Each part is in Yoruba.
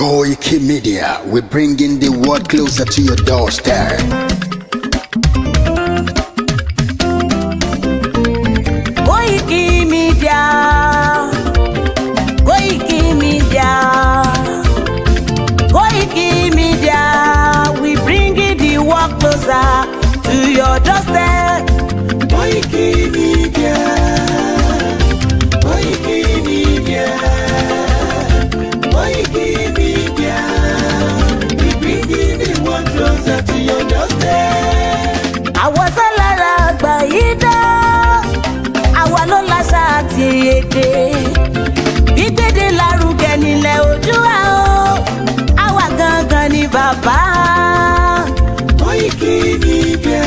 Koikimedia, we're bringing the world closer to your doorstep. Koikimedia, Koikimedia, Koikimedia, we bringing the world closer to your doorstep. Koikimedia, Koikimedia, Koikimedia, we bringing the world closer to your doorstep. Àwa sálára àgbà yìí dá, àwa ló láṣà àti èdè. Gbígbédè lárugẹ nílẹ̀ Oòduà o, àwa gangan ni bàbá. Koikimedia,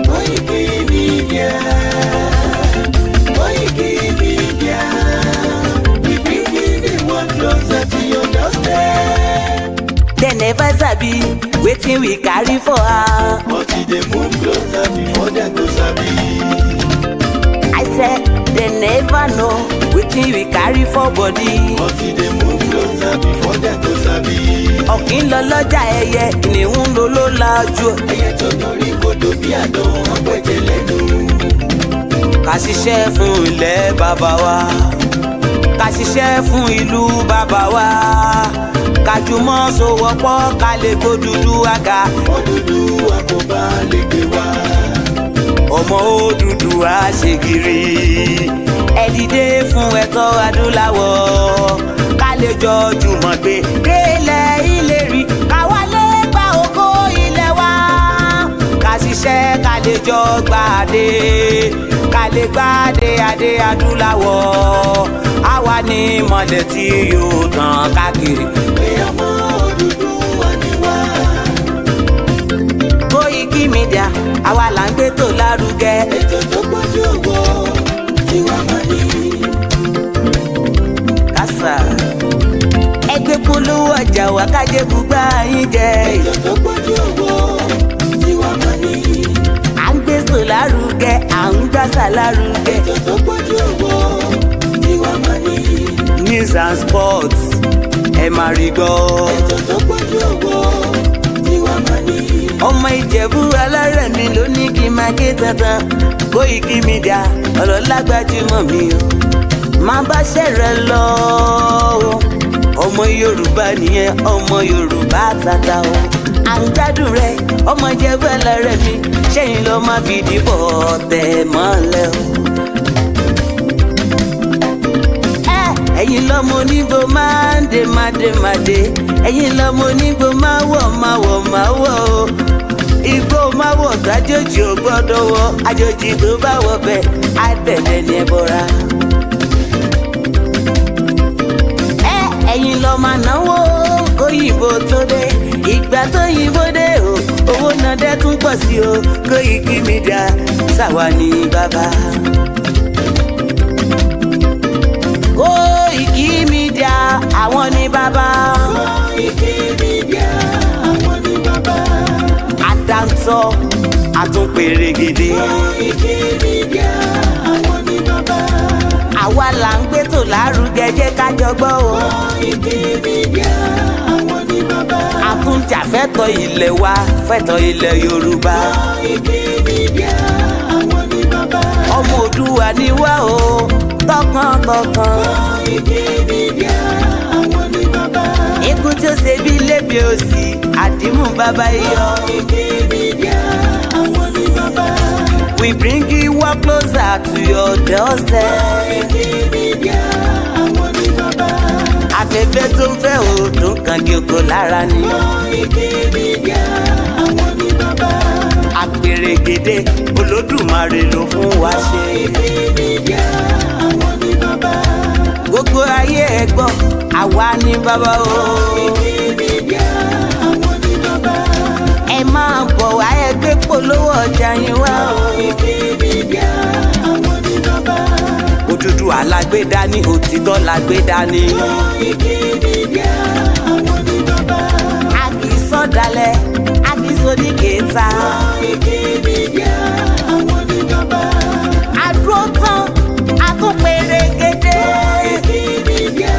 Koikimedia, Koikimedia, we bringing the world closer to your doorstep. They never sabi wetin we carry for her. But they move closer before they go sabi. I said they never know wetin we carry for body. But they move closer before they go sabi. Ọ̀kín lọ lọ́jà ẹyẹ, kìnìún ló ló lajú. Ẹyẹ tó dorí kodò bí àdán, ọgbẹ́jẹ lẹ́nu. Ká ṣiṣẹ́ fún ilẹ̀ bàbá wa, ká ṣiṣẹ́ fún ìlú bàbá wa, ká jùmọ̀ sowọ́pọ̀ ká lè gbó Odùduwà. Odùduwà kò bá lè gbé wa. Ọmọ Odùduwà ṣe gírí, ẹ dìde fún ẹ̀tọ́ adúláwọ̀, ká lè jọ jùmọ̀ gbé délẹ̀ ìlérí, ká wálé gba ògo ilẹ̀ wa, ká ṣiṣẹ́ ká lè jọ gbàdé, ká lè gbàdé adé adúláwọ̀, àwa ni ìmọ̀lẹ̀ tí yóò tàn káàkiri. Pé ọmọ Odùduwà ni wá. Koikimedia, àwa là ń gbé tó lárugẹ. Ètò tó pọ̀jù owó tí wàá máa ní. Kásá ẹgbẹ́ polówó ọjà wá kájé gbúgbà yín jẹ. Ètò tó pọ̀jù owó tí wàá máa ní. À ń gbé tó lárugẹ, à ń gbàsà lárugẹ. Ètò tó pọ̀jù owó tí wàá máa ní. News and sports ẹ máa rí gbọ́. Ètò tó pọ̀jù owó tí wàá máa ní. Ọmọ Ìjẹ̀bú alárẹ̀ mi ló ní kí n máa ké tantan. Koikimedia ọ̀rọ̀ lágbájúmọ̀ mi o, máa bá ṣẹ̀rẹ̀ lọ o. Ọmọ Yorùbá nìyẹn, ọmọ Yorùbá tata o. À ń gbádùn rẹ, ọmọ Ìjẹ̀bú alárẹ̀ mi, ṣẹ́yìn ló máa fi dìbò tẹ̀ mọ́lẹ̀ o. Ẹ̀yin lọ́mọ onígbò máa ń dé máa dé, ẹ̀yin lọ́mọ onígbò máa wọ̀ o. Igbó máa wọ̀ gbàjòjì ò gbọ́dọ̀ wọ, àjòjì tó bá wọ bẹ́ẹ̀ á tẹ̀lé ní ẹbọra. Ẹ̀yin lọ máa náwó kóyìnbó tó dé, ìgbà tó yìnbó dé o, owó náà dẹ́ tún pọ̀ sí o. Koikimedia ṣàwa ní bàbá. Koikimedia àwọn ní bàbá. Koikimedia àwọn ní bàbá. Àdáńtọ́ àtúnpèrègèdè. Koikimedia àwọn ní bàbá. Àwa là ń gbé tò lárugẹ, jẹ́ ká jọ gbọ́ o. Koikimedia àwọn ní bàbá. Àtúnjà fẹ́tọ̀ ilẹ̀ wa, fẹ́tọ̀ ilẹ̀ Yorùbá. Koikimedia àwọn ní bàbá. Ọmọ Oòduà ni wá o, tọkàntọkàn. Koikimedia àwọn ní bàbá. Ikú tí ó ṣe bí lébi òsì, àdìmú bàbá iyọ̀. Koikimedia àwọn ní bàbá. We bring you work closer to your doorstep. Koikimedia àwọn ní bàbá. Afẹ́fẹ́ tó ń fẹ́ o tó ń kan kí oko lára ni. Koikimedia àwọn ní bàbá. Àpèrègèdè Olódùmarè ló fún wa ṣe. Koikimedia àwọn ní bàbá. Gbogbo ayé ẹ gbọ́, àwa ní bàbá o. Koikimedia àwọn ní bàbá. Ẹ máa bọ̀ wá ẹgbẹ́ polówó ọjà yín wá o. Koikimedia àwọn ní bàbá. Odùduwà lágbé dání, òtítọ́ lágbé dání. Koikimedia àwọn ní bàbá. A kì í sọ̀dálẹ̀, a kì í sódì kẹta. Koikimedia àwọn ní bàbá. A dúró tán, a tún pèrègèdè. Koikimedia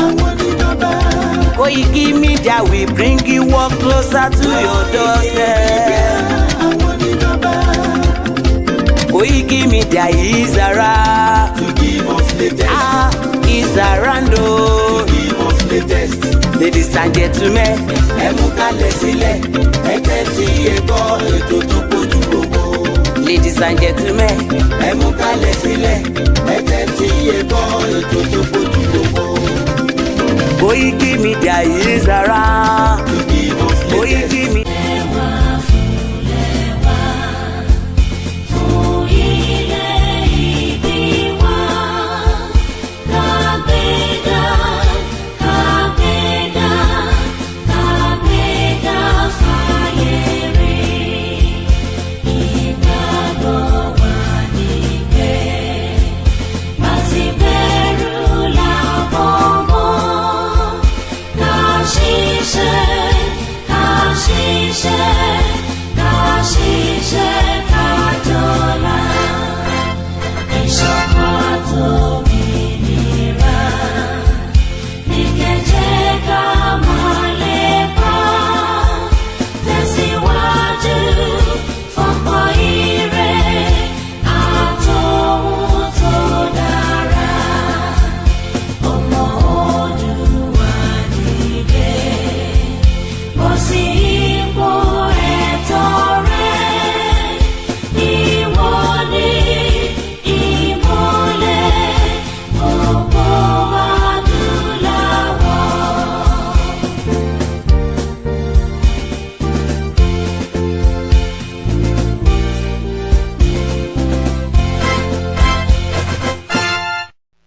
àwọn ní bàbá. closer to your doorstep. Koikimedia is around. To give us latest. Is around. To give us latest. Ladies and gentlemen, ẹ mú kalẹ̀ sílẹ̀, ẹ tẹ́tí ẹ gbọ́ ètò tó kojú owó. ladies and gentlemen, ẹ mú kalẹ̀ sílẹ̀, ẹ tẹ́tí ẹ gbọ́ ètò tó kojú owó. Koikimedia is around. To give us latest. Koikimedia.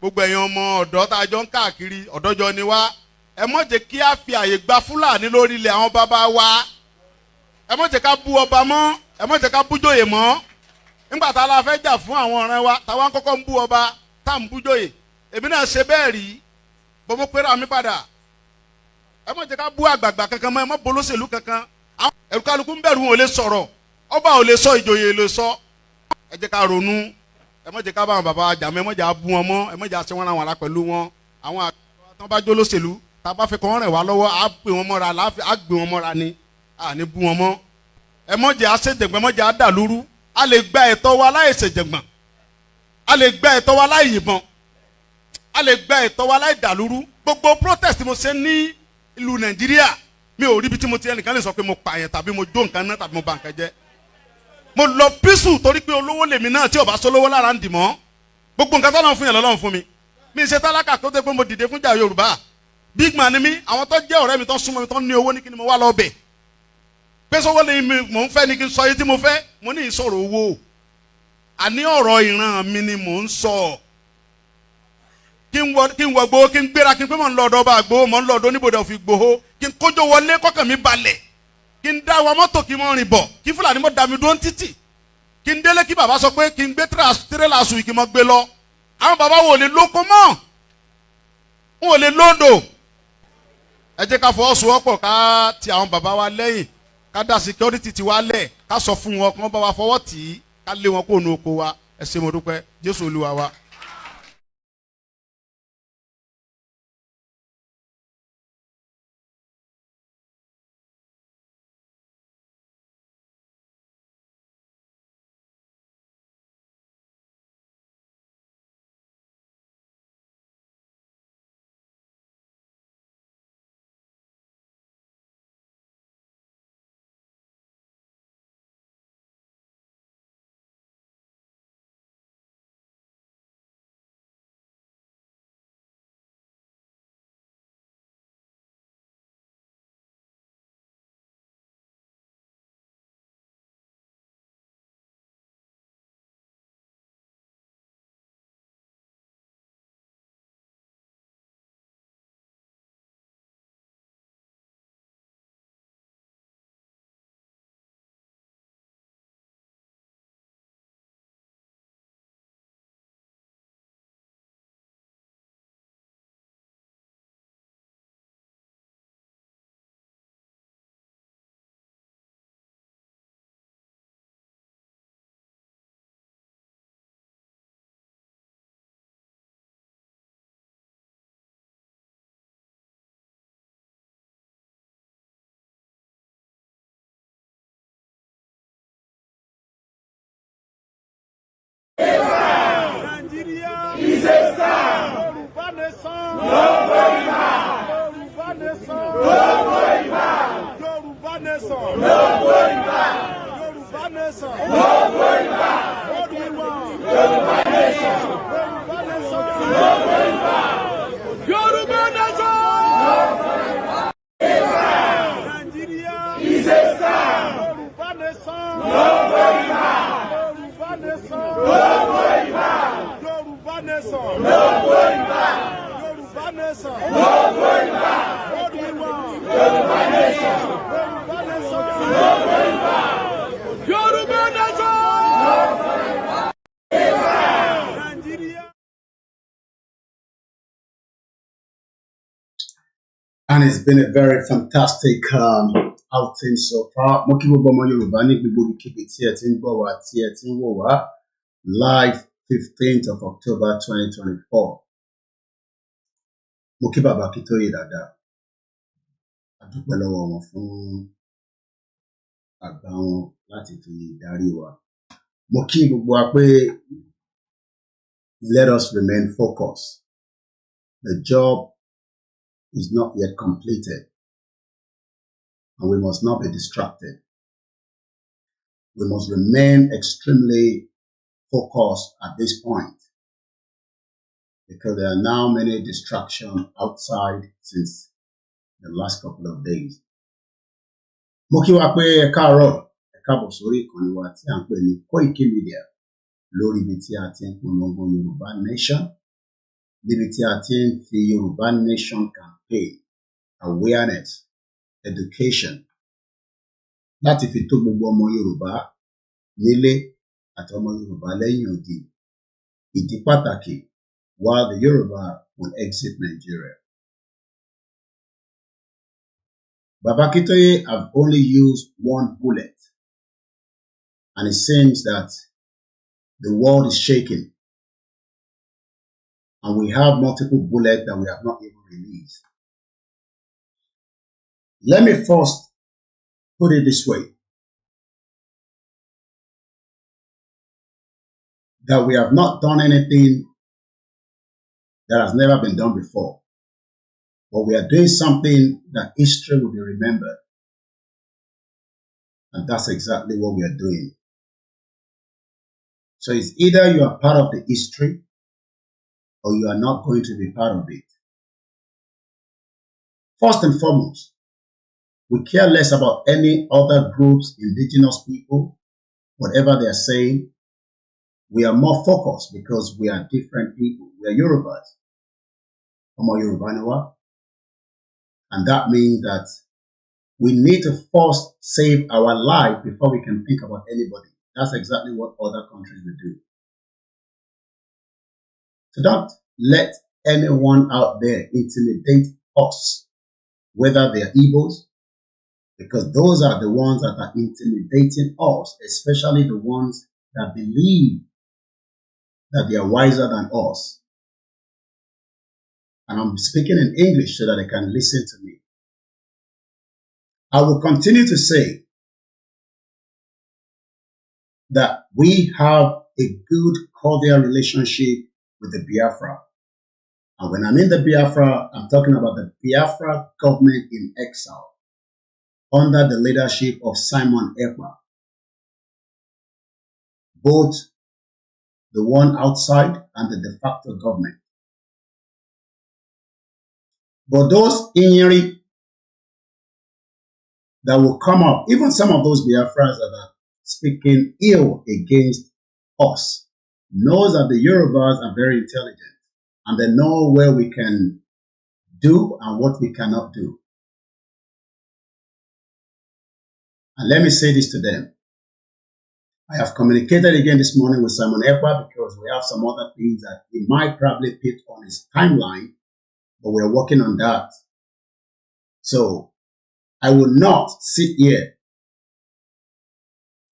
gbogbo ẹ̀yin ọmọ ọ̀dọ́ tá a jọ ń káàkiri ọ̀dọ́jọ́ ni wá ẹ mọ̀ jẹ́ kí a fi àyè gba Fúlàní lórí ilẹ̀ àwọn bàbá wa ẹ mọ̀ jẹ́ ká bú ọba mọ́ ẹ mọ̀ jẹ́ ká bújòyè mọ́ nígbà tá a la fẹ́ jà fún àwọn ọ̀rẹ́ wa táwa ń kọ́kọ́ ń bú ọba tá à ń bújòyè èmi náà ṣe bẹ́ẹ̀ rí bọ́mọ pẹ́rẹ́ mi padà ẹ mọ̀ jẹ́ ká bú àgbààgbà kankan mọ́ ẹ mọ̀ bolóṣèlú kankan ẹ̀rù kálukú ń bẹ̀rù wọn ò lè sọ̀rọ̀ ọba ò lè sọ ìjòyè lè sọ ẹ jẹ́ ká ronú ẹ mọ̀ jẹ́ ká bá àwọn bàbá àjàmọ́ ẹ mọ̀ jẹ́ abú wọn mọ́ ẹ mọ̀ jẹ́ àṣẹ wọn àwọn ará pẹ̀lú wọn àwọn àgbà tán bá jó lóṣèlú tá a bá fẹ́ kọ́ wọn rìn wá lọ́wọ́ á gbé wọn mọ́ra á gbé wọn mọ́ra ni à ní bú wọn mọ́ ẹ mọ̀ jẹ́ àṣejẹ̀gbọ́n ẹ mọ̀ jẹ́ àdàlúrú a lè gba ẹ̀tọ́ wa láì ṣèjẹ̀gbọ́n a lè gba ẹ̀tọ́ wa láì yìnbọn a lè gba ẹ̀tọ́ wa láì dàlúrú gbogbo protest mo ṣe ní ìlú Nàìjíríà mi ò rí ibi tí mo ti ẹnìkan lè sọ pé mo pààyàn tàbí mo jó nǹkan náà tàbí mo bà nǹkan jẹ́ mo lọ písù torí pé olówó lèmi náà tí ò bá sólówó lára ń dì mọ́ gbogbo nǹkan tọ́lọ́run fún yẹn lọ́lọ́run fún mi mi ṣe tálákà tó dé pé mo dìde fún jà Yorùbá big man ni mí àwọn tó jẹ́ ọ̀rẹ́ mi tó súnmọ́ mi tó ní owó ní kí ni mo wá lọ bẹ̀ pé sọ́wọ́ lè mi mò ń fẹ́ ni kí n sọ yìí tí mo fẹ́ mo ní ìsọ̀rọ̀ owó àní ọ̀rọ̀ ìran mi ni mò ń sọ kí n wọ gbowó kí n gbéra kí n pé mò ń lọ ọ̀dọ̀ ọba àgbowó mò ń lọ ọ̀dọ̀ oníbodè òfin gbowó kí n kójó wọlé kọ́kàn mi balẹ̀ kí n dá wa mọ́tò kí n mọ́ rìn bọ̀ kí Fúlàní mọ́ da mi dúró ń títì kí n délé kí bàbá sọ pé kí n gbé tírélà sùn kí n mọ́ gbé lọ àwọn bàbá wo lè lóko mọ́ wọn ò lè lódò ẹ jẹ́ ká fọwọ́sowọ́pọ̀ ká ti àwọn bàbá wa lẹ́yìn ká dá security ti wa lẹ̀ ká sọ fún wọn kí wọ́n bá wa fọwọ́ tì í ká lé wọn kó nu oko wa ẹ ṣé mo dúpẹ́ Jésù Olúwa wa. No going back. Yoruba nation. No going back. What do we want? Yoruba nation. Yoruba nation. No going back. Yoruba nation. No going back. Nigeria is a star. Yoruba nation. No going back. Yoruba nation. No going back. Yoruba nation. No going back. Yoruba nation. No going back. What do we want? Yoruba nation. Yoruba nation. No going back. Yoruba nation. No going back. Nigeria. And it's been a very fantastic outing so far. Mo kí gbogbo ọmọ Yorùbá ní gbogbo ibikíbi tí ẹ ti ń gbọ́ wá, tí ẹ ti ń wò wá, live 15th of October 2024. Mo kí bàbá Akintoye dáadáa. A dúpẹ́ lọ́wọ́ wọn fún àgbà wọn láti fi darí wa. Mo kí gbogbo wa pé let us remain focused. The job is not yet completed, and we must not be distracted. We must remain extremely focused at this point, because there are now many distractions outside since the last couple of days. Mo kí wa pé ẹ káàárọ̀, ẹ káàbọ̀ sórí ìkànnì wa tí à ń pè ní Koiki Media, lórí ibi tí a ti ń polongo Yorùbá Nation, níbi tí a ti ń fi Yorùbá Nation campaign, awareness, education, láti fi tó gbogbo ọmọ Yorùbá nílé àti ọmọ Yorùbá lẹ́yìn odi. Ìdí pàtàkì while the Yoruba will exit Nigeria. Baba Akintoye have only used one bullet, and it seems that the world is shaking, and we have multiple bullets that we have not even released. Let me first put it this way, that we have not done anything that has never been done before, but we are doing something that history will be remembered, and that's exactly what we are doing. So it's either you are part of the history or you are not going to be part of it. First and foremost, we care less about any other groups, indigenous people, whatever they are saying. We are more focused because we are different people. We are Yorubas. Omo Yoruba ni wa. And that means that we need to first save our life before we can think about anybody. That's exactly what other countries will do. So don't let anyone out there intimidate us, whether they are Igbos, because those are the ones that are intimidating us, especially the ones that believe that they are wiser than us. And I'm speaking in English so that they can listen to me. I will continue to say that we have a good, cordial relationship with the Biafra. And when I mean the Biafra, I'm talking about the Biafra government in exile, under the leadership of Simon Ekpa. Both the one outside and the de facto government. But those Inyeri that will come up, even some of those Biafrans that are speaking ill against us, knows that the Yorubas are very intelligent and they know where we can do and what we cannot do. And let me say this to them. I have communicated again this morning with Simon Ekpa because we have some other things that he might probably put on his timeline, but we're working on that. So I will not sit here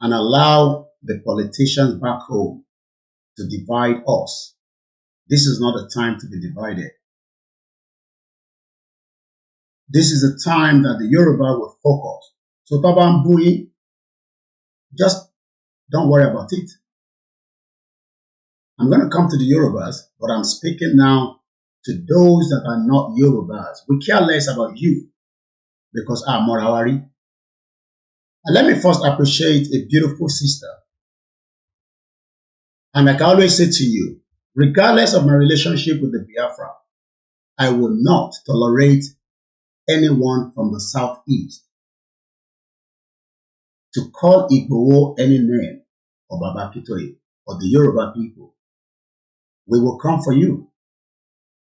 and allow the politicians back home to divide us. This is not a time to be divided. This is a time that the Yoruba will focus. So Taban Bui, just don't worry about it. I'm going to come to the Yorubas, but I'm speaking now to those that are not Yorubas. We care less about you because I'm Morawari. And let me first appreciate a beautiful sister. And like I always say to you, regardless of my relationship with the Biafra, I will not tolerate anyone from the southeast to call Igbo any name or Akintoye or the Yoruba people. We will come for you.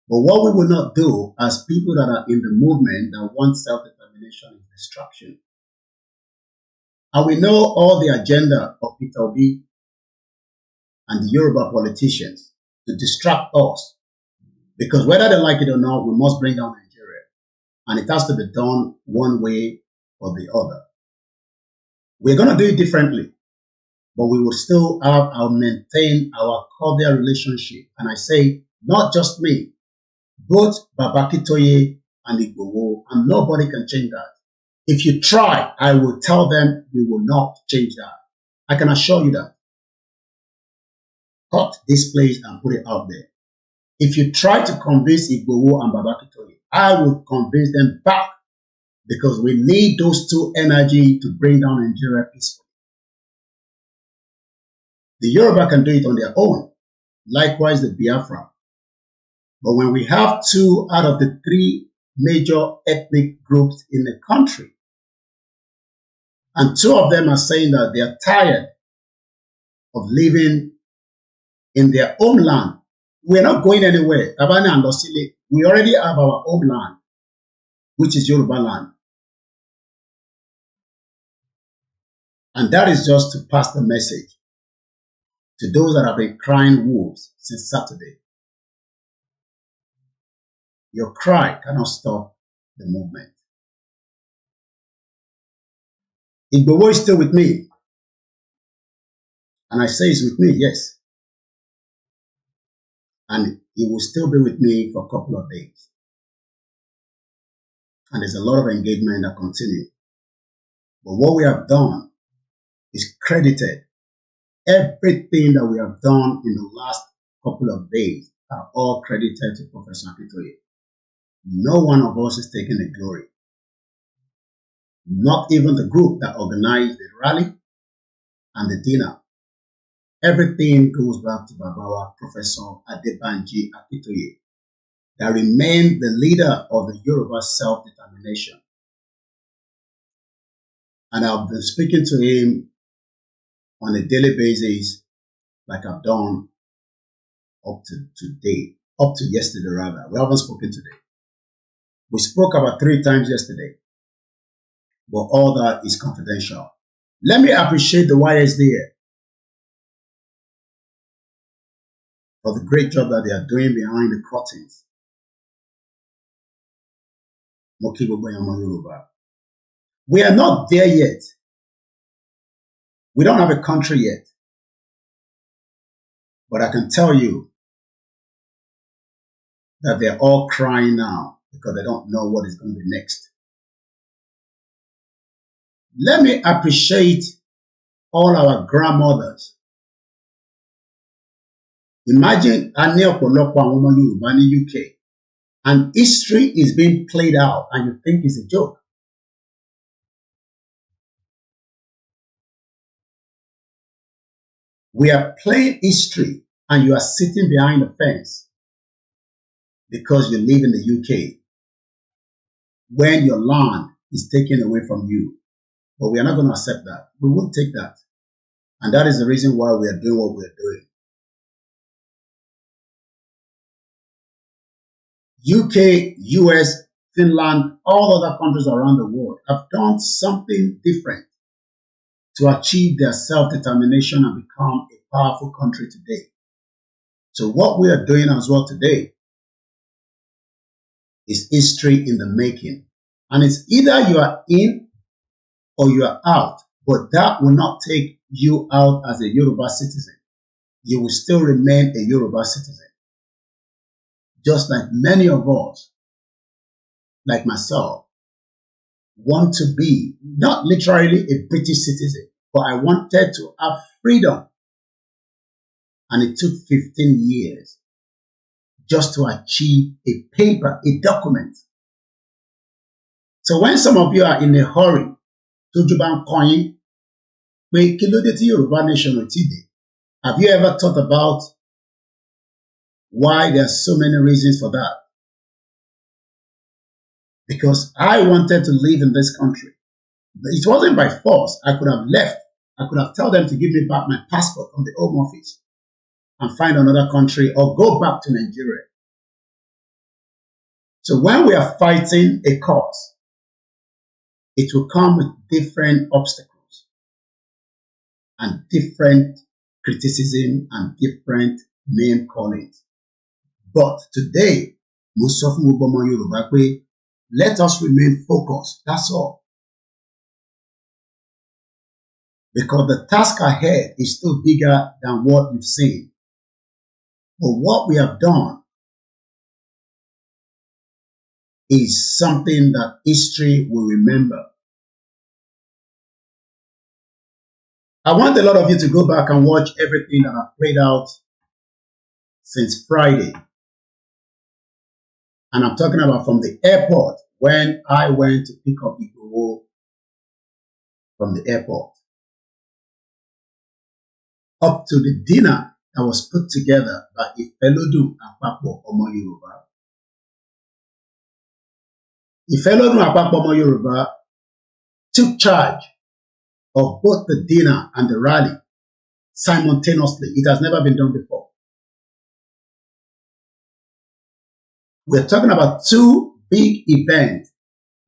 But what we will not do as people that are in the movement that want self-determination is destruction. And we know all the agenda of Peter Obi and the Yoruba politicians to distract us. Because whether they like it or not, we must bring down Nigeria. And it has to be done one way or the other. We're going to do it differently. But we will still maintain our cordial relationship. And I say, not just me, both Akintoye and Igbo, and nobody can change that. If you try, I will tell them we will not change that. I can assure you that. Cut this place and put it out there. If you try to convince Igbo and Akintoye, I will convince them back, because we need those two energy to bring down Nigeria peacefully. The Yoruba can do it on their own. Likewise, the Biafra. But when we have two out of the three major ethnic groups in the country, and two of them are saying that they are tired of living in their homeland, we're not going anywhere. Abana and Osile, we already have our homeland, which is Yoruba land. And that is just to pass the message to those that have been crying wolves since Saturday. Your cry cannot stop the movement. Igbo is still with me. And I say he's with me, yes. And he will still be with me for a couple of days. And there's a lot of engagement that continues. But what we have done is credited. Everything that we have done in the last couple of days are all credited to Professor Akintoye. No one of us is taking the glory. Not even the group that organized the rally and the dinner. Everything goes back to Babawa, Professor ADEBANJI Akintoye, that remained the leader of the Yoruba self-determination. And I've been speaking to him on a daily basis, like I've done up to today, up to yesterday rather. We haven't spoken today. We spoke about 3 times yesterday, but all that is confidential. Let me appreciate the YSDA for the great job that they are doing behind the curtains. We are not there yet. We don't have a country yet. But I can tell you that they're all crying now because they don't know what is going to be next. Let me appreciate all our grandmothers. Imagine Yoruba in UK, and history is being played out and you think it's a joke. We are playing history and you are sitting behind the fence because you live in the UK when your land is taken away from you. But we are not going to accept that. We won't take that. And that is the reason why we are doing what we are doing. UK, US, Finland, all other countries around the world have done something different to achieve their self-determination and become a powerful country today. So what we are doing as well today is history in the making. And it's either you are in or you are out, but that will not take you out as a Yoruba citizen. You will still remain a Yoruba citizen. Just like many of us, like myself, want to be not literally a British citizen, but I wanted to have freedom. And it took 15 years just to achieve a paper, a document. So when some of you are in a hurry tójú bá ń kọ́ yín pé kí ló dé tí Yorùbá nation ò tíì dé. Have you ever thought about why there are so many reasons for that? Because I wanted to live in this country. It wasn't by force. I could have left. I could have told them to give me back my passport from the Home Office and find another country or go back to Nigeria. So when we are fighting a cause, it will come with different obstacles and different criticism and different name callings. But today, let us remain focused. That's all. Because the task ahead is still bigger than what you've seen. But what we have done is something that history will remember. I want a lot of you to go back and watch everything that I've played out since Friday. And I'm talking about from the airport, when I went to pick up Igboho from the airport, up to the dinner that was put together by Ifelodun Apapo Omo Yoruba. Ifelodun Apapo Omo Yoruba took charge of both the dinner and the rally simultaneously. It has never been done before. We're talking about two big events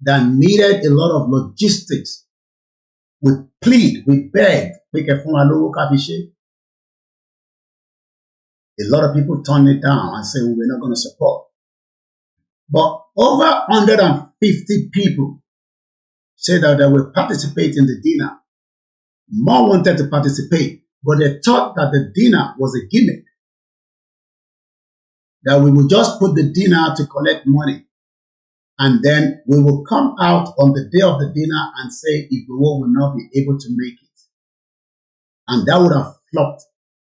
that needed a lot of logistics. We plead, we beg, a lot of people turned it down and said, well, we're not going to support. But over 150 people said that they will participate in the dinner. More wanted to participate, but they thought that the dinner was a gimmick. That we would just put the dinner to collect money. And then we will come out on the day of the dinner and say Igboho will not be able to make it. And that would have flopped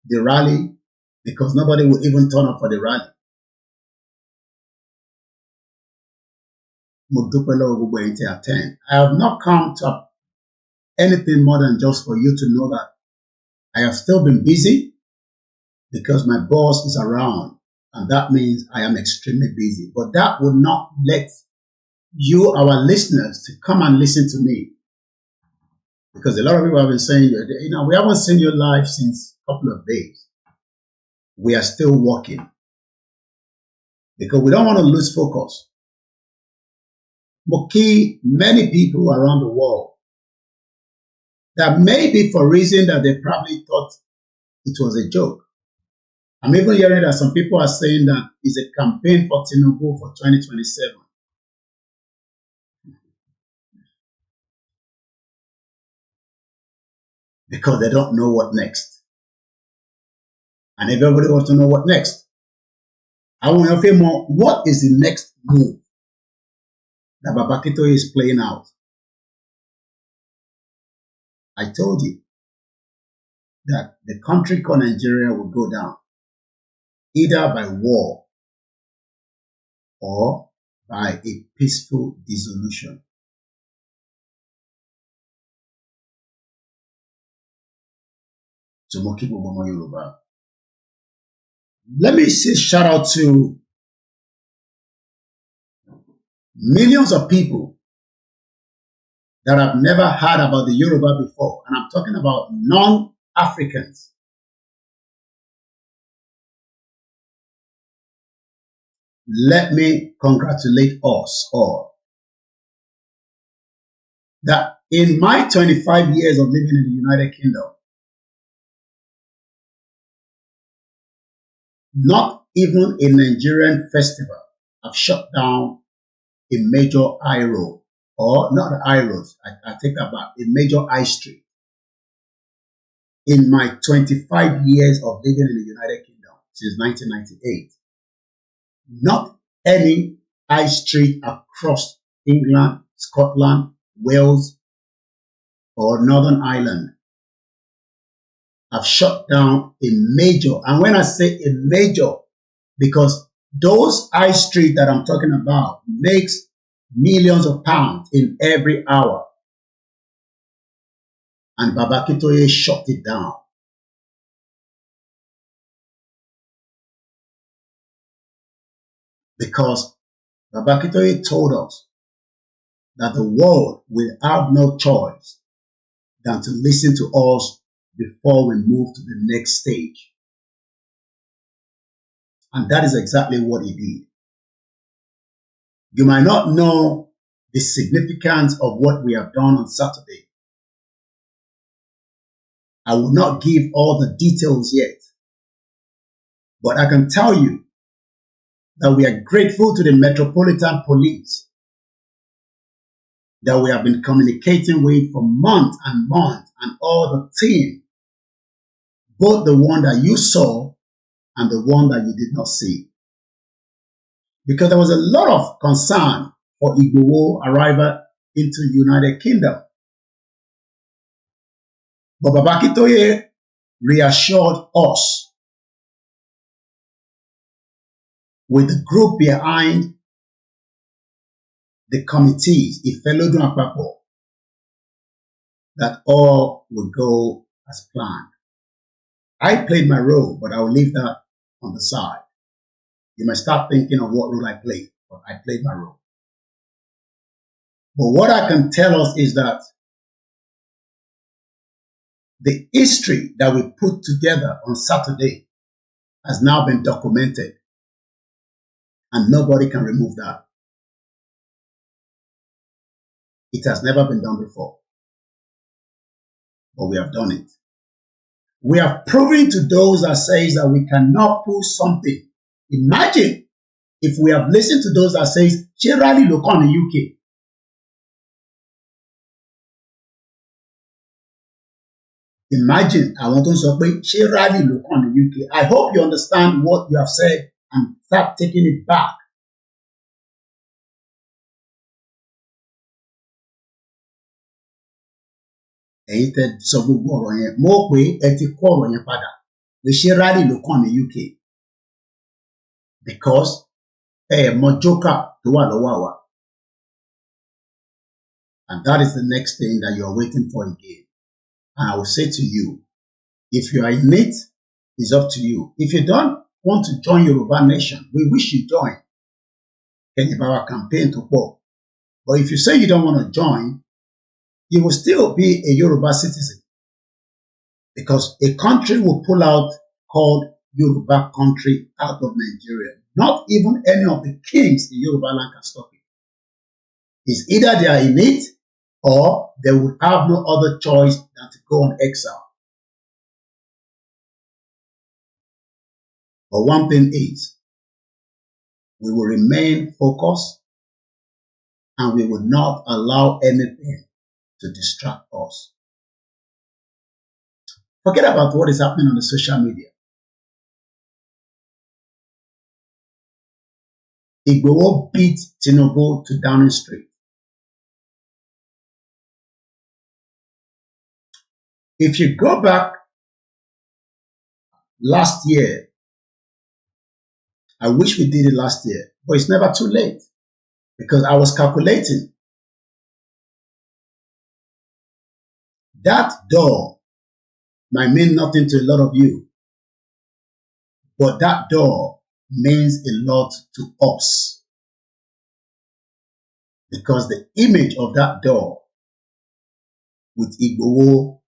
the rally because nobody would even turn up for the rally. I have not come to anything more than just for you to know that I have still been busy because my boss is around. And that means I am extremely busy. But that will not let you, our listeners, to come and listen to me. Because a lot of people have been saying, we haven't seen you live since a couple of days. We are still working. Because we don't want to lose focus. Many people around the world, that maybe for reason that they probably thought it was a joke. I'm even hearing that some people are saying that it's a campaign for Tinubu for 2027. Because they don't know what next. And everybody wants to know what next. I want to feel more, what is the next move that Akintoye is playing out? I told you that the country called Nigeria will go down, either by war or by a peaceful dissolution. Yoruba. Let me say shout out to millions of people that have never heard about the Yoruba before, and I'm talking about non-Africans. Let me congratulate us all that in my 25 years of living in the United Kingdom, not even a Nigerian festival have shut down a major high road, or not a high road, I take that back, a major high street. In my 25 years of living in the United Kingdom since 1998, not any high street across England, Scotland, Wales, or Northern Ireland have shut down a major. And when I say a major, because those high streets that I'm talking about makes millions of pounds in every hour. and Baba Akintoye shut it down. Because Baba Akintoye told us that the world will have no choice than to listen to us before we move to the next stage. And that is exactly what he did. You might not know the significance of what we have done on Saturday. I will not give all the details yet, but I can tell you that we are grateful to the Metropolitan Police that we have been communicating with for months and months, and all the team, both the one that you saw and the one that you did not see. Because there was a lot of concern for Igboho arrival into United Kingdom. But Baba Akintoye reassured us with the group behind the committees, Ifelodun Apapo, that all would go as planned. I played my role, but I will leave that on the side. You might start thinking of what role I played, but I played my role. But what I can tell us is that the history that we put together on Saturday has now been documented, and nobody can remove that. It has never been done before, but we have done it. We have proven to those that says that we cannot pull something. Imagine if we have listened to those that says, "Ṣé rally ló kàn ní UK?" Imagine àwọn tó ń sọ pé ṣé rally ló kàn ní UK. I hope you understand what you have said and start taking it back. Ẹ̀yin tẹ́ sọ gbogbo ọ̀rọ̀ yẹn, mo pé ẹ ti kó ọ̀rọ̀ yẹn padà pé ṣé rally ló kàn ní UK, because mọ joker tó wà lọ́wọ́ àwa, and that is the next thing that you are waiting for again. And I will say to you, if you are in it, it's up to you. If you don't want to join Yoruba Nation, we wish you join. Any of our campaign to work. But if you say you don't want to join, you will still be a Yoruba citizen, because a country will pull out called Yoruba country out of Nigeria. Not even any of the kings in Yoruba land can stop it. It's either they are in it or they would have no other choice than to go on exile. But one thing is, we will remain focused and we will not allow anything to distract us. Forget about what is happening on the social media. Igboho beat Tinubu to Downing Street. If you go back last year, I wish we did it last year, but it's never too late, because I was calculating. That door might mean nothing to a lot of you, but that door means a lot to us, because the image of that door with Igboho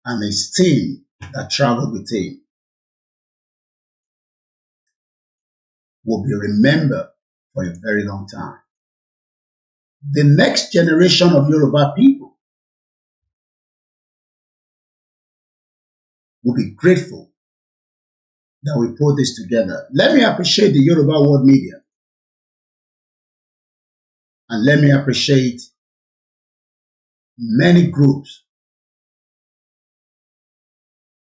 and his team that traveled with him will be remembered for a very long time. The next generation of Yoruba people will be grateful that we put this together. Let me appreciate the Yoruba world media. And let me appreciate many groups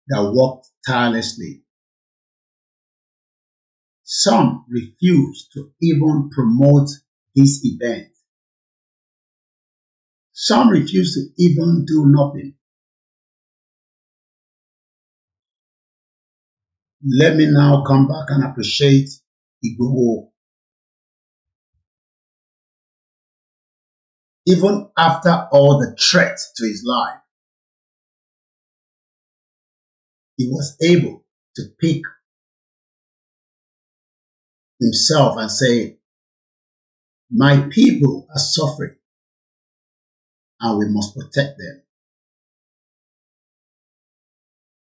that worked tirelessly. Some refused to even promote this event. Some refused to even do nothing. Let me now come back and appreciate Igboho. Even after all the threats to his life, he was able to pick himself and say, my people are suffering and we must protect them.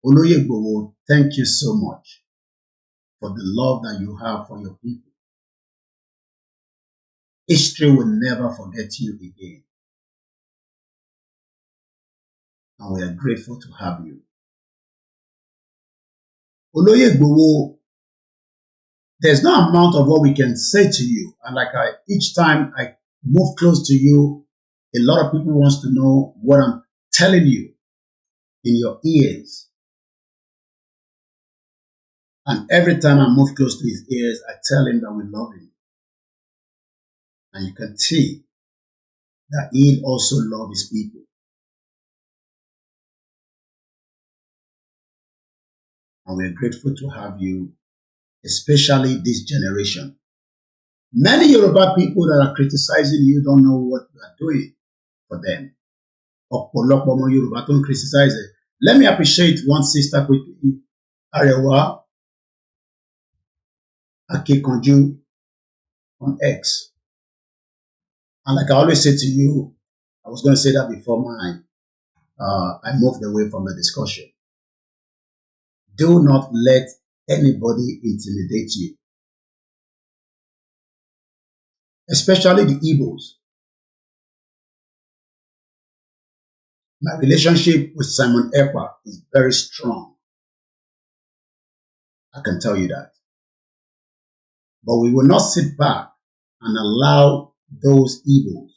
Oloye Igboho, thank you so much for the love that you have for your people. History will never forget you again. And we are grateful to have you. Oloye Igboho, there's no amount of what we can say to you. And each time I move close to you, a lot of people wants to know what I'm telling you in your ears. And every time I move close to his ears, I tell him that we love him. And you can see that he also loves his people. And we're grateful to have you, especially this generation. Many Yoruba people that are criticizing you don't know what you are doing for them. Ọ̀pọ̀lọpọ̀ Yoruba don't criticize it. Let me appreciate one sister quickly. Arewa Akintoye on X. And like I always say to you, I was going to say that before I moved away from the discussion. Do not let anybody intimidate you. Especially the Igbos. My relationship with Simon Ekpa is very strong. I can tell you that. But we will not sit back and allow those Igbos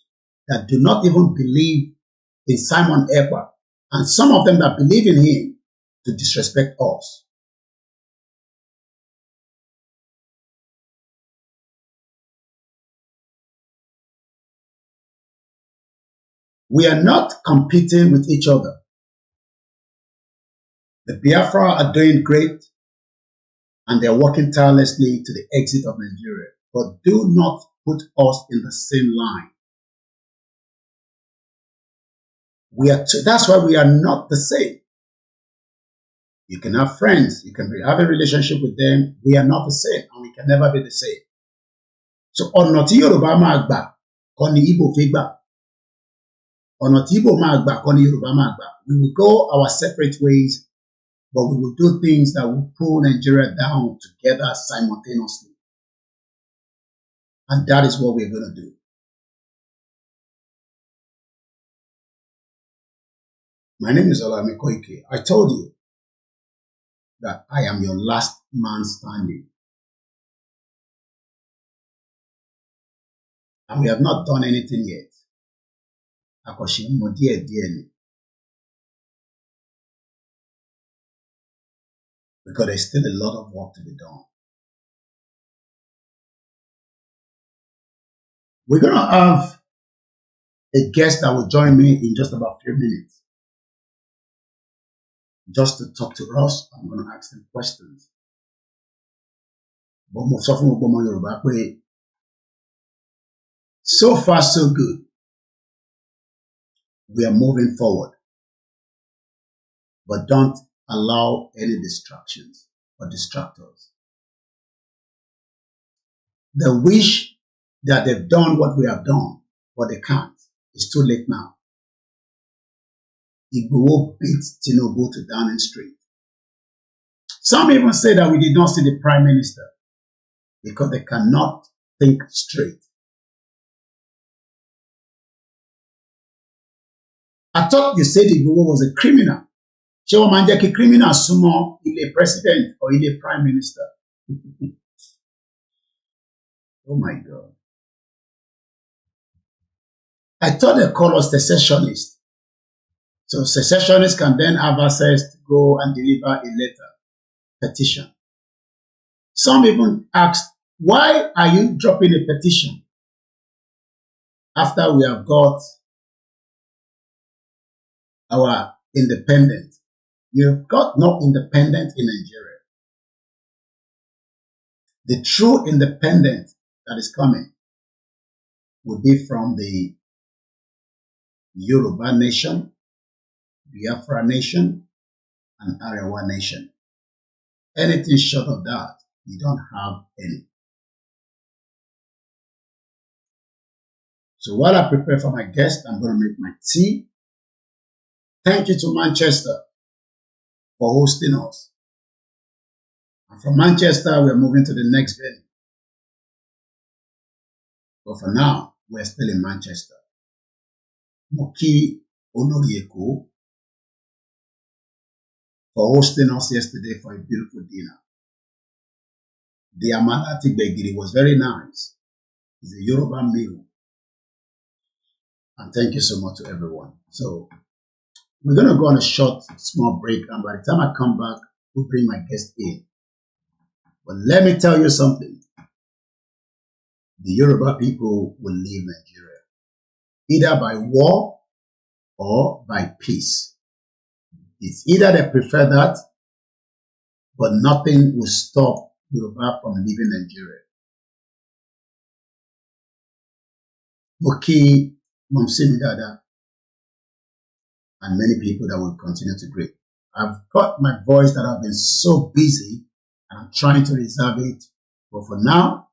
that do not even believe in Simon Ekpa, and some of them that believe in him, to disrespect us. We are not competing with each other. The Biafra are doing great and they're working tirelessly to the exit of Nigeria. But do not put us in the same line. That's why we are not the same. You can have friends, you can have a relationship with them. We are not the same and we can never be the same. So, ọ̀nà tí Yorùbá máa gbà kọ́ ni Igbo fi gbà. Ọ̀nà tí Igbo máa gbà kọ́ ni Yorùbá máa gbà. We will go our separate ways, but we will do things that will pull Nigeria down together simultaneously. And that is what we're going to do. My name is Koiki. I told you that I am your last man standing. And we have not done anything yet. Because there's still a lot of work to be done. We're going to have a guest that will join me in just about 3 minutes. Just to talk to us, I'm going to ask them questions. But so far, so good. We are moving forward. But don't allow any distractions or distractors. They wish that they've done what we have done, but they can't. It's too late now. Igboho beat Tinubu to Downing Street. Some even say that we did not see the Prime Minister because they cannot think straight. I thought you said Igboho was a criminal. Ṣé wọ́n máa ń jẹ́ kí criminal súnmọ́ ilé president or ilé prime minister? Oh my God. I thought they called us secessionists. So secessionists can then have access to go and deliver a letter, petition. Some even asked, why are you dropping a petition after we have got our independence? You've got no independence in Nigeria. The true independence that is coming will be from the Yoruba nation, Biafra nation, an Arewa nation. Anything short of that, you don't have any. So while I prepare for my guest, I'm going to make my tea. Thank you to Manchester for hosting us. And from Manchester, we're moving to the next venue. But for now, we're still in Manchester. Moki Onorieko for hosting us yesterday for a beautiful dinner. The Amala Tigbegiri was very nice. It's a Yoruba meal. And thank you so much to everyone. So we're going to go on a short, small break. And by the time I come back, we'll bring my guest in. But let me tell you something. The Yoruba people will leave Nigeria, either by war or by peace. It's either they prefer that, but nothing will stop Yoruba from leaving Nigeria. Moki Momsimidada and many people that will continue to greet. I've got my voice that I've been so busy and I'm trying to reserve it. But for now,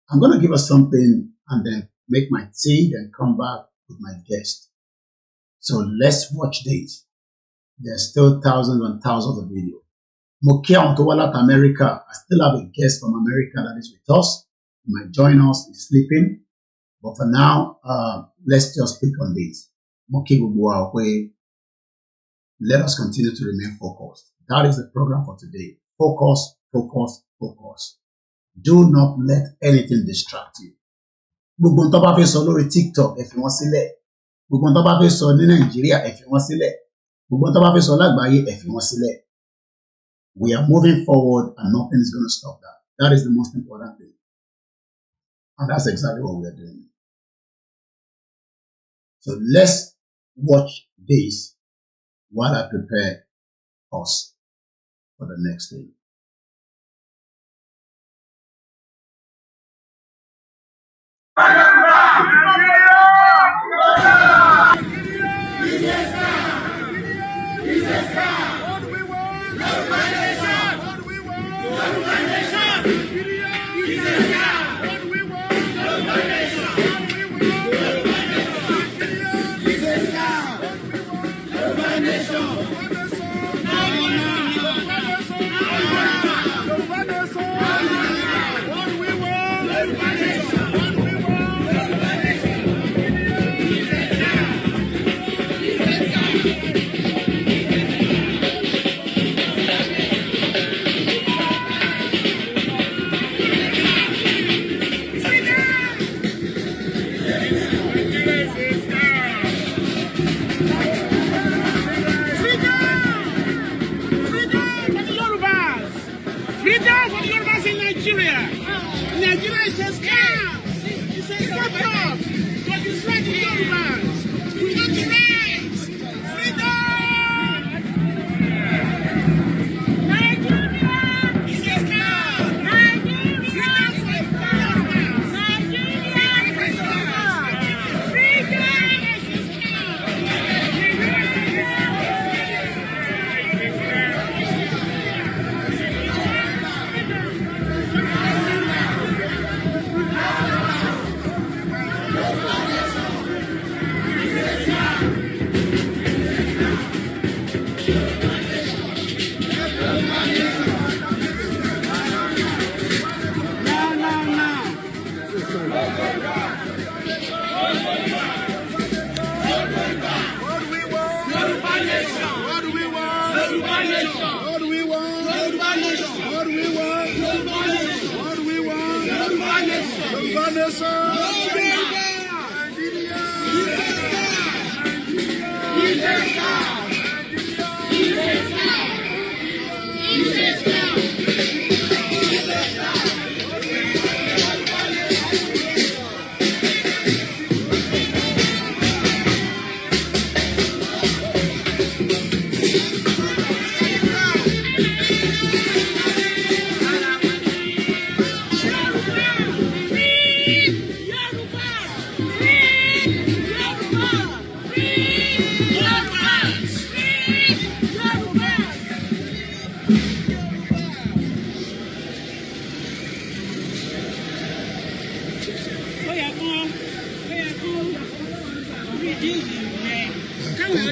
I'm going to give us something and then make my tea, then come back with my guest. So let's watch this. There's still thousands and thousands of videos. Mokia Ontowalat America. I still have a guest from America that is with us. He might join us. He's sleeping. But for now, let's just click on this. Moki Bubuawe. Let us continue to remain focused. That is the program for today. Focus, focus, focus. Do not let anything distract you. Gbogbo tó bá fẹ́ sọ lórí TikTok, ẹ fi wọ́n sílẹ̀. Gbogbo tó bá fẹ́ sọ ní Nàìjíríà, ẹ fi wọ́n sílẹ̀. Gbogbo tó bá fẹ́ sọ lágbàáyé, ẹ fi wọ́n sílẹ̀. We are moving forward and nothing is going to stop that. That is the most important thing. And that's exactly what we are doing. So let's watch this while I prepare us for the next thing.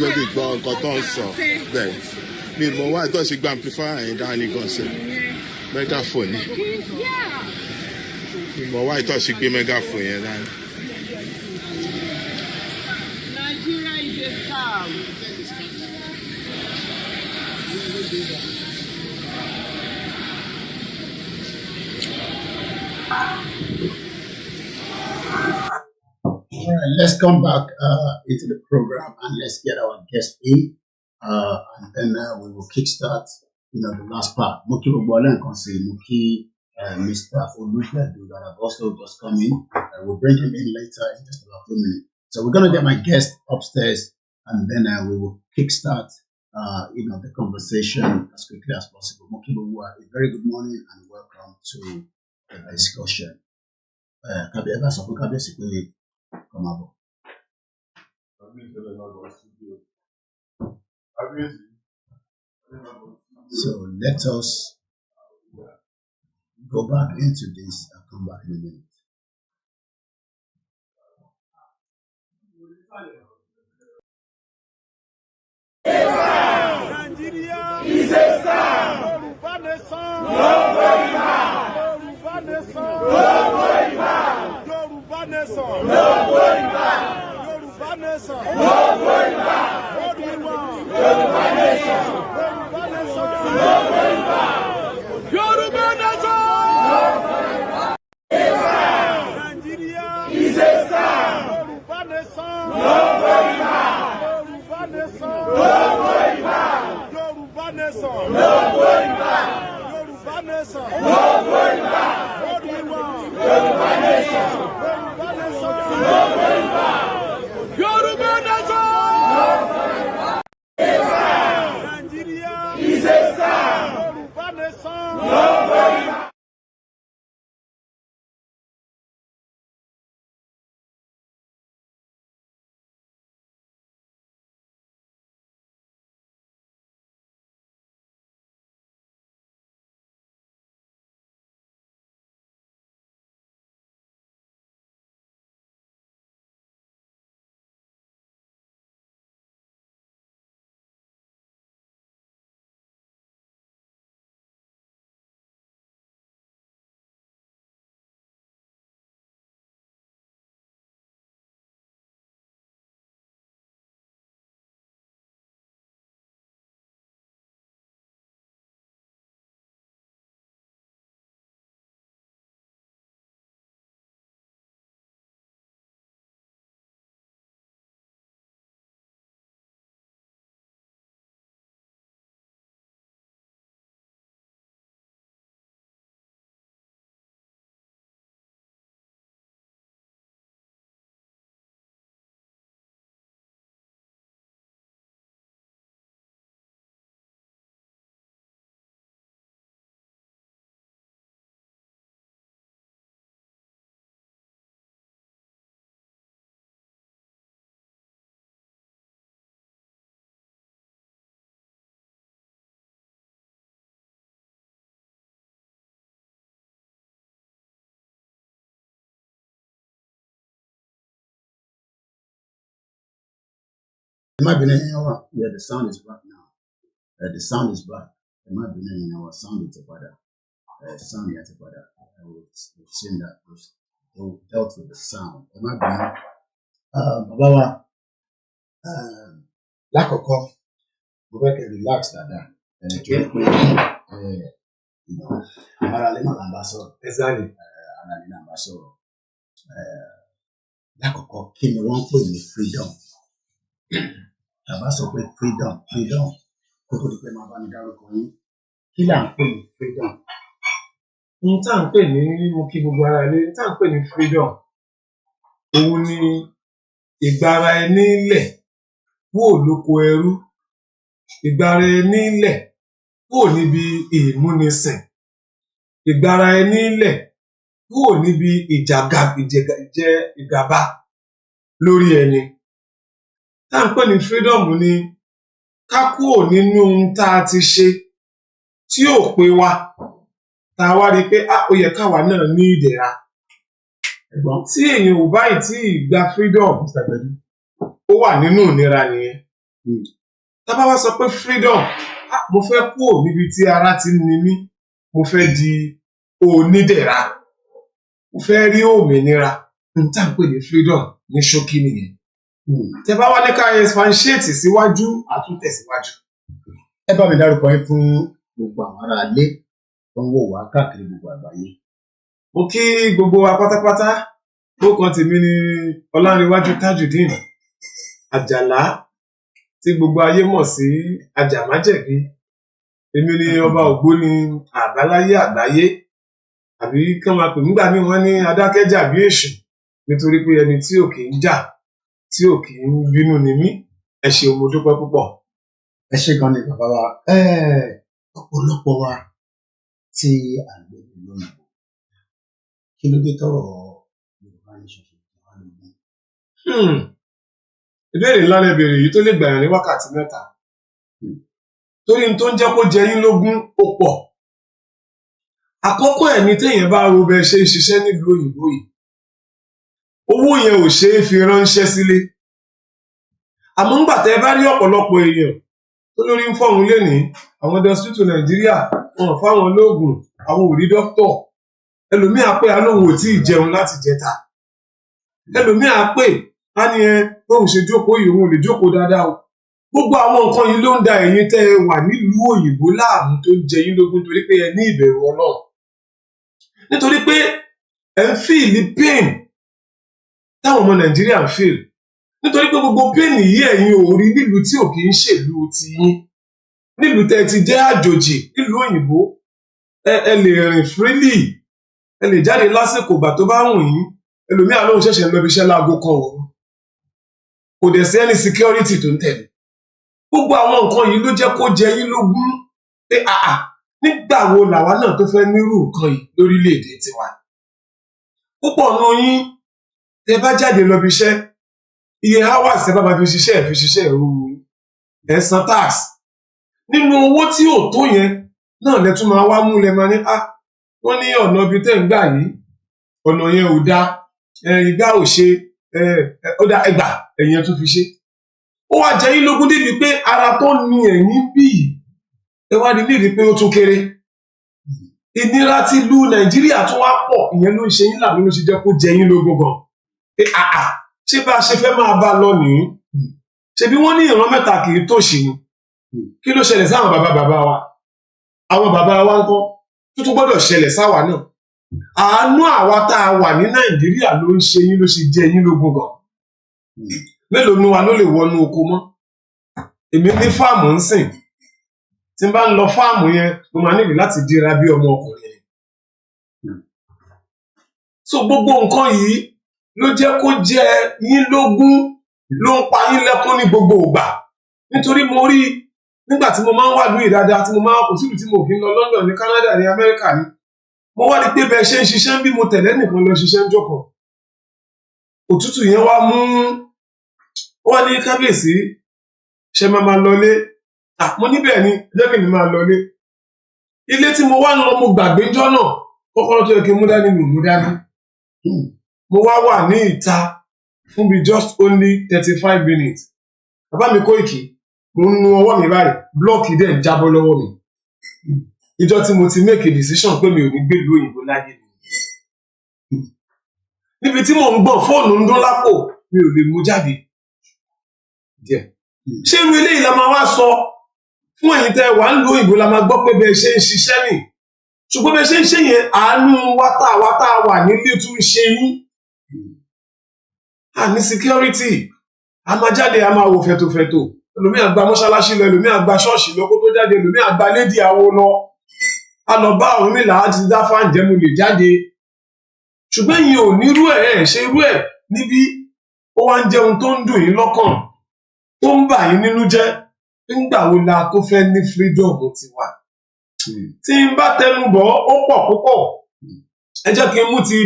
jẹ́ kí n gbọ́ nǹkan tó ń sọ bẹ́ẹ̀ mi mọ̀ wá tó ṣe gba amplifier yẹn dání gan sẹ́ megaphone ni mi mọ̀ wá tó ṣe gbé megaphone yẹn dání. Nigeria is a scam. All right, let's come back into the program and let's get our guest in, and then we will kickstart, the last part. Muki Ogbole and Konse, Muki, Mr. Oluwole that have also just come in. We'll bring him in later in just about 2 minutes. So we're gonna get my guest upstairs, and then we will kickstart, the conversation as quickly as possible. Muki Ogbole, a very good morning and welcome to the discussion. Kabiyesi, come up. So let us go back into this. I'll come back in a minute. Nigeria is a star. Yoruba nation. Yoruba nation. Yoruba nation. Yoruba nation. What do we want? Yoruba nation. Yoruba nation. Nigeria is a star. Yoruba nation. Yoruba nation. Yoruba nation. Yoruba nation. What do we want? Yoruba nation. Yoruba nation. Nigeria is a star. Yoruba nation. It might be yeah, the sound is back now. The sound is back. It might be our sound is better. Sound is better. We've seen that. We've dealt with the sound. It might be Baba, Lakoko, we can relax that. Exactly. Lakoko, kí ni wọ́n pè ní freedom? Tàbá sọ pé freedom kó tó di pé máa bá mi dárúkọ yín. Kí là ń pè ní freedom? Ohun tá à ń pè ní mo kí gbogbo ara ilé, tá à ń pè ní freedom, òun ni ìgbára ẹni lẹ̀ kúrò lóko ẹrú, ìgbára ẹni lẹ̀ kúrò níbi ìmúnisìn, ìgbára ẹni lẹ̀ kúrò níbi ìjẹgàba lórí ẹni. Tá à ń pè ní freedom ni ká kúrò nínú ohun tá a ti ṣe tí ò pé wa, tá a wá rí i pé ó yẹ káwa náà ní ìdẹ̀ra. Ẹ̀gbọ́n tí èèyàn ò báyìí tí gba freedom ó wà nínú ìnira nìyẹn. tá bá wá sọ pé freedom mo fẹ́ kúrò níbi tí ara ti ń ni mí mo fẹ́ di onídẹ̀ra mo fẹ́ rí òmìnira n tá ń pè ní freedom ní ṣókí nìyẹn tẹ́ bá wá ní ká expatiate síwájú àtúntẹ̀síwájú. Ẹ bá mi dárúkọ yín fún gbogbo àwọn ará ilé tó ń wò wá káàkiri gbogbo àgbáyé. Mo kí gbogbo wa pátápátá orúkọ tèmi ni Ọlánrewájú Tajudeen Ajala tí gbogbo ayé mọ̀ sí Ajàmájẹ̀bi. Èmi ni ọba ògbóni àbáláyé àgbáyé àbí kán máa pè nígbà míì wọ́n ní adákẹ́jà bí èṣù nítorí pé ẹni tí ò kì í jà tí ò kì í bínú ni mí. Ẹ ṣeun mo dúpẹ́ púpọ̀. Ẹ ṣé gan ni bàbá wa. Ọ̀pọ̀lọpọ̀ wa tí à ń gbé lónìí kí ló dé tọ́rọ̀ Yorùbá nation ṣe wà lógún. Ìbéèrè ńlá lẹ béèrè yìí tó lè gbà yàn ní wákàtí 3 torí n tó ń jẹ́ kó jẹ yín lógún ó pọ̀. Àkọ́kọ́ ẹ̀ ní téèyàn bá ro bẹ ṣe ń ṣiṣẹ́ nílùú òyìnbó yìí owó yẹn ò ṣe é fi ránṣẹ́ sílé. Àmọ́ ńgbà tẹ́ bá rí ọ̀pọ̀lọpọ̀ èèyàn tó lórí ń fọ̀hún lénìí àwọn dọ́sítítù Nàìjíríà wọn ò fáwọn lóògùn àwọn ò rí dókítọ̀. Ẹlòmíà pé alóhùn ò tí ì jẹun láti jẹta. Ẹlòmíà pé á ní bóun ṣe jókòó yìí òun ò lè jókòó dáadáa o. Gbogbo àwọn nǹkan yìí ló ń da ẹ̀yin tẹ́ ẹ wà nílùú òyìnbó láàmú tó ń jẹ yín lógún torí pé ẹ ní ìbẹ̀rù Ọlọ́run. Nítorí pé ẹ ń fíìlì pain táwọn ọmọ Nàìjíríà ń fíìlì. Nítorí pé gbogbo pain yìí ẹ̀yin ò rí nílùú tí ò kì í ṣèlú ti yín. Nílùú tẹ́ ti jẹ́ àjòjì nílùú òyìnbó ẹ lè rìn freely ẹ lè jáde lásìkò ìgbà tó bá wù yín. Ẹlòmíà lóun ṣẹ̀ṣẹ̀ lọ ibiṣẹ́ láago 1 òru. Kò dẹ̀ sí any security tó ń tẹ̀lé. Gbogbo àwọn nǹkan yìí ló jẹ́ kó jẹ yín lógún pé nígbà wo làwa náà tó fẹ́ nírú nǹkan yìí lórílẹ̀‐èdè tiwa. Púpọ̀ nù yín tẹ́ bá jáde lọ ibiṣẹ́ iye hours tẹ́ bá máa fi ṣiṣẹ́ ìrú ẹ san tax. Nínú owó tí ò tó yẹn náà lẹ tún máa wá mú lẹ máa ní wọ́n ní ọ̀nà ibi tẹ́ ń gbà yìí ọ̀nà yẹn ò dáa ìgbà ò ṣe ó dá ẹgbà ẹ̀yìn tún fi ṣe. Ó wá jẹ yín lógún débi pé ara tó ní ẹ̀yìn bí ẹ wá nílé pé ó tún kéré. Ìnira ti lu Nàìjíríà tún wá pọ̀ ìyẹn ló ń ṣe yín lànà ló ṣe jẹ́ kó jẹ yín lógún gan. Pé ṣé bá a ṣe fẹ́ máa bá a lọ nìyí. Ṣebí wọ́n ní ìran mẹ́ta kì í tòṣì ni. Kí ló ṣẹlẹ̀ sáwọn bàbá wa? Àwọn bàbá wa ń kọ́ tó tún gbọ́dọ̀ ṣẹlẹ̀ sáwa náà. Àánú àwa tá a wà ní Nàìjíríà ló ń ṣe yín ló ṣe jẹ yín lógún gan. Mélòó nu wa ló lè wọnú oko mọ́? Èmi ní fáàmù ń sìn. Tí n bá ń lọ fáàmù yẹn mo máa nílò láti dira bí ọmọ ọkùnrin. So gbogbo nǹkan yìí ló jẹ́ kó jẹ yín lógún ló ń pa yín lẹ́kún ní gbogbo ìgbà. Nítorí mo rí nígbà tí mo máa ń wà lóyè dáadáa tí mo máa ń kò síbi tí mo kì í lọ London ní Canada ní Amẹ́ríkà ni. Mo wá rí pé bẹ́ẹ̀ ṣe ń ṣiṣẹ́ bí mo tẹ̀lé nìkan lọ ṣiṣẹ́ ń jókòó. Òtútù yẹn wá mú wọ́n ní Kábíyèsí ṣe máa lọlé. Mo níbẹ̀ ni jẹ́ kí n máa lọlé. Ilé tí mo wá ń lọ mo gbàgbé jọ́ náà kọ́kọ́rọ́ tó yẹ kí n mú dání mi ò mú dání. Mo wá wà ní ìta fún bí just only 35 minutes. Bàbá mi Koiki mo ń nu ọwọ́ mi báyìí blọọkì dẹ̀ jábọ́ lọ́wọ́ mi. Ìjọ tí mo ti make a decision pé mi ò ní gbé ìlú òyìnbó láyé mi. Níbi tí mò ń gbọ́ fóònù ń dún lápò mi ò lè mú jáde. Ṣé irú eléyìí la máa wá sọ fún ẹ̀yin tẹ́ wà ń lo òyìnbó la máa gbọ́ pé bẹ́ẹ̀ ṣe ń ṣiṣẹ́ nì. Ṣùgbọ́n bẹ́ẹ̀ ṣe ń ṣe yẹn àánú wa tá a wà nílé tún ṣe yín. Ní security a máa jáde a máa wò fẹ̀tòfẹ̀tò. Ẹlòmíà gba mọ́ṣáláṣí lọ ẹlòmíà gba ṣọ́ọ̀ṣì lọ kó tó jáde ẹlòmíà gba lédì àwo lọ. A lọ bá Ọ̀rúnmìlà á ti dá fáǹjẹ́ mo lè jáde. Ṣùgbọ́n yìí ò nírú ẹ̀ ṣe irú ẹ̀ níbi ó wá ń jẹun tó ń dùn yín lọ́kàn tó ń bà yín nínú jẹ́ nígbà wo la tó fẹ́ ní freedom tiwa. Tí n bá tẹnu bọ̀ ó pọ̀ púpọ̀. Ẹ jẹ́ kí n mú ti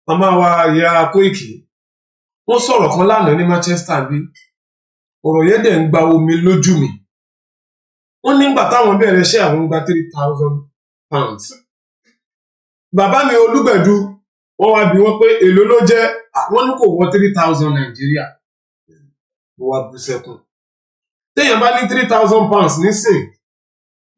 màmá wa ìyá Koiki. Wọ́n sọ̀rọ̀ kan lánàá ní Manchester bí ọ̀rọ̀ yẹn dẹ̀ ń gba omi lójú mi. Wọ́n nígbà táwọn bẹ̀rẹ̀ iṣẹ́ àwọn gba £3,000. Bàbá mi Olúgbẹ̀dú wọ́n wá bi wọ́n pé èló ló jẹ́ àwọn ní kò wọ 3,000 Nàìjíríà. mo wá bú sẹ́kún. Téèyàn bá ní 3,000 pounds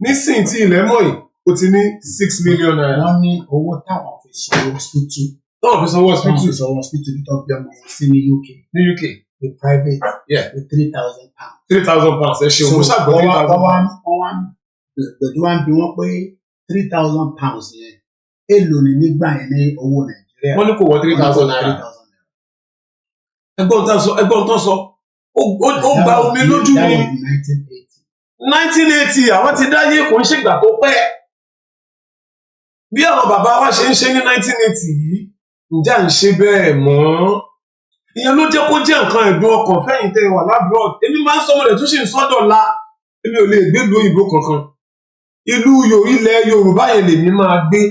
nísìn tí ilẹ̀ mọ̀ yìí ó ti ní 6 million naira. Wọ́n ní owó táwọn fi sanwó hospital. Táwọn fi sanwó hospital. Táwọn fi sanwó hospital bí tọ́jú ọmọ wọn sí ní UK. Ní UK. With private. Yeah. With 3,000 pounds. 3,000 pounds ẹ ṣe òun ṣàgbọ́ 3,000 pounds. Gbẹ̀dú wa ń bi wọ́n pé 3,000 pounds yẹn èlò ní nígbà yẹn ní owó Nàìjíríà. Wọ́n ní kò wọ 3,000 naira. Ẹgbọ́n tán sọ ó gba omi lójú ní 1980 àwọn ti dáyé kò ń ṣègbà tó pẹ́ bí àwọn bàbá wa ṣe ń ṣe ní 1980 yìí ǹjẹ́ à ń ṣe bẹ́ẹ̀ mọ́ ìyẹn ló jẹ́ kó jẹ́ nǹkan ẹ̀dùn ọkàn fẹ́yìn tẹ́ wà lábúrọ̀d èmi máa ń sọmọ rẹ̀ tó ṣì ń sọ́dọ̀ la èmi ò lè gbé ìlú òyìnbó kankan ìlú ilẹ̀ Yorùbá yẹn lèmi máa gbé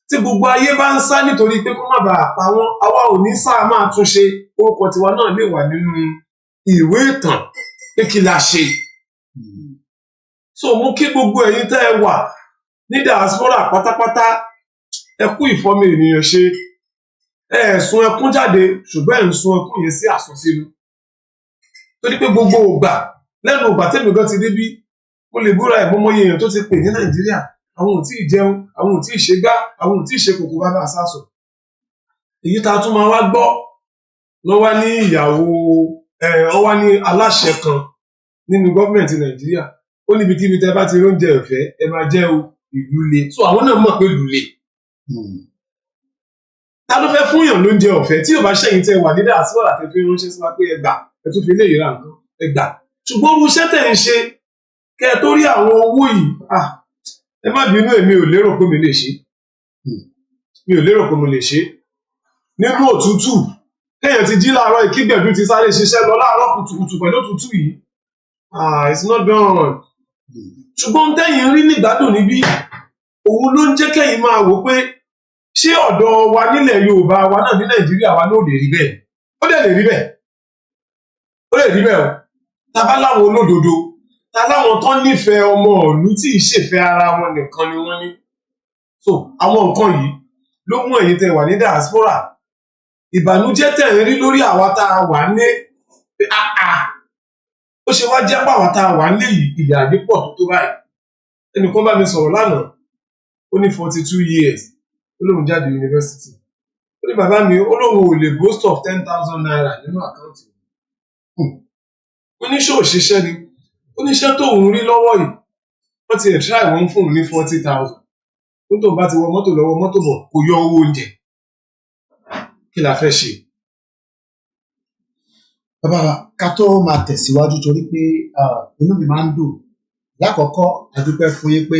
tí gbogbo ayé bá ń sá nítorí pé kó má bàa pa wọ́n àwa ò ní sáà máa tún ṣe orúkọ tiwa náà lè wà nínú ìwé ìtàn pé kí la ṣe. So mú kí gbogbo ẹ̀yin tẹ́ ẹ wà ní diaspora pátápátá ẹ kú ìfọ́mọ ènìyàn ṣe ẹ sun ẹkún jáde ṣùgbọ́n ẹ ń sun ẹkún yẹn sí àsunsínú torí pé gbogbo ògbà lẹ́nu ògbà tẹ́mi gan ti débí mo lè búra ẹ̀ mọ́mọ́ èèyàn tó ti pè ní Nàìjíríà àwọn ò tí ì jẹun àwọn ò tí ì ṣe gbá àwọn ò tí ì ṣe kòkó bàbá àsásọ èyí tá a tún máa wá gbọ́ lọ wá ní ìyàwó ọ wá ní aláṣẹ kan nínú gọ́ọ̀mẹ̀ntì Nàìjíríà ó níbi kíbi tẹ́ bá ti róúnjẹ ọ̀fẹ́ ẹ máa jẹ́ ìlú le so àwọn náà mọ̀ pé ìlú le ta ló fẹ́ fún yàn lóúnjẹ ọ̀fẹ́ tí ò bá ṣẹ́yìn tẹ́ wà ní diaspora tẹ́ fi ránṣẹ́ sí wa pé ẹgbà ẹ tún fi léyìí ra nǹkan ẹgbà ṣùgbọ́n irú iṣẹ́ tẹ̀ ń ṣe kẹ́ ẹ tó rí àwọn owó yìí ẹ má bínú èmi ò lérò pé mi lè ṣe nínú òtútù kéèyàn ti jí láàárọ̀ ìkígbẹ̀dú ti sáré ṣiṣẹ́ lọ láàárọ̀ kùtùkùtù pẹ̀lú òtútù yìí it's not done ṣùgbọ́n tẹ́yìn rí nígbádùn níbí òun ló ń jẹ́ kẹ́yìn máa wò pé ṣé ọ̀dọ̀ wa nílẹ̀ Yorùbá wa náà ní Nàìjíríà wa náà lè rí bẹ́ẹ̀ ó lè rí bẹ́ẹ̀ o tàbá láwọn olódodo ta láwọn tó nífẹ̀ẹ́ ọmọ ìlú tí ì ṣèfẹ́ ara wọn nìkan ni wọ́n ní so àwọn nǹkan yìí ló mú ẹ̀yin tẹ́ wà ní diaspora ìbànújẹ́ tẹ́ ń rí lórí àwa tá a wà ní ó ṣe wá jẹ́ pàwọ́ tá a wà ní ìyà àdépọ̀ tó báyìí ẹnìkan bá mi sọ̀rọ̀ lánàá ó ní 42 years ó lóun jáde yunifásitì ó ní bàbá mi ó lóun ò lè boast of 10,000 naira nínú àkáǹtì ó ní ṣó òṣìṣẹ́ ni ó ní iṣẹ́ tóun rí lọ́wọ́ yìí wọ́n ti ẹ̀ try wọ́n fún un ní 40,000 ó tó bá ti wọ mọ́tò lọ́wọ́ mọ́tò bọ̀ kò yọ owó oúnjẹ kí la fẹ́ ṣe. Bàbá ká tó máa tẹ̀síwájú torí pé inú mi máa ń dùn lákọ̀ọ́kọ́ a dúpẹ́ fún yín pé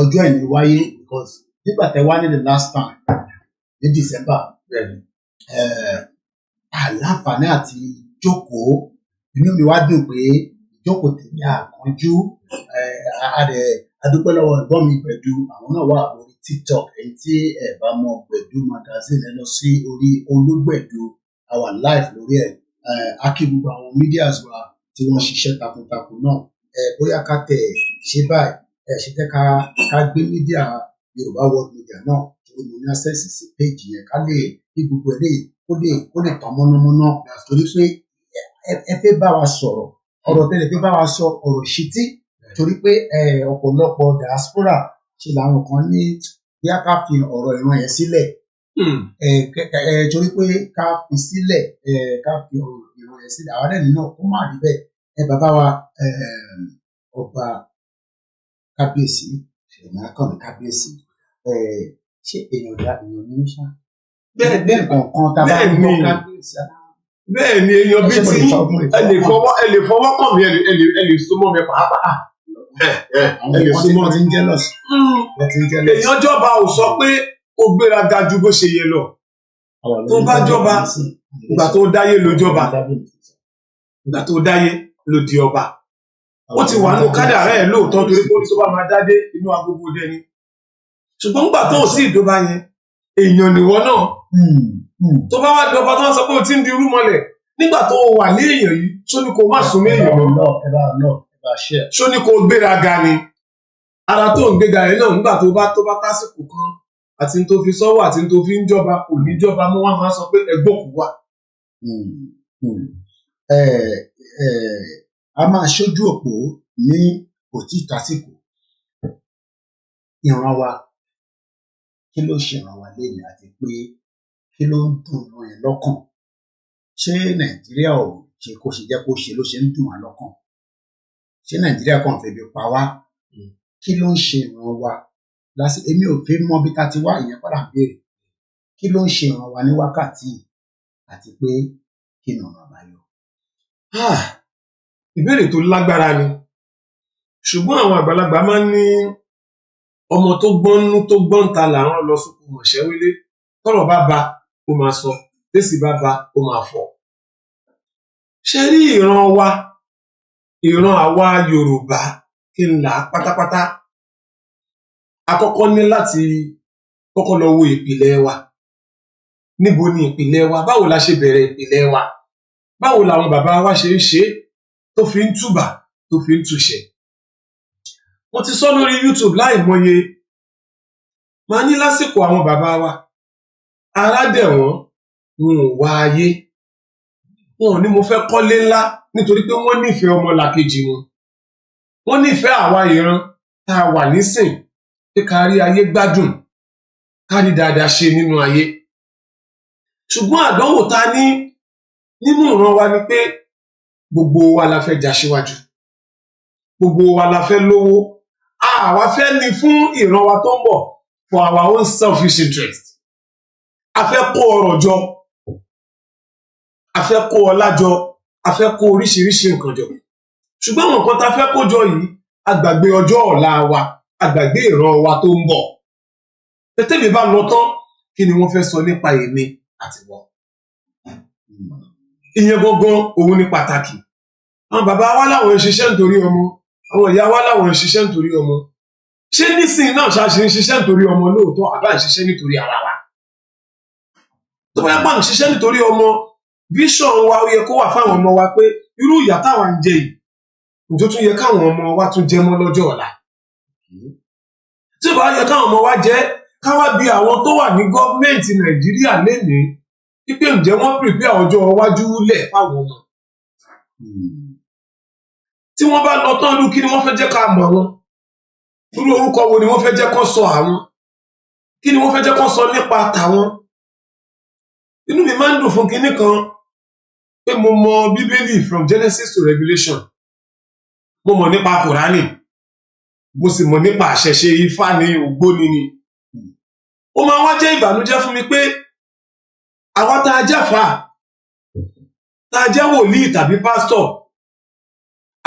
ọjọ́ ìní wáyé because nígbà tẹ́ wá ní the last time ní December àlàǹfààní àti jókòó inú mi wá dùn pé ìjókòó tèmi àkànjú adúpẹ́ lọ́wọ́ ẹ̀gbọ́n mi Gbẹ̀du àwọn náà wà lórí TikTok èyí tí ẹ bá mọ Gbẹ̀du magazine ẹ lọ sí orí Olúgbẹ̀du our live lórí ẹ̀ akí gbogbo àwọn medias wa tí wọ́n ṣiṣẹ́ takuntakun náà bóyá ká tẹ̀ ṣe báyìí ṣe jẹ́ ká gbé media Yorùbá World Media náà torí mo ní access sí page yẹn ká lè ní gbogbo ẹ̀ kó lè tàn mọ́nàmọ́ná torí pé ẹ fẹ́ bá wa sọ̀rọ̀ ọ̀rọ̀ tẹ́lẹ̀ fẹ́ bá wa sọ ọ̀rọ̀ ṣítí torí pé ọ̀pọ̀lọpọ̀ diaspora ṣe làwọn kan ní bí a ká fi ọ̀rọ̀ ìran yẹn sílẹ̀ torí pé ká fi sílẹ̀ ká fi ọ̀rọ̀ ìran yẹn sílẹ̀ àwọn ẹni náà kó má rí bẹ́ẹ̀ bàbá wa ọba Kábíyèsí ṣèlú akọni Kábíyèsí ṣé èèyàn ní ṣá bẹ́ẹ̀ kọ̀ọ̀kan tá a bá ń gbọ́ Kábíyèsí bẹ́ẹ̀ ni èèyàn bíi tí ẹ lè fọwọ́ kàn mí ẹ lè súnmọ́ mi pàápàá ẹ lè súnmọ́ mi. èèyàn jọba ò sọ pé ó gbéraga ju bó ṣe yẹ lọ tó bá jọba ìgbà tó dáyé ló jọba ìgbà tó dáyé ló di ọba ó ti wà nínú kádàrá ẹ̀ lóòótọ́ torí pé ó ní tó bá máa dádé inú agogo dẹni ṣùgbọ́n nígbà tó ò sí ìjọba yẹn èèyàn nìwọ náà tó bá wá di ọba tó wá sọ pé o ti ń di irú mọ́lẹ̀ nígbà tó wà ní èèyàn yìí ṣó ní kó má sún mí èèyàn ṣó ní kó gbéraga ni ara tó ń gbéga yẹn náà nígbà tó bá tásìkò kan àti tó fi sọ́wọ́ àti tó fi ń jọba kò ní jọba mọ́ wọn máa sọ pé ẹgbọ́n kù wà. a máa ṣojú òpó ní òtítọ́ àsìkò ìran wa kí ló ṣèràn wa lẹ́nu àti pé kí ló ń dùn mọ́ ẹ lọ́kàn ṣé Nàìjíríà ò ṣe kó ṣe jẹ́ kó ṣe ló ṣe ń dùn wá lọ́kàn ṣé Nàìjíríà kàn fẹ́ bí pa wá kí ló ń ṣe ìran wa lásìkò èmi ò fi mọ bí ta ti wá ìyẹn padà béèrè kí ló ń ṣe ìran wa ní wákàtí àti pé kí ni ọ̀nà àbáyọ. Ìbéèrè tó lágbára ni ṣùgbọ́n àwọn àgbàlagbà máa ń ní ọmọ tó gbọ́nú tó gbọ́nta làwọn lọ sóko mọ̀ṣẹ́ wílé tọ́rọ̀ bá ba ó máa sọ tẹ́sì bá ba ó máa fọ̀. Ṣé rí ìran wa ìran àwa Yorùbá kí n là á pátápátá a kọ́kọ́ ní láti kọ́kọ́ lọ wo ìpìlẹ̀ wa. Níbo ni ìpìlẹ̀ wa? Báwo la ṣe bẹ̀rẹ̀ ìpìlẹ̀ wa? Báwo làwọn bàbá wa ṣe ń ṣe tó fi ń túbà tó fi ń túṣẹ? Mo ti sọ lórí YouTube láìmọye máa ní lásìkò àwọn bàbá wa ará dẹ̀ wọ́n wọn ò wá ayé wọn ò ní mo fẹ́ kọ́lé ńlá nítorí pé wọ́n nífẹ̀ẹ́ ọmọlàkejì wọn wọ́n nífẹ̀ẹ́ àwa ìran tá a wà nísìn pé ká rí ayé gbádùn ká rí dáadáa ṣe nínú ayé. Ṣùgbọ́n àdánwò ta ní nínú ìran wa ni pé gbogbo wa la fẹ́ jà síwájú gbogbo wa la fẹ́ lówó àwa fẹ́ ní fún ìran wa tó ń bọ̀ for our own selfish interest. A fẹ́ kó ọrọ̀ jọ a fẹ́ kó ọlá jọ a fẹ́ kó oríṣiríṣi nǹkan jọ ṣùgbọ́n àwọn nǹkan tá a fẹ́ kó jọ yìí a gbàgbé ọjọ́ ọ̀la wa a gbàgbé ìran wa tó ń bọ̀. Tẹ́tẹ́mi bá lọ tán kí ni wọ́n fẹ́ sọ nípa èmi àti wọn? Ìyẹn gangan òun ni pàtàkì. Àwọn bàbá wa láwọn ń ṣiṣẹ́ nítorí ọmọ àwọn ìyá wa láwọn ń ṣiṣẹ́ nítorí ọmọ. Ṣé nísìnyí náà ṣáṣe ń ṣiṣẹ́ nítorí ọmọ lóòótọ́ àbá ń ṣiṣẹ́ nítorí ara wa? Tó bá yẹ pé à ń ṣiṣẹ́ nítorí ọmọ vision wa ó yẹ kó wà fáwọn ọmọ wa pé irú ìyà táwa ń jẹ yìí ǹjọ́ tún yẹ káwọn ọmọ wa tún jẹ mọ́ lọ́jọ́ ọ̀la. Tí ó bá yẹ káwọn ọmọ wa jẹ́ káwá bí àwọn tó wà ní gọ́ọ̀mẹ̀ntì Nàìjíríà lénìí wípé ǹjẹ́ wọ́n prepare ọjọ́ iwájú lẹ̀ fáwọn ọmọ. Tí wọ́n bá lọ tán irú kí ni wọ́n fẹ́ jẹ́ ká mọ̀ wọn? Irú orúkọ wo ni wọ́n fẹ́ jẹ́ kó sọ àwọn? Kí ni wọ́n fẹ́ jẹ́ kó sọ nípa tàwọn? Inú mi máa ń dùn fún kinní kan pé mo mọ Bíbélì from Genesis to Revelation. Mo mọ̀ nípa Kùránì. Mo sì mọ̀ nípa àṣẹ̀ṣe Ifá ní ògbóni ni. Ó máa wá jẹ́ ìbànújẹ́ fún mi pé àwa tá a jáfà tá a jẹ́ wòlíì tàbí pásítọ̀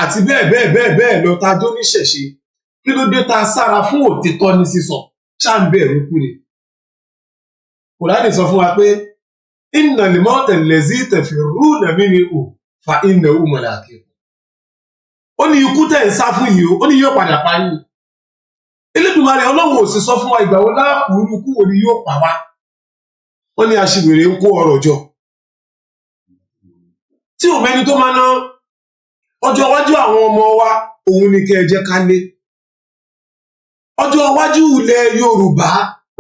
àti bẹ́ẹ̀ lọ tá a jó níṣẹ̀ṣe kí ló dé tá a sára fún òtítọ́ ní sísọ ṣá ń bẹ̀rù kú ni. Kùránì sọ fún wa pé innal mawta allazi tafirruna minhu fa innahu mulaqikum. Ó ní ikú tẹ̀ ń sá fún yìí ó ní yóò padà pa yín. Elédùmarè Ọlọ́run ò sì sọ fún wa ìgbà wo láàpù irú ikú wo ni yóò pa wá. Wọ́n ní aṣiwèrè ń kó ọrọ̀ jọ tí ò mẹ́ni tó máa ná ọjọ́ iwájú àwọn ọmọ wa òun ni kẹ́ ẹ jẹ́ ká lé. Ọjọ́ iwájú ilẹ̀ Yorùbá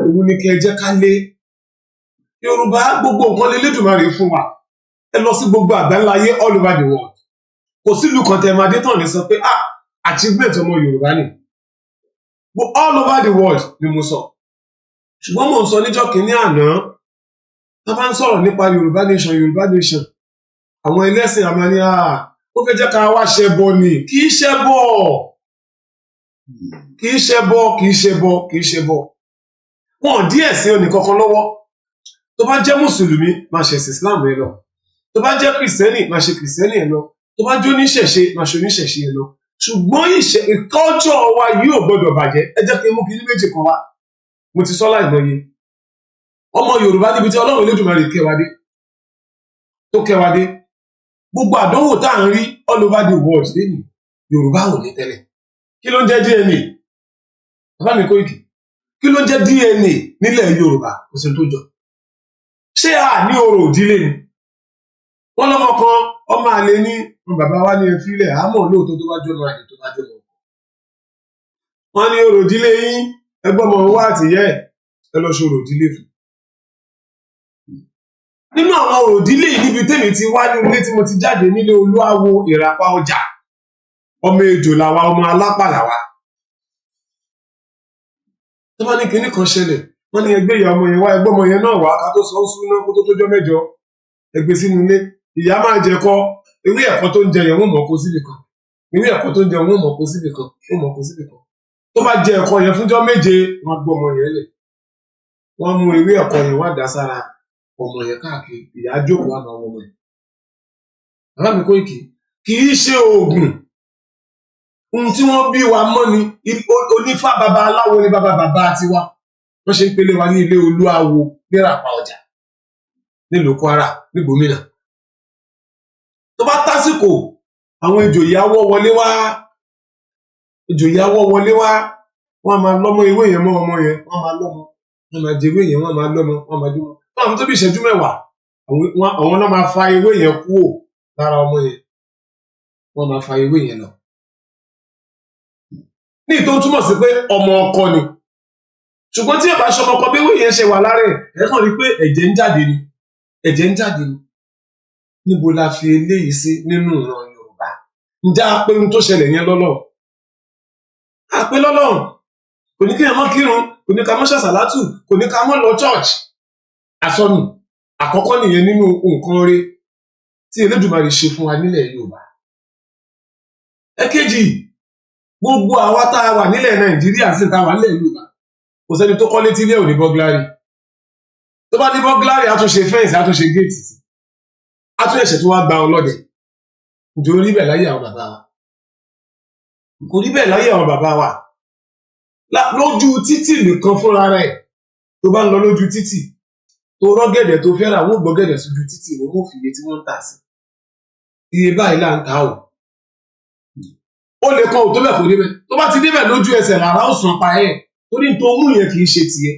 òun ni kẹ́ ẹ jẹ́ ká lé. Yorùbá gbogbo nǹkan l'Elédùmarè fún wa ẹ lọ sí gbogbo àgbáńláyé all over the world kò sílùú kan tẹ máa dé tán ní sọ pé achievement ọmọ Yorùbá ni all over the world ni mo sọ. Ṣùgbọ́n mo ń sọ níjọ́ kìíní àná tá bá ń sọ̀rọ̀ nípa Yorùbá nation àwọn ẹlẹ́sìn àmà ni ó fẹ́ jẹ́ ká wá ṣẹbọ ni kì í ṣẹbọ wọn díẹ̀ sí ẹnìkankan lọ́wọ́. Tó bá jẹ́ mùsùlùmí máa ṣe ẹ̀sìn Islam ẹ lọ tó bá jẹ́ kìrìsìtẹ́nì máa ṣe kìrìsìtẹ́nì ẹ lọ tó bá jó níṣẹ̀ṣe máa ṣe oníṣẹ̀ṣe ẹ lọ. Ṣùgbọ́n culture wa yóò gbọdọ̀ bàjẹ́. Ẹ jẹ́ kí n mú kí ní méjì kan wá mo ti sọ láìmọye ọmọ Yorùbá níbi tí Ọlọ́run Elédùmarè tó kẹwàá dé gbogbo àdánwò tá à ń rí all over the world lẹ́yìn Yorùbá ò ní tẹ́lẹ̀. Kí ló ń jẹ́ DNA? Bàbá mi Koiki kí ló ń jẹ́ DNA nílẹ̀ Yorùbá? Kò sí tó jọ. Ṣé a ní orò ìdílé ni? Wọ́n lọ́mọ kan ọmọ àlè ní bàbá wa ní efílẹ̀ àmọ́ lóòótọ́ tó bá jọ́nà àyè tó bá jọ́nà ọkọ̀. Wọ́n ní orò ìdílé yín ẹgbọ́n ọmọ wa àtìyẹ́ ẹ lọ ṣe orò ìdílé fún. nínú àwọn òdílé níbi tèmi ti wá ní ilé tí mo ti jáde nílé Olúawo Ìràpá Ọjà, ọmọ ejò làwa, ọmọ alápà làwa. tó bá ní kinní kan ṣẹlẹ̀, wọ́n ní ẹgbẹ́ ìyá ọmọ yẹn wá, ẹgbẹ́ ọmọ yẹn náà wá ká tó sọ ń súná kó tó tójọ́ mẹ́jọ, ẹgbẹ́ sínú ilé. ìyá máa jẹ kọ ewé ẹ̀kọ́ tó ń jẹ yẹn wọ́n mọ̀ kó síbì kan, ewé ẹ̀kọ́ tó ń jẹ wọ́n mọ̀ kó síbì kan, wọ́n mọ̀ kó síbì kan. tó bá jẹ ẹ̀kọ́ yẹn fúnjọ́ méje, wọ́n gbọ́ ọmọ yẹn lẹ̀, wọ́n mú ewé ẹ̀kọ́ yẹn wá dà sára ọmọ yẹn káàkiri, ìyá jókòó àmọ́ ọmọ yẹn. bàbá mi Koiki, kì í ṣe oògùn, ohun tí wọ́n bí wa mọ́ ni. onífá baba aláwo ni bàbá tiwa, wọ́n ṣe ń pele wa ní ilé Olúawo Ìràpá Ọjà nílùú Kwara ní gómìnà. tó bá tásìkò, àwọn ìjòyè awọ́ wọlé wá, wọ́n máa lọ́mọ ewé yẹn mọ́ ọmọ yẹn, wọ́n máa lọ́mọ, wọ́n máa jẹ ewé yẹn, wọ́n máa lọ́mọ, wọ́n máa dúró. àwọn tó bí ìṣẹ́jú mẹ́wàá, àwọn náà máa fa ewé yẹn kúrò lára ọmọ yẹn, wọ́n máa fa ewé yẹn lọ. ní ìtò túmọ̀ sí pé ọmọ ọkọ ni. ṣùgbọ́n tí ẹ̀bá ṣọmọ ọkọ bí ewé yẹn ṣe wà lára ẹ̀ kàn rí pé ẹ̀jẹ̀ ń jáde ni. níbo la fi eléyìí sí nínú ìran Yorùbá? ǹjẹ́ a pé ohun tó ṣẹlẹ̀ yẹn lọ́lọ́run? a pé lọ́lọ́run. kò ní kí ẹ mọ́ kírun, kò ní ká mọ́ ṣàṣàlátù, kò ní ká mọ́ lọ church. àsọnù àkọ́kọ́ nìyẹn nínú nǹkan rere tí Elédùmarè ṣe fún wa nílẹ̀ Yorùbá. ẹ̀kejì, gbogbo àwa tá a wà nílẹ̀ Nàìjíríà sí ta wà nílẹ̀ Yorùbá, kò sẹ́ni tó kọ́lé tí ilé ò ní bọ́gláàrì. tó bá ní bọ́gláàrì, a tún ṣe fẹ́ǹsì, a tún ṣe géètì sí, a tún ẹ̀ṣẹ̀ tó wá gba ọlọ́dẹ. ǹjẹ́ ó rí bẹ́ẹ̀ láyé àwọn bàbá wa? kò rí bẹ́ẹ̀ láyé àwọn bàbá wa. lójú títì nìkan fúnra rẹ̀, tó bá ń lọ lójú títì tó rọ́gẹ̀dẹ̀ tó fẹ́ rà, wọ́n gbọ́gẹ̀dẹ̀ sójú títì ni wọ́n fi iye tí wọ́n ń tà sí. iye báyìí là ń ta o. ó lè kọ́ òtó bẹ̀ kò débẹ̀, tó bá ti débẹ̀ lójú ẹsẹ̀ rárá ó sàn pa ẹ̀, torí tó mú yẹn kì í ṣe tiẹ̀.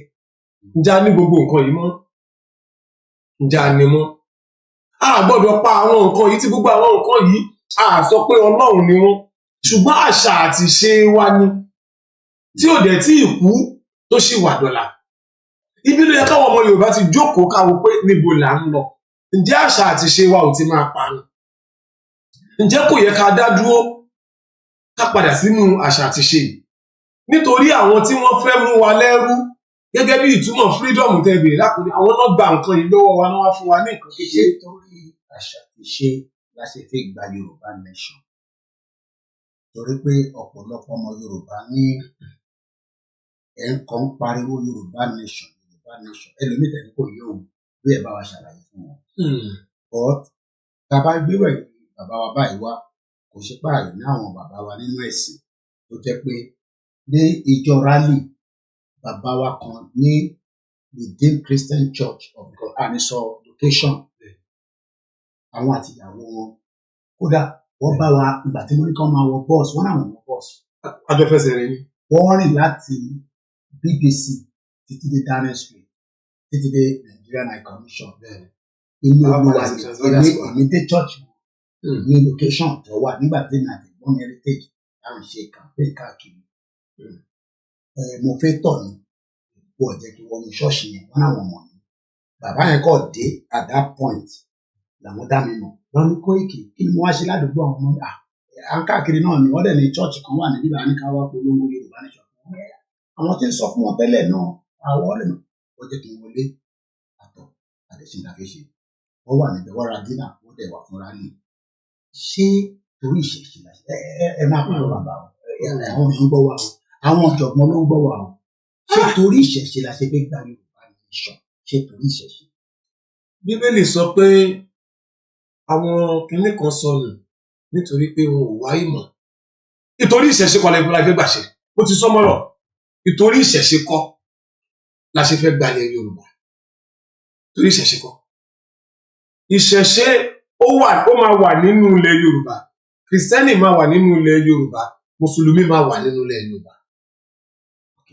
ǹjẹ́ a ní gbogbo nǹkan yìí mọ́? ǹjẹ́ a ní mọ́? a gbọ́dọ̀ pa àwọn nǹkan yìí, tí gbogbo àwọn nǹkan yìí a sọ pé Ọlọ́run ni wọ́n, ṣùgbọ́n àṣà àti ṣe wa ni, tí ò dẹ̀ tí ì kú tó ṣì wà dọ̀là. ibi ló yẹ káwọn ọmọ Yorùbá ti jókòó káwọ pé níbo là ń lọ. ǹjẹ́ àṣà àti ṣe wa ò ti máa parun? ǹjẹ́ kò yẹ ká dá dúró, ká padà sínú àṣà àti ṣe yìí? nítorí àwọn tí wọ́n fẹ́ mú wa lẹ́rú, gẹ́gẹ́ bí ìtumọ̀ freedom tẹ̀bẹ̀ lákùnrin, àwọn náà gba nǹkan yìí lọ́wọ́ wa, náà wá fún wa ní nǹkan kékeré. torí àṣà àti ṣe la ṣe fẹ́ gba Yorùbá nation, torí pé ọ̀pọ̀lọpọ̀ ọmọ Yorùbá ní ẹ̀ ń kàn ń pariwo Yorùbá nation, ẹlòmíì tẹ̀lé kò yé òun bí ẹ̀ bá wa ṣàlàyé fún wọn. but tàbá gbérò ẹ̀ bàbá wa báyìí wá, kò ṣe páàyè ní àwọn bàbá wa nínú ẹ̀sìn tó jẹ́ pé ní ìjọ rally bàbá wa kan ní within Christian Church of God anisọ location, àwọn àtìyàwó wọn kódà wọ́n bá wa ìgbà tí wọ́n ní kí wọ́n máa wọ bọ́ọ̀sì, wọ́n náà wọ bọ́ọ̀sì. adọ́fẹsẹ̀ rẹ ni. wọ́n rìn láti BBC títí dé Downing Street títí dé Nigerian High Commission. inú Olúwa èmi dé church ní location tó wà nígbà tí mi àti ìgbọ́n heritage láwọn ṣe campaign káàkiri. mo fẹ́ tọ̀ ní ipò ọ̀jẹ̀ kí wọ́n ní ṣọ́ọ̀ṣì yẹn, wọ́n náà wọ̀n mọ̀ ní. bàbá yẹn kọ́ dé at that point làwọn dá mi mọ̀, wọ́n ní Koiki kí ni mo wá ṣe ládùúgbò àwọn ọmọ à ń káàkiri náà ni wọ́n dẹ̀ ní church kan wà níbí báyìí ní ká wá polówó Yorùbá nation. àwọn tí ń sọ fún wọn tẹ́lẹ̀ náà àwọn ọ̀rẹ́ mi wọ́n jẹ́ kí n wọlé àtọ̀ àdẹ̀sìn àfẹ́ṣe. wọ́n wà níbẹ̀, wọ́n ra dínà, wọ́n dẹ̀ wà fúnra ní. ṣé torí ìṣẹ̀ṣe la ṣe ẹ máa pàrọ̀ bàbá o, àwọn èèyàn gbọ́ wa o, àwọn ọ̀jọ̀gbọ́n ló ń gbọ́ wa o. ṣé torí ìṣẹ̀ṣe la ṣe fẹ́ gba Yorùbá nation? ṣé torí ìṣẹ̀ṣe? Bíbélì sọ pé àwọn kinní kan sọnù nítorí pé wọn ò wá ìmọ̀. nítorí ìṣẹ̀ṣe kọ́ la fẹ́ gbà ṣe, ó ti sọ mọ́rọ̀. nítorí ìṣẹ̀ṣe kọ́ la ṣe fẹ́ gbalẹ̀ Yorùbá, torí ìṣẹ̀ṣe kọ́. ìṣẹ̀ṣe ó máa wà nínú ilẹ̀ Yorùbá, kìrìsìtẹ́nì máa wà nínú ilẹ̀ Yorùbá, mùsùlùmí máa wà nínú ilẹ̀ Yorùbá,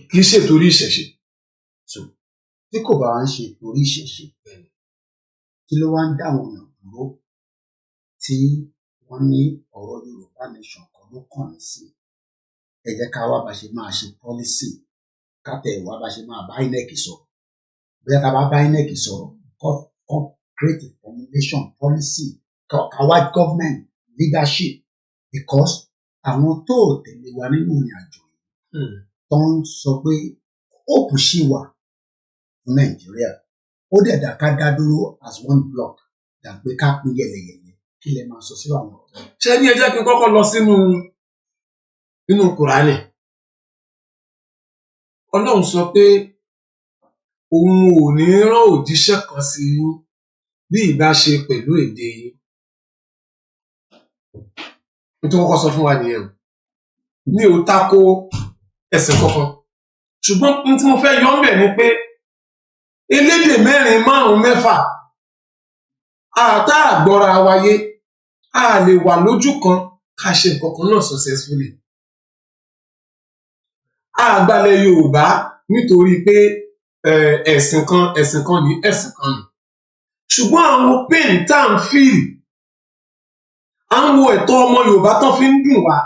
kì í ṣe torí ìṣẹ̀ṣe. tí kò bá wá ń ṣe torí ìṣẹ̀ṣe, kí ló wá ń dá àwọn èèyàn dúró tí wọ́n ní ọ̀rọ̀ Yorùbá nation kan ló kàn ní sí? ẹ jẹ́ ká wá bá ṣe máa ṣe policy, ká tẹ̀ wá bá ṣe máa bá INEC sọ̀rọ̀. bóyá ká bá INEC sọ̀rọ̀ kọ́ create a formulation policy our government leadership because àwọn tó tẹ̀lé wa nínú ìrìn àjò yìí tó ń sọ pé hope ṣì wà fún Nàìjíríà ó dẹ̀ dá ká dá dúró as one block dàgbé ká pín yẹlẹyẹlẹ kí lè máa sọ sí àwọn ọ̀rọ̀. ṣé ní ẹ jẹ́ kí n kọ́kọ́ lọ nínú Kùránì. Ọlọ́run sọ pé òun ò ní rán òjíṣẹ́ kan sí yín bí ìbá ṣe pẹ̀lú èdè yín. Nítorí wọ́n kọ́ sọ fún wa nìyẹn mi ò tako ẹ̀sìn kankan ṣùgbọ́n n tí mo fẹ́ yọ ńbẹ̀ ni pé elédè 4, 5, 6 àtà àgbọ́ra wáyé a lè wà lójú kan ká ṣe nǹkan kan náà successfully. Àgbàlẹ̀ Yorùbá nítorí pé ẹ̀sìn kan ní ẹ̀sìn kan ni ṣùgbọ́n àwọn pain tá à ń feel à ń wo ẹ̀tọ́ ọmọ Yorùbá tán fi ń dùn wá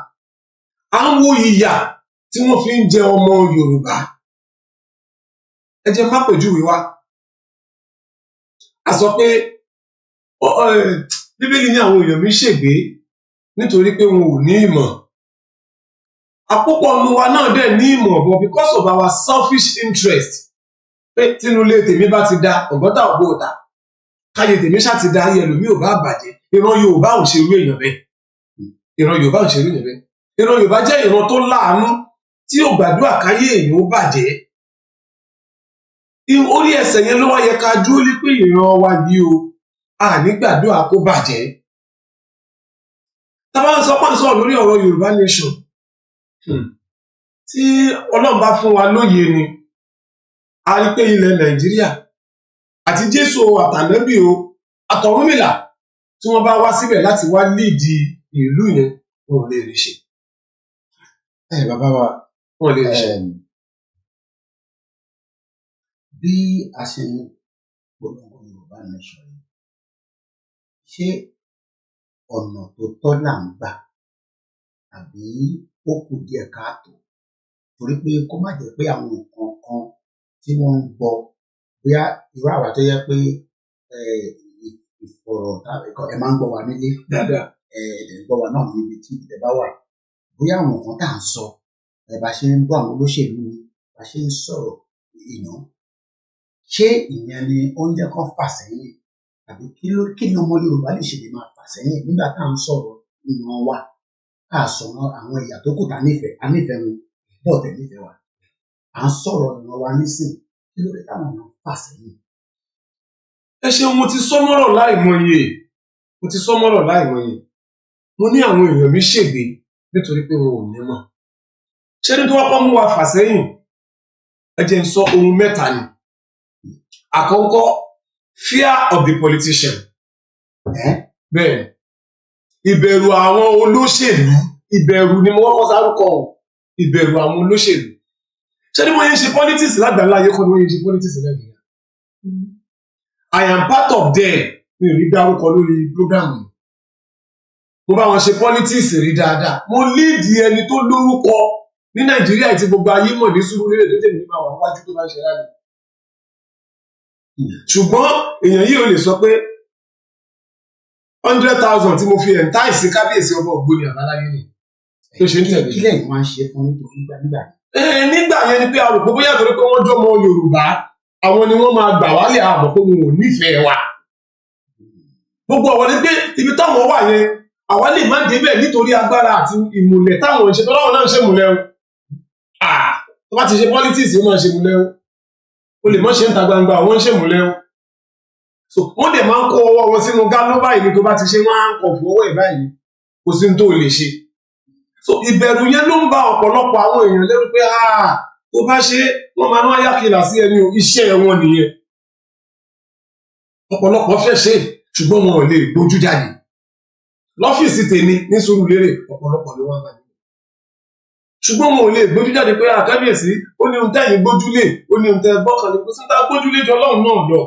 à ń wo ìyà tí wọ́n fi ń jẹ ọmọ Yorùbá. Ẹ jẹ́ má pèjúwe wá a sọ pé Bíbélì ní àwọn èèyàn mi ṣègbé nítorí pé wọn ò ní ìmọ̀. Àpòpọ̀ ọmọ wa náà dẹ̀ ní ìmọ̀ but because of our selfish interest pé tínúlé tèmi bá ti da ọ̀gọ́ta ògbó òta káyé tèmi ṣá ti da ayé ẹlòmíì ò bá bàjẹ́ ìran Yorùbá ò ṣe irú èèyàn bẹ́ẹ̀. Ìran Yorùbá ò ṣe irú èèyàn bẹ́ẹ̀. Ìran Yorùbá jẹ́ ìran tó láàánú tí ò gbàdúrà káyé èèyàn ó bàjẹ́. Orí ẹsẹ̀ yẹn ló wá yẹ ká dúró lé pé ìran wa yìí o a ní gbàdúrà kó bàjẹ́. Tá bá ń sọ pàṣọ lórí ọ̀rọ̀ Yorùbá nation tí Ọlọ́run bá fún wa lóye ni a rí pé ilẹ̀ Nàìjíríà àti Jésù àtànábì o àtọ̀rúnmìlà tí wọ́n bá wá síbẹ̀ láti wá líìdì ìlú yẹn wọn ò lè rí ṣe. Bàbá wa wọn ò lè rí ṣe. Bí a ṣe ń polongo Yorùbá nation yìí ṣé ọ̀nà tó tọ́ là ń gbà àbí ó kù díẹ̀ káàtó torí pé kó má jẹ́ pé àwọn nǹkan kan tí wọ́n ń gbọ́ bóyá irú àwa tó yẹ pé ìfọ̀rọ̀ ẹ máa ń gbọ́ wa nílé dáadáa ẹ̀ gbọ́ wa náà níbi tí ẹ bá wà bóyá àwọn nǹkan tá à ń sọ ẹ bá ṣe ń bọ́ àwọn olóṣèlú bá ṣe ń sọ̀rọ̀ ìná ṣé ìyẹn ni ó ń jẹ́ kó fà sẹ́yìn àbí kí ni ọmọ Yorùbá lè ṣe lè máa fà sẹ́yìn nígbà tá à ń sọ̀rọ̀ ìran wa ká sọ̀rọ̀ àwọn ẹ̀yà tó kù tá nífẹ̀ẹ́ wọn bọ́ọ̀ tẹ̀ nífẹ̀ẹ́ wa à ń sọ̀rọ̀ ìran wa nísìn kí ló dé táwọn náà fà sẹ́yìn. Ẹ ṣeun mo ti sọmọ́rọ̀ láìmọye mo ní àwọn èèyàn mi ṣègbé nítorí pé wọn ò ní mọ̀. Ṣé ní tó wá kọ́ mú wa fà sẹ́yìn ẹ jẹ́ n sọ ohun mẹ́ta ni. Àkọ́kọ́ fear of the politician. Bẹ́ẹ̀ ìbẹ̀rù àwọn olóṣèlú ìbẹ̀rù ni mo kọ́kọ́ sárúkọ ìbẹ̀rù àwọn olóṣèlú. Ṣé ní wọ́n yẹn ṣe politics lágbàlá ayé kan ni wọ́n yẹn ṣe politics Nàìjíríà. I am part of them mi ò ní dárúkọ lórí program yìí. Mo bá wọn ṣe politics rí dáadáa. Mo lead ẹni tó lórúkọ ní Nàìjíríà tí gbogbo ayé mọ̀ ní Surulere tó tẹ̀lé nípa àwọn wájú tó bá ṣe rárá. Ṣùgbọ́n èèyàn yìí ò lè sọ pé 100,000 tí mo fi entice Kábíyèsí ọba Ògbóni àbáláyé ni tó ṣe ń tẹ̀lé. Kí lẹ́yìn wá ń ṣe fún nítorí nígbà nígbà yẹn ni pé a rò pé bóyá torí pé wọ́n jọmọ Yorùbá àwọn ni wọ́n máa gbà wálé àmọ́ pé wọn ò nífẹ̀ẹ́ wa. Gbogbo ọ̀wọ́ ni pé ibi táwọn wà yẹn àwa lè má débẹ̀ nítorí agbára àti ìmùlẹ̀ táwọn ń ṣe tọ́láwọn náà ń ṣe múlẹ̀ o. Tó bá ti ṣe politics ó máa ṣe múlẹ̀ o. O lè mọ́ ṣe ń ta gbangba wọ́n ń ṣe múlẹ̀ o. So wọ́n dẹ̀ máa ń kó ọwọ́ wọn sínú gánú báyìí ni tó bá ti ṣe wọ́n á ń kọ̀ fún ọwọ́ ẹ̀ báyìí kò sí ní tó lè ṣe. So ìbẹ̀rù yẹn ló ń ba ọ̀pọ̀lọpọ̀ àwọn èèyàn lẹ́rù pé tó bá ṣe wọ́n máa ń wáyà kìlà sí ẹni o iṣẹ́ wọn nìyẹn. Ọ̀pọ̀lọpọ̀ fẹ́ ṣe ṣùgbọ́n wọn ò lè gbójú jáde. Lọ́fíìsì tèmi ní Surulere ọ̀pọ̀lọpọ̀ ló wá bá mi. Ṣùgbọ́n wọn ò lè gbójú jáde pé Kábíyèsí ó ní ohun tẹ́yìn gbójúlé ó ní ohun tẹ́ gbọ́kànlé kó sí tá gbójúlé jọ Ọlọ́run náà lọ.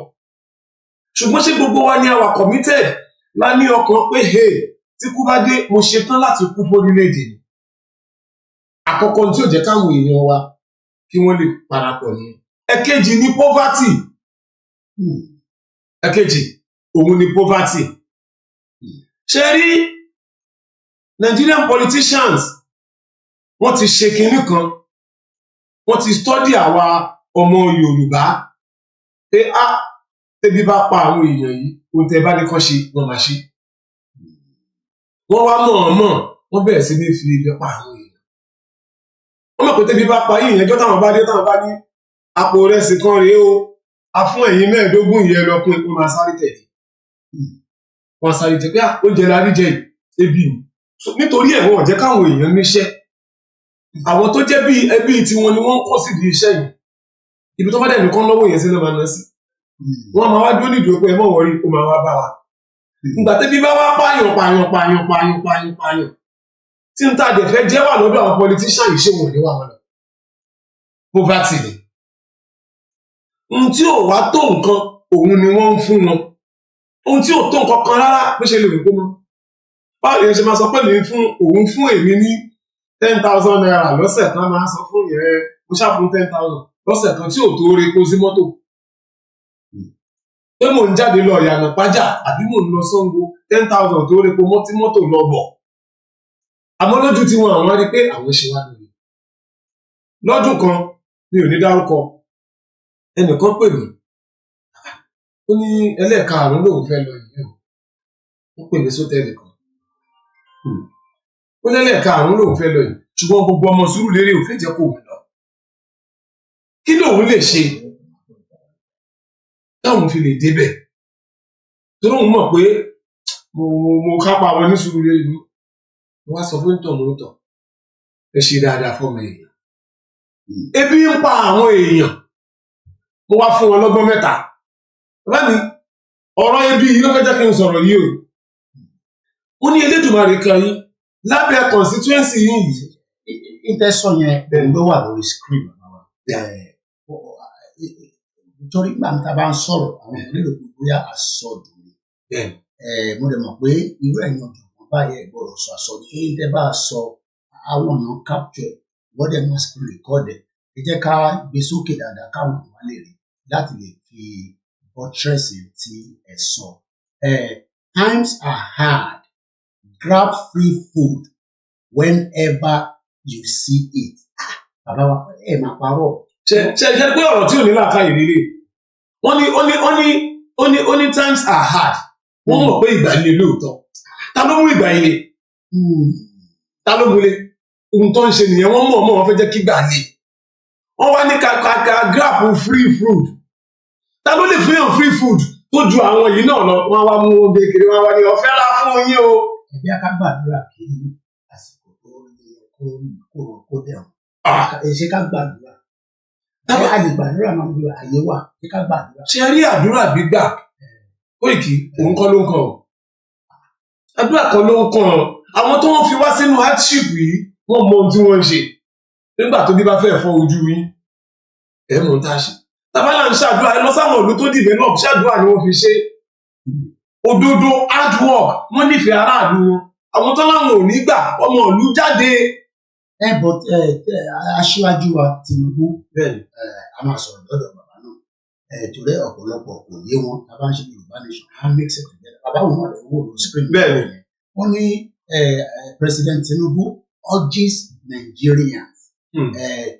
Ṣùgbọ́n ṣé gbogbo wa ni a wà committed la ní ọkàn pé tí kú bá dé mo ṣetán láti kú fórílẹ̀-èdè ni. Àkọ́kọ́ tí ò jẹ́ káwọn èèyàn wa kí wọ́n lè parapọ̀ ni. Ẹ̀kejì ni poverty. Ẹ̀kejì òun ni poverty. Ṣé rí Nigerian politicians wọ́n ti ṣe kinní kan, wọ́n ti study àwa ọmọ Yorùbá pé tẹ́bí bá pa àwọn èèyàn yìí ohun tẹ́ bá ní kán ṣe wọ́n máa ṣe. Wọ́n wá mọ̀ọ́mọ̀ wọ́n bẹ̀rẹ̀ sí ní fi ibi pa àwọn èèyàn. Wọ́n mọ̀ pé tẹ́bí bá pa yìí ìyẹn jọ́ táwọn bá dé táwọn bá ní àpò ìrẹsì kan rèé o, a fún ẹ̀yin 15 yẹn lọ pé wọ́n máa sáré tẹ̀lé. Wọ́n sáré tẹ̀ pé oúnjẹ la rí jẹ ebi ni. Nítorí ẹ̀ wọ́n jẹ́ káwọn èèyàn níṣẹ́. Àwọn tó jẹ́ bí ẹbí tiwọn ni wọ́n ń kọ́ sí di iṣẹ́ yìí. Ibi tó bá dẹ̀ nìkan lọ́wọ́ yẹn sí ló máa ná sí. Wọ́n máa wá dúró nídìí pé ẹ mọ̀ wọ́rí ó máa wá bá wa. Ìgbà tẹ́bí bá wá pààyàn. Tí n ta dẹ̀ fẹ́ jẹ́ wà lọ́dọ̀ àwọn politician yìí ṣé wọn ò ní wà wọn lọ. Poverty ni. Ohun tí ò wá tó nǹkan òun ni wọ́n ń fún wọn. Ohun tí ò tó nǹkan kan rárá bó ṣe lè rò kó mọ́. Báwo ni ẹ ṣe máa sọ pé òun fún èmi ní 10,000 naira lọ́sẹ̀ kan máa sọ fún yẹn mo ṣàfún 10,000 lọ́sẹ̀ kan tí ò tó rí epo sí mọ́tò. Pé mò ń jáde lọ ìyànà pájà àbí mò ń lọ Ṣàngó 10,000 tó rí epo tí mọ́tò lọ bọ̀. Àmọ́ lójú tí wọn àwọn rí pé àwọn ṣe wá lórí. Lọ́dún kan mi ò ní dárúkọ ẹnìkan pè mí ó ní ẹlẹ́ẹ̀karùn-ún lòun fẹ́ lọ yìí ó pè mí sótẹ́ẹ̀lì kan ó lẹ́lẹ́ẹ̀karùn-ún lòun fẹ́ lọ yìí ṣùgbọ́n gbogbo ọmọ Sùúrùlérè ò fẹ́ jẹ́ kó òun lọ. Kí lòun lè ṣe táwọn fi lè débẹ̀ tó lóun mọ̀ pé mo kápá wọn ní Sùúrùlérè ni wọ́n wá sọ fún ìtọ̀ ẹ ṣe dáadáa fọ́mọ èèyàn. Ebi ń pa àwọn èèyàn mo wá fún wọn lọ́gbọ́n mẹ́ta. Bàbá mi ọ̀rọ̀ ebi yìí ló fẹ́ jẹ́ kí n sọ̀rọ̀ yìí o. Ó ní Elédùmarè kan yín lábẹ́ constituency yìí. Ìtẹ́sọ̀ yẹn bẹ̀rẹ̀ ló wà lórí screen. Nítorí gbàǹtà bá ń sọ̀rọ̀ àwọn èèyàn lérò pé bóyá àsọdùn ni. Mo lè mọ̀ pé irú ẹ̀yàn ọ̀jọ̀gbọ́n báyẹn gbọ́dọ̀ sọ àsọdùn tó ní tẹ́ bá sọ àwọn èèyàn capture wọ́n dẹ̀ máa screen record ẹ̀. Ẹ jẹ́ ká gbé sókè dáadáa káwọn èèyàn lè rí láti lè fi buttressing tí ẹ sọ. Times are hard. Grab free food whenever you see it. Bàbá wa ẹ máa parọ́. Ṣe jẹ́ pé ọ̀rọ̀ tí ò ní làákàyè líle. Wọ́n ní times are hard. Wọ́n mọ̀ pé ìgbà ilé lóòótọ́. Ta ló mú ìgbà ilé? Ta ló múlé? Ohun tó ń ṣe nìyẹn wọ́n mọ̀ wọ́n fẹ́ jẹ́ kí gbà lè. Wọ́n wá ní kàkà grab free food. Ta ló lè fún yàn free food tó ju àwọn yìí náà lọ? Wọ́n wá mú oúnjẹ kiri wọ́n wá ní ọ̀fẹ́ la fún yín o. Ẹbí aká gbàdúrà kí àsìkò tó lè kó dẹ̀rùn. Ṣé ká gbàdúrà? A lè gbàdúrà náà bí àyè wà. Ṣé ká gbàdúrà? Ṣé rí àdúrà gbígbà? Koiki òun kọ́ ló ń kàn ọ́. Àdúrà kan ló ń kàn ọ́. Àwọn tó wọ́n fi wá sínú hardship yìí wọ́n mọ ohun tí wọ́n ń ṣe. Nígbà tó bí bá fẹ́ fọ́ ojú yín ẹ̀ mọ̀ ń tá a ṣe. Tàbálà ń ṣàdúrà ẹ lọ sáwọn ìlú tó develop ṣàdúrà ni wọ́n fi ṣe. Òdodo hard work wọ́n nífẹ̀ẹ́ aráàlú wọn. Àwọn tó láwọn ò ní gbà ọmọ ìlú jáde. But aṣíwájú wa Tinubu a máa sọ̀rọ̀ lọ́dọ̀ bàbá náà. Torí ọ̀pọ̀lọpọ̀ kò yé wọn tá a bá ń ṣe Yorùbá nation how make sense together. Bàbá wọn náà lè wò lórí screen. Bẹ́ẹ̀ni. Wọ́n ní President Tinubu urges Nigerians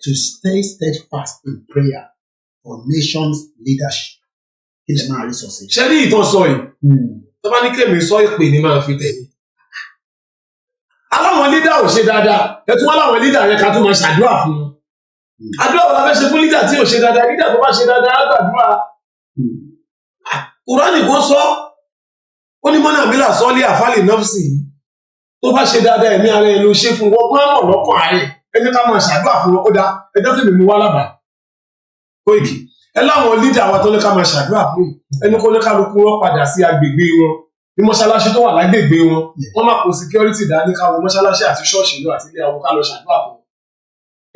to stay steadfast in prayer for nation's leadership. Kí lè máa rí sọ sí. Ṣé ní ìtàn sọ yìí? Tó bá ní kémi sọ ìpè ní máa fi tẹ̀lé. Aláwọn lídà ò ṣe dáadáa. Ẹ tún wọ́n láwọn lídà yẹn ká tún máa ṣàdúrà fún wọn. Àdúrà wọn la fẹ́ ṣe fún lídà tí ò ṣe dáadáa. Lídà tó bá ṣe dáadáa á gbàdúrà. Kùránì kan sọ. Ó ní mọ́nà mílà sọ́ọ́lì àfálì nọ́ọ̀sì yìí. Tó bá ṣe dáadáa ẹ̀mí ara ẹ̀ ló ṣe fún wọn. Wọ́n mọ̀ lọ́kàn ààrẹ. Ẹni ká máa ṣàdúrà fún wọn. Ó dá ẹjọ́ tí mi mú wá lábàá. Koiki ẹ láwọn lídà wa tó ní ká máa ṣàdúrà fún yìí. Ẹni kó ní kálukú wọn padà sí agbègbè wọn. Ní mọ́ṣáláṣí tó wà lágbègbè wọn. Wọ́n máa kó security dání ká wọ mọ́ṣáláṣí àti ṣọ́ọ̀ṣì lọ àti ilé àwọn ká lọ ṣàdúrà fún wọn.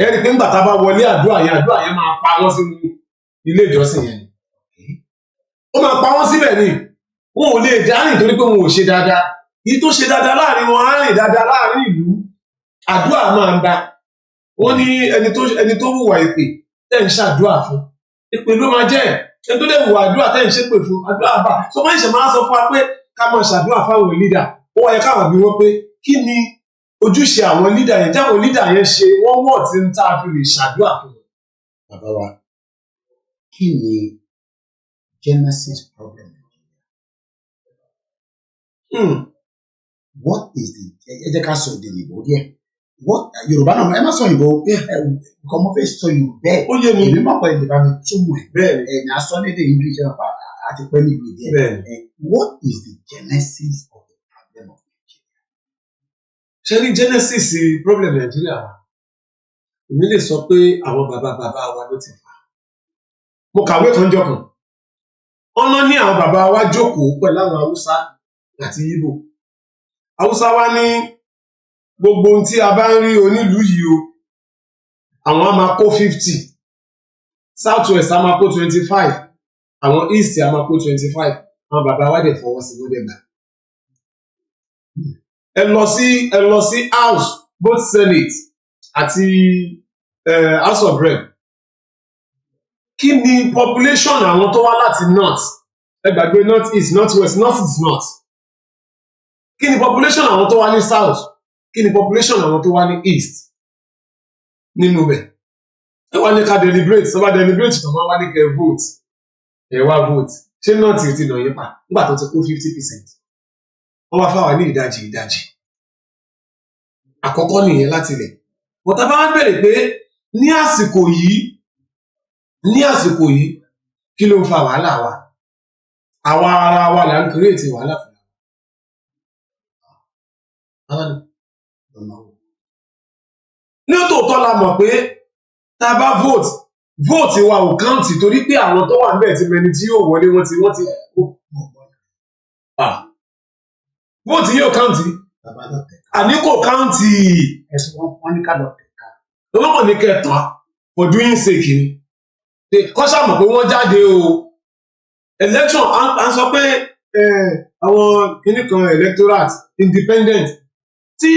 Ẹ rí i pé ńgbà tá a bá wọlé àdúrà yẹn máa pa wọ́n sínú ilé ìjọsìn yẹn. Ó máa pa wọ́n síbẹ̀ ni. Wọn ò lè dárìn torí pé wọn ò ṣe dáadáa. Èyí tó ṣe dáadáa láàrin wọn á rìn dáadáa láàrin ìlú. Àdúrà máa ń da. Wọ́n ní ẹni tó hùwà èpè tẹ̀ ń ṣàdúrà fún. Èpè ló máa jẹ́ ẹni tó lè wò àdúrà tẹ́ ń ṣépè fún àdúrà bá so wọ́n ṣe máa sọ fún wa pé ká máa ṣàdúrà fáwọn leader ó wáyé káwọn bí wọ́n pé kí ni ojúṣe àwọn leader yẹn jáwọn leader yẹn ṣe wọ́n wọ̀ tí ń tá a fi lè ṣàdúrà fún wọn. Bàbá wa, kí ni Genesis problem? What is the ẹ jẹ́ ká sọ èdè ìbò díẹ̀. What Yorùbá náà ẹ má sọ ìbò nǹkan mo fẹ́ sọ Yorùbá bẹ́ẹ̀. Ó yé mi. Èmi má pọ̀ èdè bá mi túmọ̀ ẹ̀. Bẹ́ẹ̀ni. Ẹ̀yìn asọ́lédè English àti pẹ́ níbi ìdí ẹ̀. Bẹ́ẹ̀ni. What is the genesis of the problem of Nigeria? Ṣé ní genesis problem Nigeria wa? Èmi lè sọ pé àwọn bàbá wa ló ti fà. Mo kàwé tó ń jọkàn. Wọ́n lọ ní àwọn bàbá wa jókòó pẹ̀lú àwọn Haúsá àti Ìgbò. Haúsá wa ní gbogbo ohun tí a bá ń rí onílùú yìí o, àwọn a máa kó 50, South West a máa kó 25, àwọn East a máa kó 25, àwọn bàbá wa dẹ̀ fọwọ́ sí lóde gbà. Ẹ lọ sí House, both Senate àti House of Rep. Kí ni population àwọn tó wá láti North? Ẹ gbàgbé North East, North West, North is North. Kí ni population àwọn tó wá ní South? Kí ni population àwọn tó wá ní East? Nínú bẹ̀. Ẹ wá ní ká deliberate, sọ bá deliberate tó máa wá ní kẹ́ vote. Ẹ wá vote. Ṣé North ti nà yín pa? Nígbà tó ti kó 50%. Wọ́n wá fáwọn ní ìdajì. Àkọ́kọ́ nìyẹn láti ilẹ̀. Bọ̀tá bá wá bẹ̀rẹ̀ pé ní àsìkò yìí kí ló ń fa wàhálà wa? Àwa ara wa là ń create wàhálà fún wa. Ní òtòótọ́ la mọ̀ pé tá a bá vote wa ò káùntì torí pé àwọn tó wà ń bẹ̀ ti mẹni tí yóò wọlé wọ́n ti vote yóò káùntì àní kò káùntì Ẹ̀sùn wọn ní ká lọ tẹ̀ka. lọ́wọ́ ní kẹta for doing sake ni kọ́sà mọ̀ pé wọ́n jáde o election à ń sọ pé àwọn kìnnì kan electorate independent tí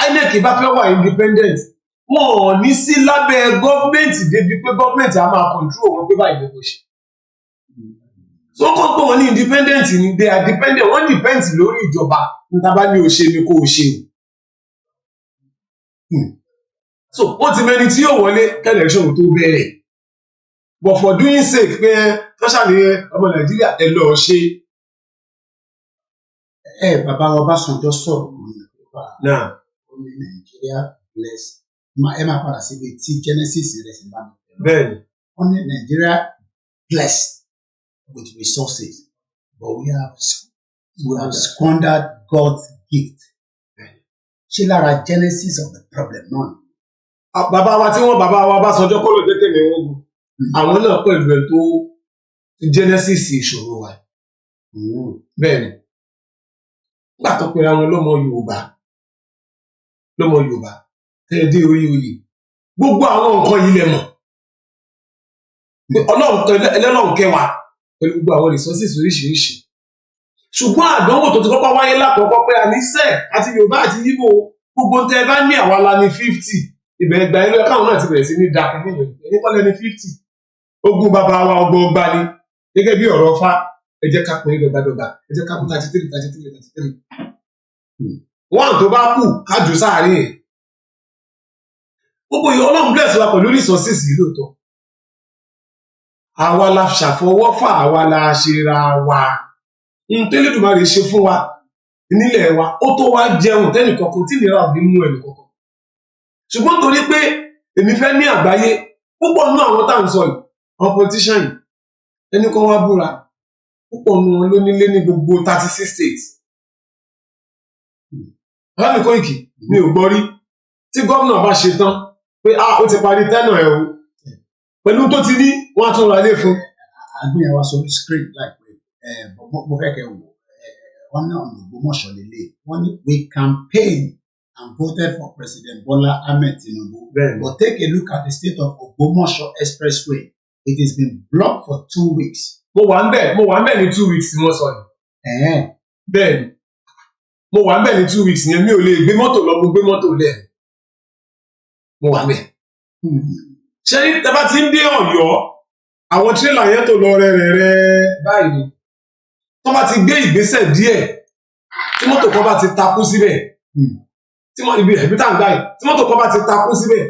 INEC bá fẹ́ wà independent wọn ò ní sí lábẹ́ gọ́ọ̀mẹ̀ntì débi pé gọ́ọ̀mẹ̀ntì á máa control wọn pé báyìí ló kò ṣe. So wọ́n kàn pé wọ́n ní independent ni they are dependent wọ́n depend lórí ìjọba níta bá ní o ṣe ni kò ṣe o. So wọ́n ti mẹ́ni tí yóò wọlé election tó bẹ̀rẹ̀ but for doing sake pé tọ́ṣà ní ọmọ Nàìjíríà ẹ lọ ṣe. Bàbá wa Ọbásanjọ́ sọ̀rọ̀ náà ó ní Nàìjíríà bless ẹ máa padà síbi tí Genesis rẹ̀ sì máa bẹ̀rẹ̀. Bẹ́ẹ̀ni. Ó ní Nàìjíríà blessed with resources but we have squandered God's gift. Ṣé lára Genesis of the problem náà? Bàbá wa Ọbásanjọ́ kọ́ ló jẹ́ tèmi wọn gùn àwọn náà pẹ̀lú ẹ̀ tó Genesis ìṣòro wa. Bẹ́ẹ̀ni nígbà tó pera wọn lọ́mọ Yorùbá tẹ́ dé orí oyè gbogbo àwọn nǹkan yìí lẹ mọ̀ Ọlọ́run kẹwàá pẹ̀lú gbogbo àwọn resources oríṣiríṣi ṣùgbọ́n àdánwò tó ti kọ́kọ́ wáyé lákọ̀ọ́kọ́ pé àníṣe àti Yorùbá àti Ìgbò gbogbo tẹ́ bá ní àwa la ní 50 ìbẹ̀rẹ̀ ìgbà ilé ẹ̀ka àwọn náà ti bẹ̀rẹ̀ sí ní dákẹ́ nínú ẹni kọ́lẹ́ ní 50 ogún bàbá wa ọgbọọgba ni gẹ́gẹ́ bí ọ̀rọ̀ Ọfá ẹ jẹ́ ká pín dọ́gbadọ́gba ẹ jẹ́ ká pín 33 wọ́n tó bá kù ká jù sáàárín ẹ̀ gbogbo ìyọ́ Ọlọ́run bless wa pẹ̀lú resources yìí lóòótọ́ àwa la ṣàfọwọ́fà àwa la ṣera wa tẹ́lẹ̀dùmarè ṣe fún wa nílẹ̀ wa ó tó wá jẹun tẹ́nìkọ̀kan tí ìnira òbí mú ẹnìkọ̀kan ṣùgbọ́n torí pé èmi fẹ́ ní àgbáyé púpọ̀ nínú àwọn tá à ń sọ yìí àwọn politician yìí ẹni kan wá búra púpọ̀ nínú wọn ló nílé ní gbogbo 36 states. Alámi Koiki mi ò gbọ́ rí tí gómìnà bá ṣe tán pé ó ti parí tẹ́nà ẹ̀ o pẹ̀lú tó ti ní wọ́n á tún ra ilé fún. Àgbéyẹ̀wò wa sórí screen láìpẹ́ mo fẹ́ kẹ́ wò wọ́n náà ní Ògbómọ̀ṣọ́ lélẹ̀ wọ́n ní we campaign and voted for President Bola Ahmed Tinubu. But take a look at the state of Ògbómọ̀ṣọ́ Expressway. It has been blocked for 2 weeks. Mo wà ń bẹ̀ ní 2 weeks ni wọ́n sọ yìí. Bẹ́ẹ̀ni mo wà ń bẹ̀ ní 2 weeks yẹn mi ò lè gbé mọ́tò lọ mo gbé mọ́tò lẹ̀ mo wà ń bẹ̀. Ṣé ní tẹ́ bá ti ń dé Ọ̀yọ́ àwọn tírélà yẹn tó lọ rẹ́rẹ́rẹ́ báyìí tó bá ti gbé ìgbésẹ̀ díẹ̀ tí mọ́tò kan bá ti takú síbẹ̀ tí ibi tá à ń gbà yìí tí mọ́tò kan bá ti takú síbẹ̀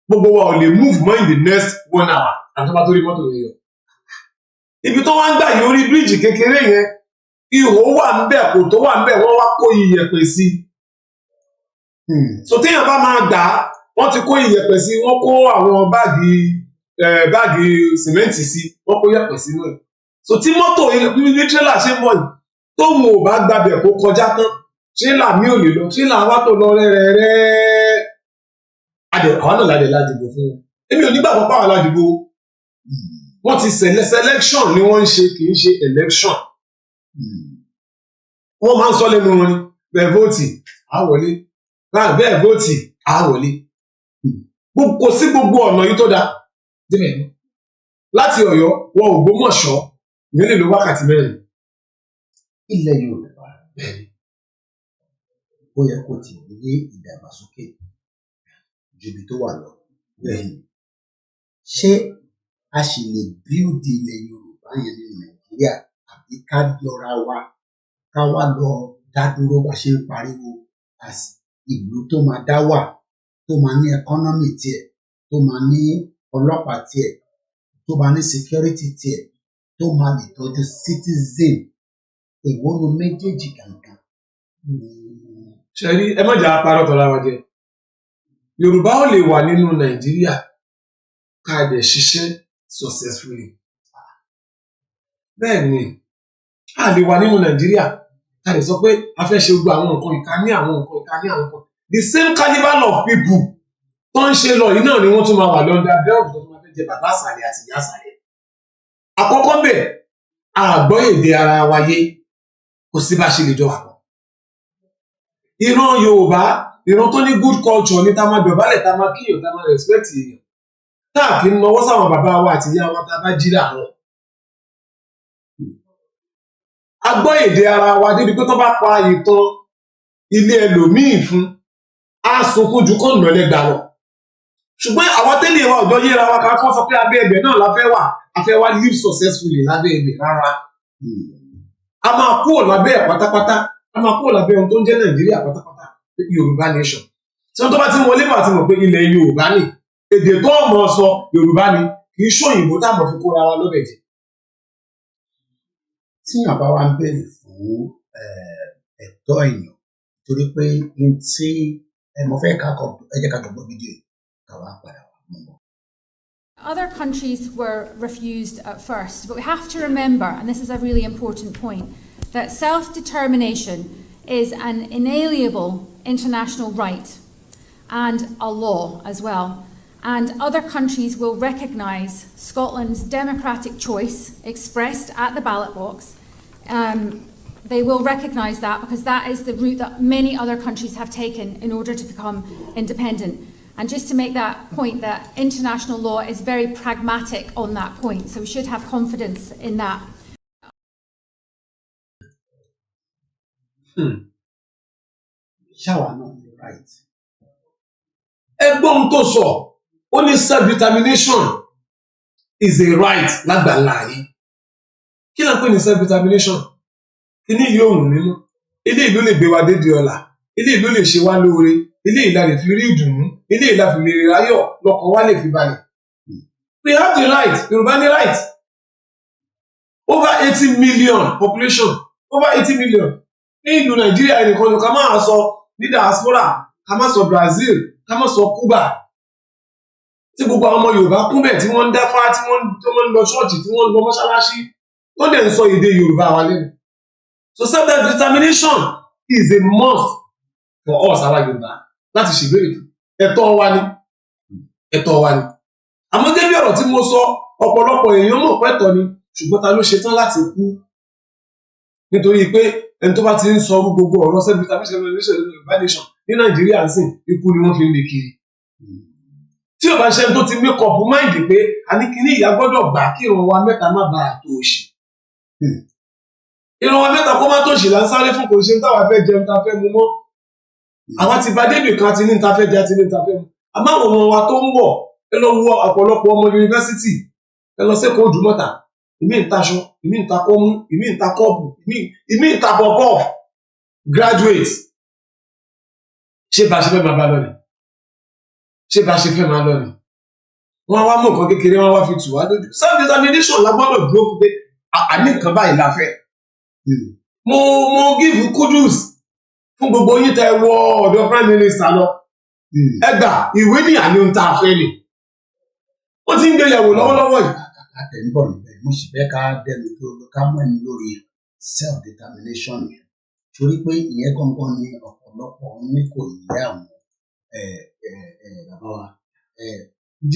gbogbo wa ò lè move mọ́ in the next 1 hour àti tó bá tó rí mọ́tò yẹn yọ. Ibi tó wá ń gbà yìí orí bíríìjì kékeré yẹn ihò wà ń bẹ̀ kò tó wà ń bẹ̀ wọ́n wá kó iyẹ̀pẹ̀ sí so téèyàn bá máa gbà á wọ́n ti kó iyẹ̀pẹ̀ sí wọ́n kó àwọn báàgì sìmẹ́ǹtì sí wọ́n kó iyẹ̀pẹ̀ sínú ẹ̀ so tí mọ́tò ní tírélà ṣe ń bọ̀ yìí tóun ò bá gbàbẹ̀ kó kọjá tán tírélà mi ò lè lọ tírélà wa tó lọ rẹ́rẹ́rẹ́ àwọn náà ládìbò fún wọn èmi ò nígbàgbọ́ pàwọn ládìbò wọ́n ti selection ni wọ́n ń ṣe kì í ṣe election wọ́n máa ń sọ lẹ́nu wọn ni bẹ́ẹ̀ vóòtì á wọlé bẹ́ẹ̀ vóòtì á wọlé kò sí gbogbo ọ̀nà yìí tó dáa débẹ̀ láti Ọ̀yọ́ wọ Ògbómọ̀ṣọ́ ìyẹn lè lo wákàtí 4. Ilẹ̀ Yorùbá ó yẹ kó ti ní ìdàgbàsókè ju ibi tó wà lọ. Ṣé a sì lè bíúdì ilẹ̀ Yorùbá yẹn ní Nàìjíríà àbí ká yọra wa ká wá lọ dá dúró bá ṣe ń pariwo ìlú tó máa dá wà tó máa ní ẹkọ́nọ́mì tiẹ̀ tó máa ní ọlọ́pàá tiẹ̀ tó máa ní security tiẹ̀ tó máa lè tọ́jú citizen èwo nu méjèèjì kankan. Ṣé rí ẹ má jà parọ́ tọ́ra wa jẹ Yorùbá ò lè wà nínú Nàìjíríà ká dẹ̀ ṣiṣẹ́ successfully bẹ́ẹ̀ ni a lè wà nínú Nàìjíríà ká dẹ̀ sọ pé a fẹ́ ṣe gbogbo àwọn nǹkan ìka ní àwọn nǹkan the same caliber of people tó ń ṣe lọ yìí náà ni wọ́n tún máa wà lọ́dọ̀ abẹ́rẹ́ tó máa fẹ́ jẹ bàbá àsàlẹ̀ àti ìyá àsàlẹ̀. Àkọ́kọ́ bẹ̀ àgbọ́ èdè ara wa yé kò sí bá ṣe lè jọ àpọ̀. Ìran Yorùbá ìran tó ní good culture ní tá máa dọ̀bálẹ̀ tá máa kíyàn tá máa respect èèyàn tá à kí ń nawọ́ sáwọn bàbá wa àti ìyá wa tá a bá jí láàárọ̀. Àgbọ́ èdè ara wa débi pé tó bá pa ìtàn ilé ẹlòmíì fún á sunkún ju kó nà lẹ́gbàá lọ. Ṣùgbọ́n àwọn tẹ́lẹ̀ wa ọ̀dọ́ yéra wa ká kọ́ sọ pé abẹ́ ẹbẹ̀ náà la fẹ́ wà a fẹ́ wá live successfully lábẹ́ ẹbẹ̀ rárá. A máa kúrò lábẹ́ ẹ̀ pátápátá a máa kúrò lábẹ́ ohun tó ń jẹ́ Nàìjíríà pátápátá Yorùbá nation. Tí wọ́n tó bá ti wọlé bá ti mọ̀ pé ilẹ̀ Yorùbá ni èdè tó mọ̀ sọ Yorùbá ni kì í ṣòyìnbó tá a mọ̀ fi kóra wa lọ́bẹ̀ jẹ. Tíyàn bá wá ń bèrè fún ẹ̀tọ́ èèyàn torí pé n tí mo fẹ́ ká ẹ jẹ́ ká jọ gbọ́ fídíò yìí ká wá padà wá mọ́. Other countries were refused at first, but we have to remember, and this is a really important point, that self-determination is an inalienable international right and a law as well. And other countries will recognise Scotland's democratic choice expressed at the ballot box. They will recognise that because that is the route that many other countries have taken in order to become independent. And just to make that point, that international law is very pragmatic on that point, so we should have confidence in that. Ṣáwa náà ní right. Ẹgbọ́n tó sọ ó ní self-determination is a right lágbàlá yìí. Kí ló ń pè ní self-determination? Kíní yóò hùn nínú. Ilé ìlú lè gbé wa dédé ọ̀la. Ilé ìlú lè ṣe wá lóore. Ilé ìlà lè fi rí ìdùnnú. Ilé ìlà fi lè rí ayọ̀ lọ́kàn wá lè fi balẹ̀. We have the right. Yorùbá ní right. Over 80 million population. Over 80 million. Ní ìlú Nàìjíríà ẹnìkan ló ká máa sọ ní diaspora, ká máa sọ Brazil, ká máa sọ Cuba. Tí gbogbo àwọn ọmọ Yorùbá kún bẹ̀ tí wọ́n ń dáfá, tí wọ́n ń lọ ṣọ́ọ̀ṣì, tí wọ́n ń lọ mọ́ṣáláṣí, tó dẹ̀ ń sọ èdè Yorùbá wa lẹ́nu. So self-determination is a must for us àwa Yorùbá láti ṣègbèrè fún. Ẹ̀tọ́ wa ni. Ẹ̀tọ́ wa ni. Àmọ́ gẹ́gẹ́ bí ọ̀rọ̀ tí mo sọ, ọ̀pọ̀lọpọ̀ èèyàn mọ̀ pé ẹ̀tọ́ ni, ṣùgbọ́n ta ló ṣe tán láti kú? Nítorí pé ẹni tó bá ti ń sọ gbogbo ọ̀rọ̀ self-determination ní Nàìjíríà ń sìn, ikú ni wọ́n fi ń lè kiri. Tí ò bá ṣe tó ti make up mind pé a ní kíní ìyá gbọ́dọ̀ gbà kí ìran wa mẹ́ta má bàa tó òṣì. Ìran wa mẹ́ta kó má tó òṣì là ń sáré fún kò ṣe táwa fẹ́ jẹun ta fẹ́ mu mọ́. Àwa ti bá débì kan ti ní ta fẹ́ jẹ àti ní ta fẹ́ mu. Àmọ́ àwọn ọmọ wa tó ń wọ̀ ẹ lọ wo ọ̀pọ̀lọpọ̀ ọmọ yunifásítì ẹ lọ sí Èkó Òdùmọ̀tà ìmí ń taṣọ ìmí ń ta kọ́mú ìmí ń ta kọ́ọ̀bù ìmí ń ta bọ̀bọ̀ graduate ṣé bá ṣe fẹ́ máa bá lọ ni ṣé bá ṣe fẹ́ máa lọ ni wọ́n wá mú nǹkan kékeré wọ́n wá fi tù wá lójú self determination la gbọ́dọ̀ dúró pé àní nǹkan báyìí la fẹ́ mo give kudos fún gbogbo yín tẹ́ wọ ọ̀dọ̀ prime minister lọ ẹ gbà ìwé ní àní ohun tá a fẹ́ ni wọ́n ti ń gbé yẹ̀wò lọ́wọ́lọ́wọ́ yìí. àtẹ̀ǹbọ̀ níbẹ̀ mo sì fẹ́ ká dẹnu tó ká mọ̀ ní lórí self determination yẹn torí pé ìyẹn gangan ni ọ̀pọ̀lọpọ̀ ní kò yẹ àwọn bàbá wa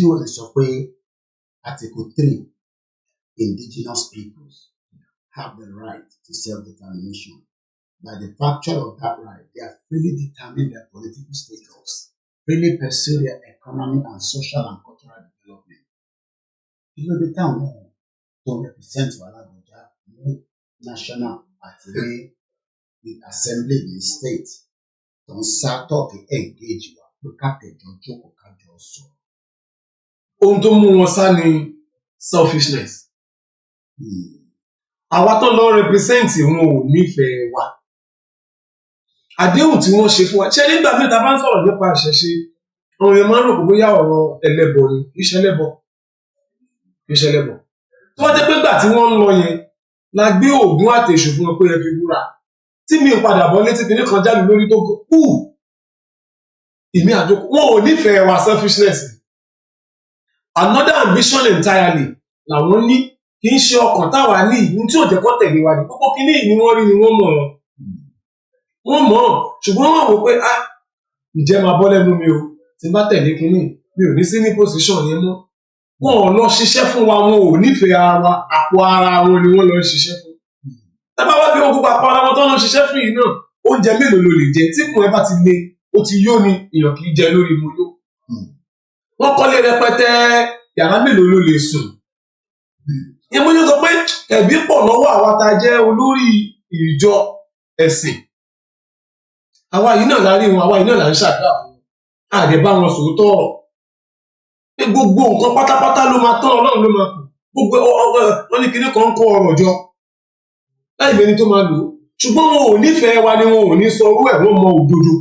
UN sọ pé Article 3 Indigenous peoples have the right to self determination. By the virtue of that right, they are freely determine their political status, freely pursue their economic and social and cultural development. You know, the town don't represent Walagoja, national àti the assembly in the state. Don't start off the engage wa pé káàtẹ̀jọ́ jókòó kájọ sọ. Ohun tó mú wọn sá ni selfishness. Àwa tó lọ represent wọn ò nífẹ̀ẹ́ wa. Àdéhùn tí wọ́n ṣe fún wa ṣé nígbà tí ta bá ń sọ̀rọ̀ nípa àṣẹṣe àwọn èèyàn máa ń rò pé bóyá ọ̀rọ̀ ẹlẹ́bọ ni iṣẹ́ ẹlẹ́bọ tó wá jẹ́ pé gbà tí wọ́n ń lọ yẹn la gbé oògùn àtẹ̀sù fún wọn pé ẹ fi búra tí mi ń padà bọ̀ létí kìíní kan jáde lórí tó kú ìmí àjọkù wọn ò nífẹ̀ẹ́ wa selfishness another ambition entirely làwọn ní kì í ṣe ọkàn táwa ní ìlú tí ò jẹ́ kó tẹ̀lé wa ní gbogbo kìíní ni wọ́n rí ni wọ́n mọ̀ ṣùgbọ́n wọ́n wò pé ìjẹ́ máa bọ́ lẹ́nu mi o tí bá tẹ̀lé kìíní mi ò ní sí ní position yẹn mọ́ wọn ò lọ ṣiṣẹ́ fún wa wọn ò nífẹ̀ẹ́ ara wa àpò ara wọn ni wọ́n lọ ṣiṣẹ́ fún tábà wá bí ogun papọ̀ ara wọn tó ń lọ ṣiṣẹ́ fún yìí náà oúnjẹ mélòó ló lè jẹ tí kùn ẹ bá ti le ó ti yó ni èèyàn kì í jẹ lórí mo yó wọ́n kọ́lé rẹpẹtẹ yàrá mélòó ló lè sùn ìyẹn mo yóò sọ pé ẹ̀bí pọ̀ lọ́wọ́ àwa tá a jẹ́ olórí ìjọ ẹ̀sìn àwa yìí náà la rí wọn àwa yìí náà là ń ṣàdúrà fún àdé bá wọn sòótọ́ ọ̀rọ̀ pé gbogbo nǹkan pátápátá ló máa tán Ọlọ́run ló máa kù gbogbo wọn ní kinní kan ń kó ọrọ̀ jọ láì bẹni tó máa lò ó ṣùgbọ́n wọn ò nífẹ̀ẹ́ wa ni wọn ò ní sọ orú ẹ̀ wọ́n mọ òdodo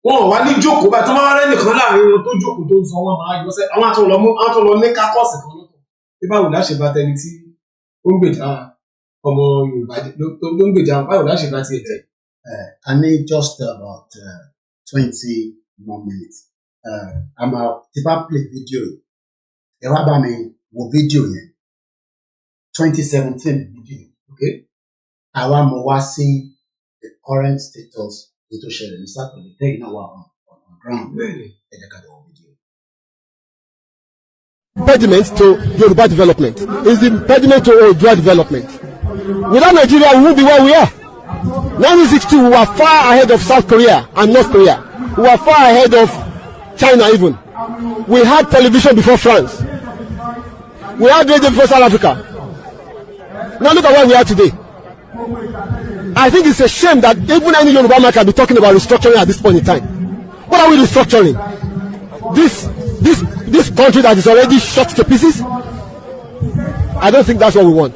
wọn ò wá ní jókòó bá tó máa rẹ́ nìkan láàrin wọn tó jókòó tó ń sọ wọn máa yọ sẹ́ àwọn àtúnlọ ní kákọ́ọ̀sì kan lọ́tọ̀ bí báwo láṣẹ bá tẹni tí ó ń gbèjà ọmọ Yorùbá tó ń gbèjà báwo láṣẹ bá tiẹ̀ tẹ̀. I need just about 20 more minutes. I'm ti bá play video yìí ẹ wá bá mi wo video yẹn 2017 video okay àwa mo wá sí the current status ètò ìṣẹ̀lẹ̀ ní Saturday tẹ́yìn náà wà on ground ẹ jẹ́ ká lọ wo video. Impediment to Yoruba development is the impediment to Oodua development. Without Nigeria, we won't be where we are. 1962, we were far ahead of South Korea and North Korea. We were far ahead of China even. We had television before France. We had radio before South Africa. Now look at where we are today. I think it's a shame that even any Yoruba man can be talking about restructuring at this point in time. What are we restructuring? This country that is already shot to pieces? I don't think that's what we want.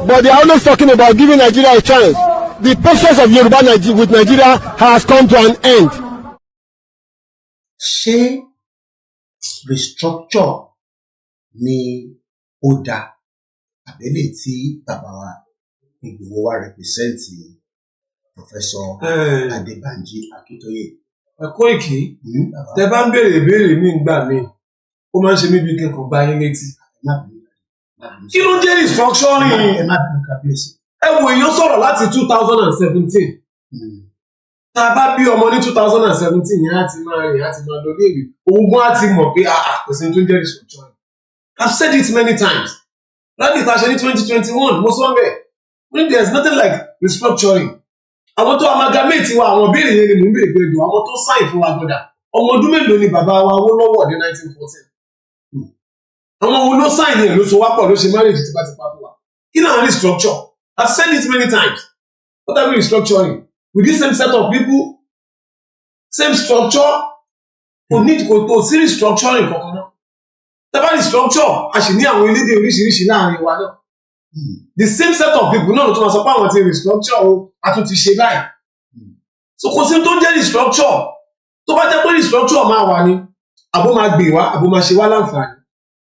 But they are always talking about giving Nigeria a chance. The patience of Yoruba with Nigeria has come to an end. Ṣé restructure ni ó dá àbẹ́lẹ̀ tí bàbá wa Ìgbòho wa represent Professor ADEBANJI Akintoye? Koiki tẹ bá ń béèrè ìbéèrè mi gbà mí ó máa ń ṣe mí bí kẹ́kọ̀ọ́ gbá yín létí. Kí ló jẹ́ restructuring? Ẹ wo èèyàn sọ̀rọ̀ láti 2017. Tá a bá bí ọmọ ní 2017 yẹn á ti máa rìn á ti máa lọ léèrè òun gan á ti mọ̀ pé kò sí tó ń jẹ́ restructuring. I've said it many times. Láti ìta ṣe ní 2021 mo sọ bẹ́ẹ̀ when there is nothing like restructuring. Àwọn tó amalgamate wa àwọn béèrè yẹn ni mò ń béèrè pé jù àwọn tó sáìn fún wa gbọ́dà ọmọ ọdún mélòó ni bàbá wa Awólọ́wọ̀ ní 1914. Àwọn wo ló sáìn yẹn ló so wá pọ̀ ló ṣe marriage tipátipá fún wa. Kí náà restructure? I've said it many times. What are we restructuring? With this same set of people, same structure, kò sí restructuring kankan náà. tẹ́bá ní structure a sì ní àwọn elédè oríṣiríṣi láàrin wa náà the same set of people náà ló tún máa sọ pé àwọn ti restructure o a tún ti ṣe báyìí so kò sí tó jẹ́ restructure tó bá jẹ́ pé restructure máa wà ní àbó máa gbè wá àbó máa ṣe wá láǹfààní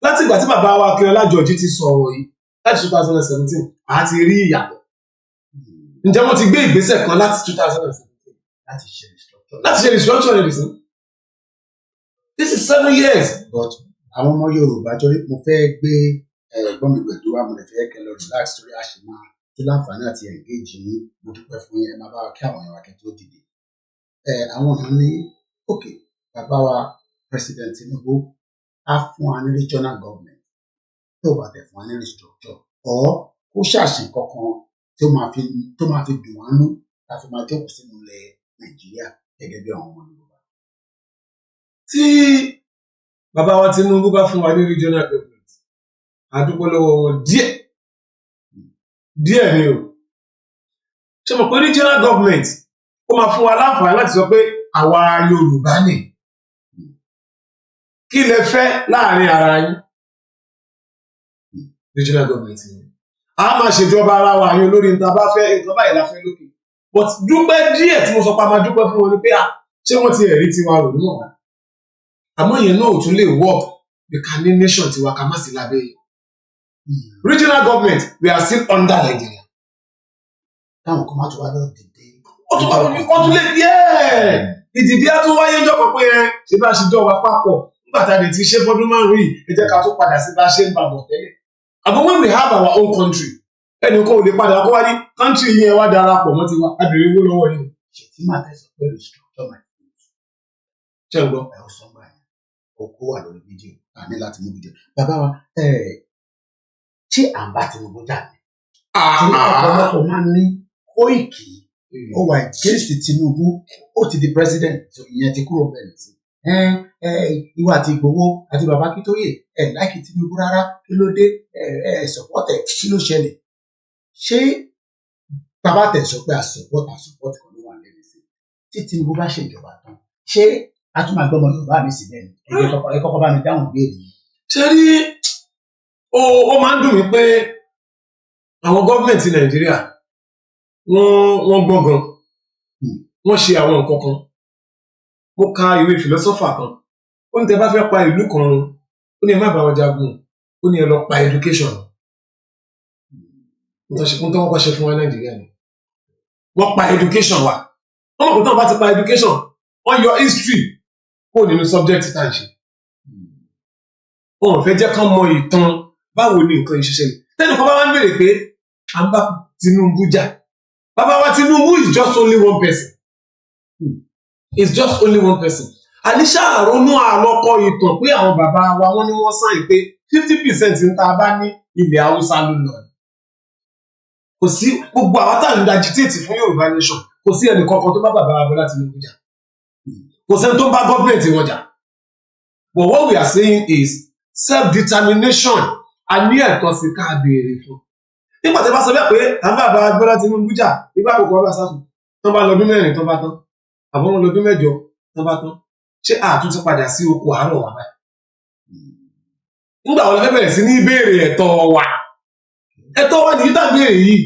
láti ìgbà tí bàbá wa Akínọlá Jọ̀jí ti sọ̀rọ̀ yìí láti 2017 a ti rí ìyàtọ̀ ǹjẹ́ wọ́n ti gbé ìgbésẹ̀ kan láti 2017 láti ṣe restructure rẹ̀ sí this is 7 years. But àwọn ọmọ Yorùbá torí mo fẹ́ gbé ẹ̀gbọ́n mi pẹ̀lú wa mo lè fẹ́ kẹ́ lọ relax torí àṣemá tó láǹfààní àti engage ní mo dúpẹ́ fún yẹn máa bá wa kí àwọn èèyàn wa kẹ́ tó dìde. Àwọn èèyàn ní òkè bàbá wa President Tinubu á fún wa ní regional government tó bá tẹ̀ fún wa ní restructure or kó ṣàṣì kankan tó máa fi dùn wá nú láti máa jókòó sínú ilẹ̀ Nàìjíríà gẹ́gẹ́ bí àwọn ọmọ Yorùbá. Tí bàbá wa Tinubu bá fún wa ní regional government àdúpọ̀ lọ́wọ́ wọn díẹ̀ ni o ṣe mọ̀ pé regional government ó máa fún wa láǹfààní láti sọ pé àwa Yorùbá ni kí lẹ fẹ́ láàrin ara yín regional government ni a máa ṣèjọba ara wa yín olórí níta bá fẹ́ nǹkan báyìí la fẹ́ lókè but dúpẹ́ díẹ̀ tí mo sọ pé a máa dúpẹ́ fún wọn ni pé ṣé wọ́n ti ẹ̀rí tiwa rò níwọ̀n wá àmọ́ yẹn náà ò tún lè work bí ká ní nation tiwa ká má sí lábẹ́ yìí regional government we are still under Nigeria. táwọn kan máa tún wá lọ dìde. ó tún lè ìdìdí á tún wáyé jọ̀pọ̀ pé ṣe bá ṣe jọ wa papọ̀ nígbà tá a lè ti ṣe fọdún márùn-ún yìí ẹ jẹ́ ká tún padà sí bá ṣe ń bàbọ̀ tẹ́lẹ̀. àmọ́ when we have our own country ẹnì kan ò lè padà kó wá ní country yẹn wá darapọ̀ mọ́ tiwa a bèrè owó lọ́wọ́ yìí. ṣètì máa tẹ̀sán pé restructure my food. ṣé ń gbọ́. ẹ ó sọ báyìí okó wà lórí fídíò àní láti mú fídíò bàbá wa tí à ń bá Tinubu jà ní. ọ̀pọ̀lọpọ̀ máa ń ní Koiki ó wà against Tinubu ó ti di president ìyẹn ti kúrò bẹ́ẹ̀ sí. ìwà àti Ìgbòho àti bàbá Akintoye láìkí Tinubu rárá kí ló dé support kí ló ṣẹlẹ̀ ṣé bàbá tẹ̀sán pé support kan ló wà lẹ́nu sí tí Tinubu bá ṣèjọba tán ṣé a tún máa gbọ́mọ Yorùbá mi sí bẹ́ẹ̀ ni ẹ kọ́kọ́ bá mi dáhùn béèrè yìí. ṣé rí ó máa ń dùn mí pé àwọn gọ́ọ̀mẹ̀ntì Nàìjíríà wọ́n gbọ́ngàn wọ́n ṣe àwọn nǹkan kan mo ka ìwé philosopher kan ó ní tẹ́ bá fẹ́ pa ìlú kan ó ní ẹ má bá wọn jagun ó ní ẹ lọ pa education nítorí tó wọ́n ṣe fún wa Nàìjíríà ni wọ́n pa education wa wọ́n mọ̀ pé tí wọ́n bá ti pa education wọ́n yọ history kó nínú subject tá à ń ṣe wọn ò fẹ́ jẹ́ kán mọ ìtàn báwo ni nǹkan ìṣiṣẹ́ ni tẹ́nìkan bá wá ń béèrè pé à ń bá Tinubu jà bàbá wa Tinubu is just only one person is just only one person àníṣà àrònú àlọ́kọ ìtàn pé àwọn bàbá wa wọ́n ní wọ́n sáyìn pé 50% ń ta bá ní ilẹ̀ Haúsá ló lọ kò sí gbogbo àwọn tá à ń agitate fún Yorùbá nation kò sí ẹnì kankan tó bá bàbá wa Bọ́lá Tinubu jà kò sẹ́ni tó bá gọ́ọ̀mẹ̀ntì wọn jà but what we are saying is self-determination a ní ẹ̀tọ́ sí ká béèrè fún nígbà tí a bá sọ bẹ́ẹ̀ pé à ń bàbá Bọ́lá Tinubu jà nígbà àkókò ọba sáfù tó bá lọ́dún mẹ́rin tó bá tán àbọ̀ wọn lọ́dún mẹ́jọ tó bá tán ṣé àtún ti padà sí oko àárọ̀ wà báyìí nígbà wọn fẹ́ bẹ̀rẹ̀ sí ní béèrè ẹ̀tọ́ wa nìyí tá béèrè yìí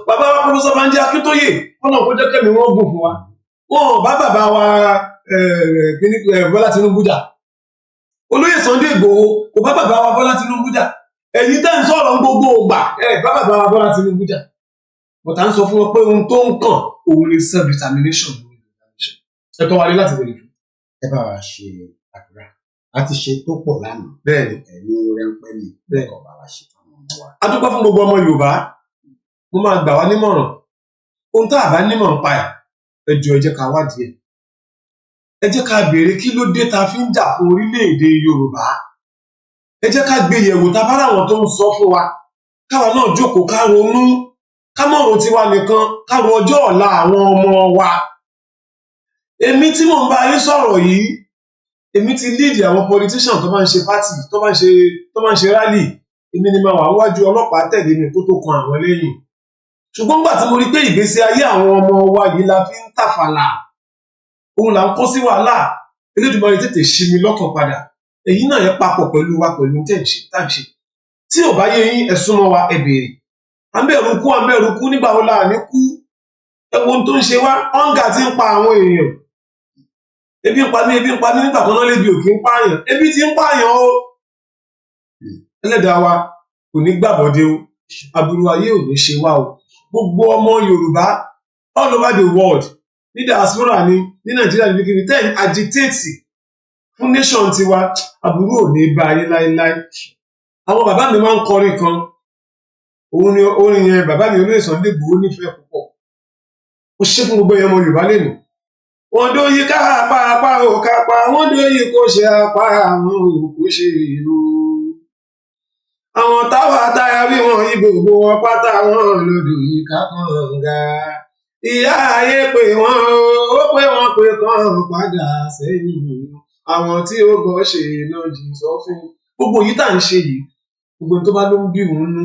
bàbá wa Prof Banji Akintoye wọn kó jẹ́ kẹ́mi wọ́n gùn fún wa wọn bá bàbá wa Bọ́lá Tinubu jà olóyè Sunday Ìgbòho kò bá bàbá wa Bọ́lá Tinubu jà ẹ̀yin tẹ́ ń sọ̀rọ̀ gbogbo ògbà bá bàbá wa Bọ́lá Tinubu jà but à ń sọ fún wọn pé ohun tó ń kàn òun ni self determination ẹ̀tọ́ wa ní láti bẹ̀rẹ̀ fún. ẹ bá wa ṣe àdúrà a ti ṣe tó pọ̀ lánàá bẹ́ẹ̀ni ẹ̀yin rẹpẹ́ mi bẹ́ẹ̀ kọ́ bá wa ṣe fún ọmọ wa. a dúpẹ́ fún gbogbo ọmọ Yorùbá mo máa gbà wá nímọ̀ràn ohun tá a bá nímọ̀ràn pa ẹ jọ̀ọ́ ẹ jẹ́ ká wádìí ẹ jẹ́ ká béèrè kí ló dé ta fi ń jà fún orílẹ̀-èdè Yorùbá ẹ jẹ́ ká gbé yẹ̀wò tá a bá ráwọn tó ń sọ fún wa káwa náà jókòó ká ronú ká mọ̀ ro tiwa nìkan ká ro ọjọ́ ọ̀la àwọn ọmọ wa èmi tí mò ń bá yín sọ̀rọ̀ yìí èmi ti lead àwọn politician tó máa ń ṣe party tó máa ń ṣe rally èmi ni máa wà wájú ọlọ́pàá tẹ̀lé mi kó tó kan àwọn lẹ́yìn ṣùgbọ́n nígbà tí mo rí pé ìgbésí ayé àwọn ọmọ wa yìí la fi ń tàfàlà òun là ń kó sí wàhálà Elédùmarè tètè ṣí mi lọ́kàn padà èyí náà yẹ papọ̀ pẹ̀lú wa pẹ̀lú tẹ́ǹṣe tí ò bá yé yín ẹ súnmọ́ wa ẹ béèrè àmbẹ̀rù kú nígbà wo la ní kú ẹ̀wọ̀n tó ń ṣe wá ọ̀ǹgà ti ń pa àwọn èèyàn ebi ń pa mí nígbà kan náà lébi òkè ń pààyàn ebi ti ń pààyàn o ẹlẹ́dàá wa kò ní gbàbọ̀dé o aburú ayé ò ní ṣe wá o gbogbo ọmọ Yorùbá all over the world ní diaspora ní Nàìjíríà ní kíni ten agitate fún nation tiwa aburú ò ní bá ayé láéláé àwọn bàbá mi máa ń kọrin kan òun ni orin yẹn bàbá mi Olóyè Sunday Igboho nífẹ̀ẹ́ púpọ̀ ó ṣe fún gbogbo ẹ̀yàn ọmọ Yorùbá lẹ́nu wọn dó yí ká apá ò kápá wọn dó yí kó ṣe apá àwọn ò kó ṣe ìlú àwọn táwa táyà wí wọn yí gbogbo wọn pátá wọn lòdù yí ká kànga ìyá ayé pé wọn ó pé wọn pé kàn padà sẹ́yìn àwọn tí ó gbọ́ ṣe lòdì sófin gbogbo yìí tá à ń ṣe yìí gbogbo tó bá ló ń bí òun nú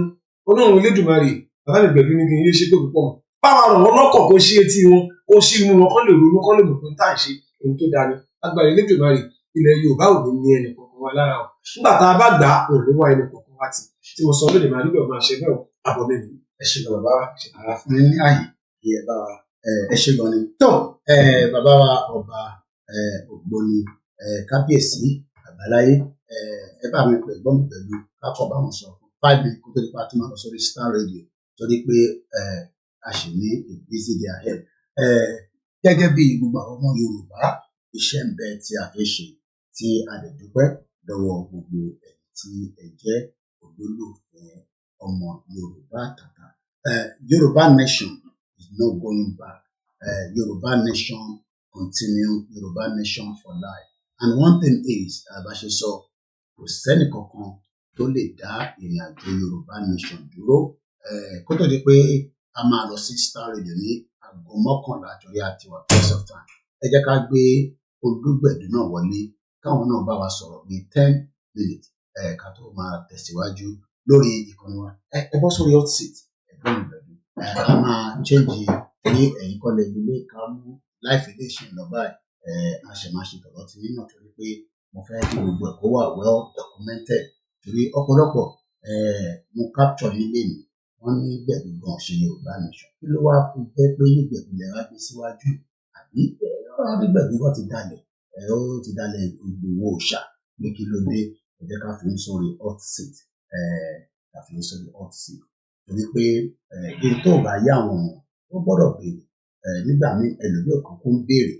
Ọlọ́run Elédùmarè bàbá mi gbẹ̀bí ní kí n yé ṣe pé púpọ̀ báwa rọ̀ wọ́n lọ́kọ̀ kó ṣí etí wọn kó ṣí inú wọn kán lè ronú kán lè mọ̀ pé tá à ń ṣe ohun tó dáa ni agbára Elédùmarè ilẹ̀ Yorùbá ò ní ní ẹnì kọ̀ọ̀kan wa lára o nígbà tá a bá gbà á òun ló wá ẹnì kọ̀ọ̀kan wa tì tí mo sọ lóde màá nílò máa ṣe bẹ́ẹ̀ o àbọ̀ mi nìyí. ẹ ṣe lọ bàbá wa fún mi ní àyè kí ẹ bá wa ẹ ṣe lọ ni tó bàbá wa ọba Ògbóni Kábíyèsí àgbáláyé ẹ bá mi pè gbọ́n mi pẹ̀lú kákọ̀ bá wọn sọ 5 minutes kó tó di pa tó máa lọ sórí Star Radio torí pé a sì ní a busy day ahead gẹ́gẹ́ bí gbogbo àwọn ọmọ Yorùbá iṣẹ́ ń bẹ tí a fẹ́ ṣe tí a lè dúpẹ́ lọ́wọ́ gbogbo ẹ̀yin tí ẹ jẹ́ olólùfẹ́ ọmọ Yorùbá tàtà Yorùbá nation is not going back Yorùbá nation continue Yorùbá nation for life and one thing is àbáṣe sọ kò sẹ́nì kankan tó lè dá ìrìn àjò Yorùbá nation dúró kó tó di pé a máa lọ sí Star Radio ní aago 11 àjọyọ̀ àti wà place of time ẹ jẹ́ ká gbé Olúgbẹ̀dú náà wọlé káwọn náà bá wa sọ̀rọ̀ ní 10 minutes ká tó máa tẹ̀síwájú lórí ìkànnì wa ẹ bọ́ sórí hot seat ẹgbẹ́ Olúgbẹ̀dú a máa change ní ẹ̀yìn kọ́lẹ̀ ilé ká mú life edition lọ báyìí a ṣe máa ṣe tọ̀rọ̀ tí nínú torí pé mo fẹ́ kí gbogbo ẹ̀ kó wà well documented torí ọ̀pọ̀lọpọ̀ mo capture nílé mi wọ́n ní Gbẹ̀du gan ṣe Yorùbá nation kí ló wá fi jẹ́ pé Gbẹ̀du lè wá gbé síwájú àbí Gbẹ̀du gan ti dalẹ̀ ó ti dalẹ̀ Ìgbòho òòṣà ní kí ló dé ẹ jẹ́ ká fi ń sórí hot seat ká fi ń sórí hot seat torí pé kí n tó bá yá àwọn ó gbọ́dọ̀ béèrè nígbà míì ẹlòmíì kan kó ń béèrè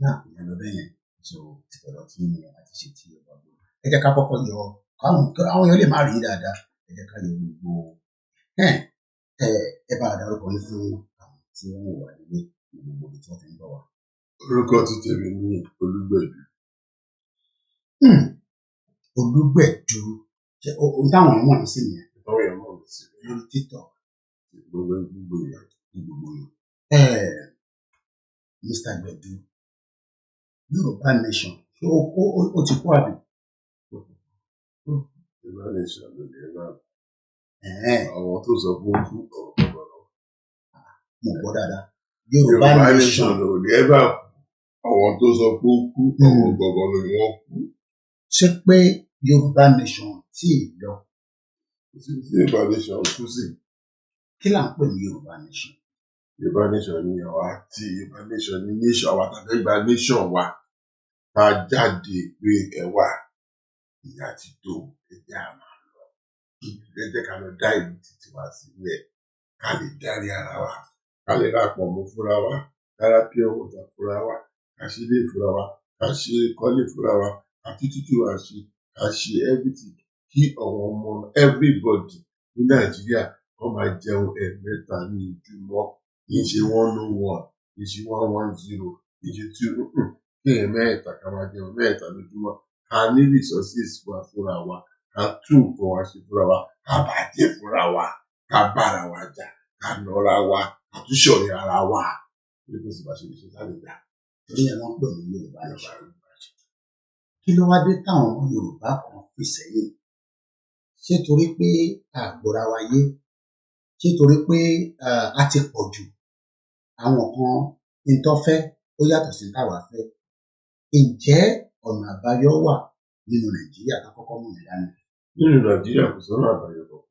náà ìyẹn lọ bẹ́ẹ̀ yẹn so tìtọ̀dọ̀ tí mi àti ṣe tí ọba gbọ́ ẹ jẹ́ ká kọ́kọ́ yọ àwọn èèyàn lè má rí dáadáa ẹ jẹ́ ká yọ gbogbo ẹ bá dárúkọ yín fún àwọn tí wọ́n wà nílé gbogbo ibi tí wọ́n fi ń bọ̀ wá. Orúkọ ti tèmi ní Olúgbẹ̀dú. Olúgbẹ̀dú ṣe ohun táwọn èèyàn mọ̀ ní sí nìyẹn. Táwọn èèyàn mọ̀ ní sí lórí TikTok. gbogbo èèyàn. Mr. Gbẹ̀du Yorùbá nation ṣé ó ti kú àbí. Yorùbá nation ló lè rà. Àwọn tó sọ fún kú ọ̀rọ̀ bọ̀rọ̀. Mo gbọ́ dáadáa. Yorùbá nation ló lè rà. Àwọn tó sọ fún kú ọ̀rọ̀ gbọ̀ngàn ló ní wọ́n kú. Ṣé pé Yorùbá nation tí ì lọ. Yorùbá nation kú sí. Kí là ń pè ní Yorùbá nation? Yorùbá nation ni àwa tí Yorùbá nation ni nation àwa tàbí gba nation wa tá a jáde pé ẹwà ìyá ti tó ẹjẹ àmà lọ ẹjẹ ká lọ dá ìlú títí wá sílẹ̀ ká lè dárí ara wa ká lè rápọ̀ mọ́ fúnra wa kára pure water fúnra wa ká ṣe ilé fúnra wa ká ṣe kọ́lé fúnra wa ká tútù wa ṣe ká ṣe everything kí àwọn ọmọ everybody ní Nàìjíríà wọ́n máa jẹun ẹ̀ẹ̀mẹ́ta ní ojúmọ́ kì í ṣe 101 kì í ṣe 110 kì í ṣe 2 kí ẹ̀ẹ̀mẹ́ta ká máa jẹun mẹ́ta lójúmọ́ ká ní resources wa fúnra wa ká tún nǹkan wa ṣe fúnra wa ká bàjẹ́ fúnra wa ká bára wa jà ká nọra wa ká tún ṣọ̀rẹ́ ara wa ní kò sì bá ṣe lè ṣe sáré gbà. Torí ẹ̀ wọ́n pè ní Yorùbá nation. Kí ló wá dé táwọn ọmọ Yorùbá kan fi sẹ́yìn? Ṣé torí pé àgbòrá wa yé? Ṣé torí pé a ti pọ̀ jù? Àwọn kan ìtọ́ fẹ́ ó yàtọ̀ sí táwa fẹ́. ǹjẹ́ ọ̀nà àbáyọ wà nínú Nàìjíríà ká kọ́kọ́ mú ìlànà? Nínú Nàìjíríà kò sọ́nà àbáyọ kan.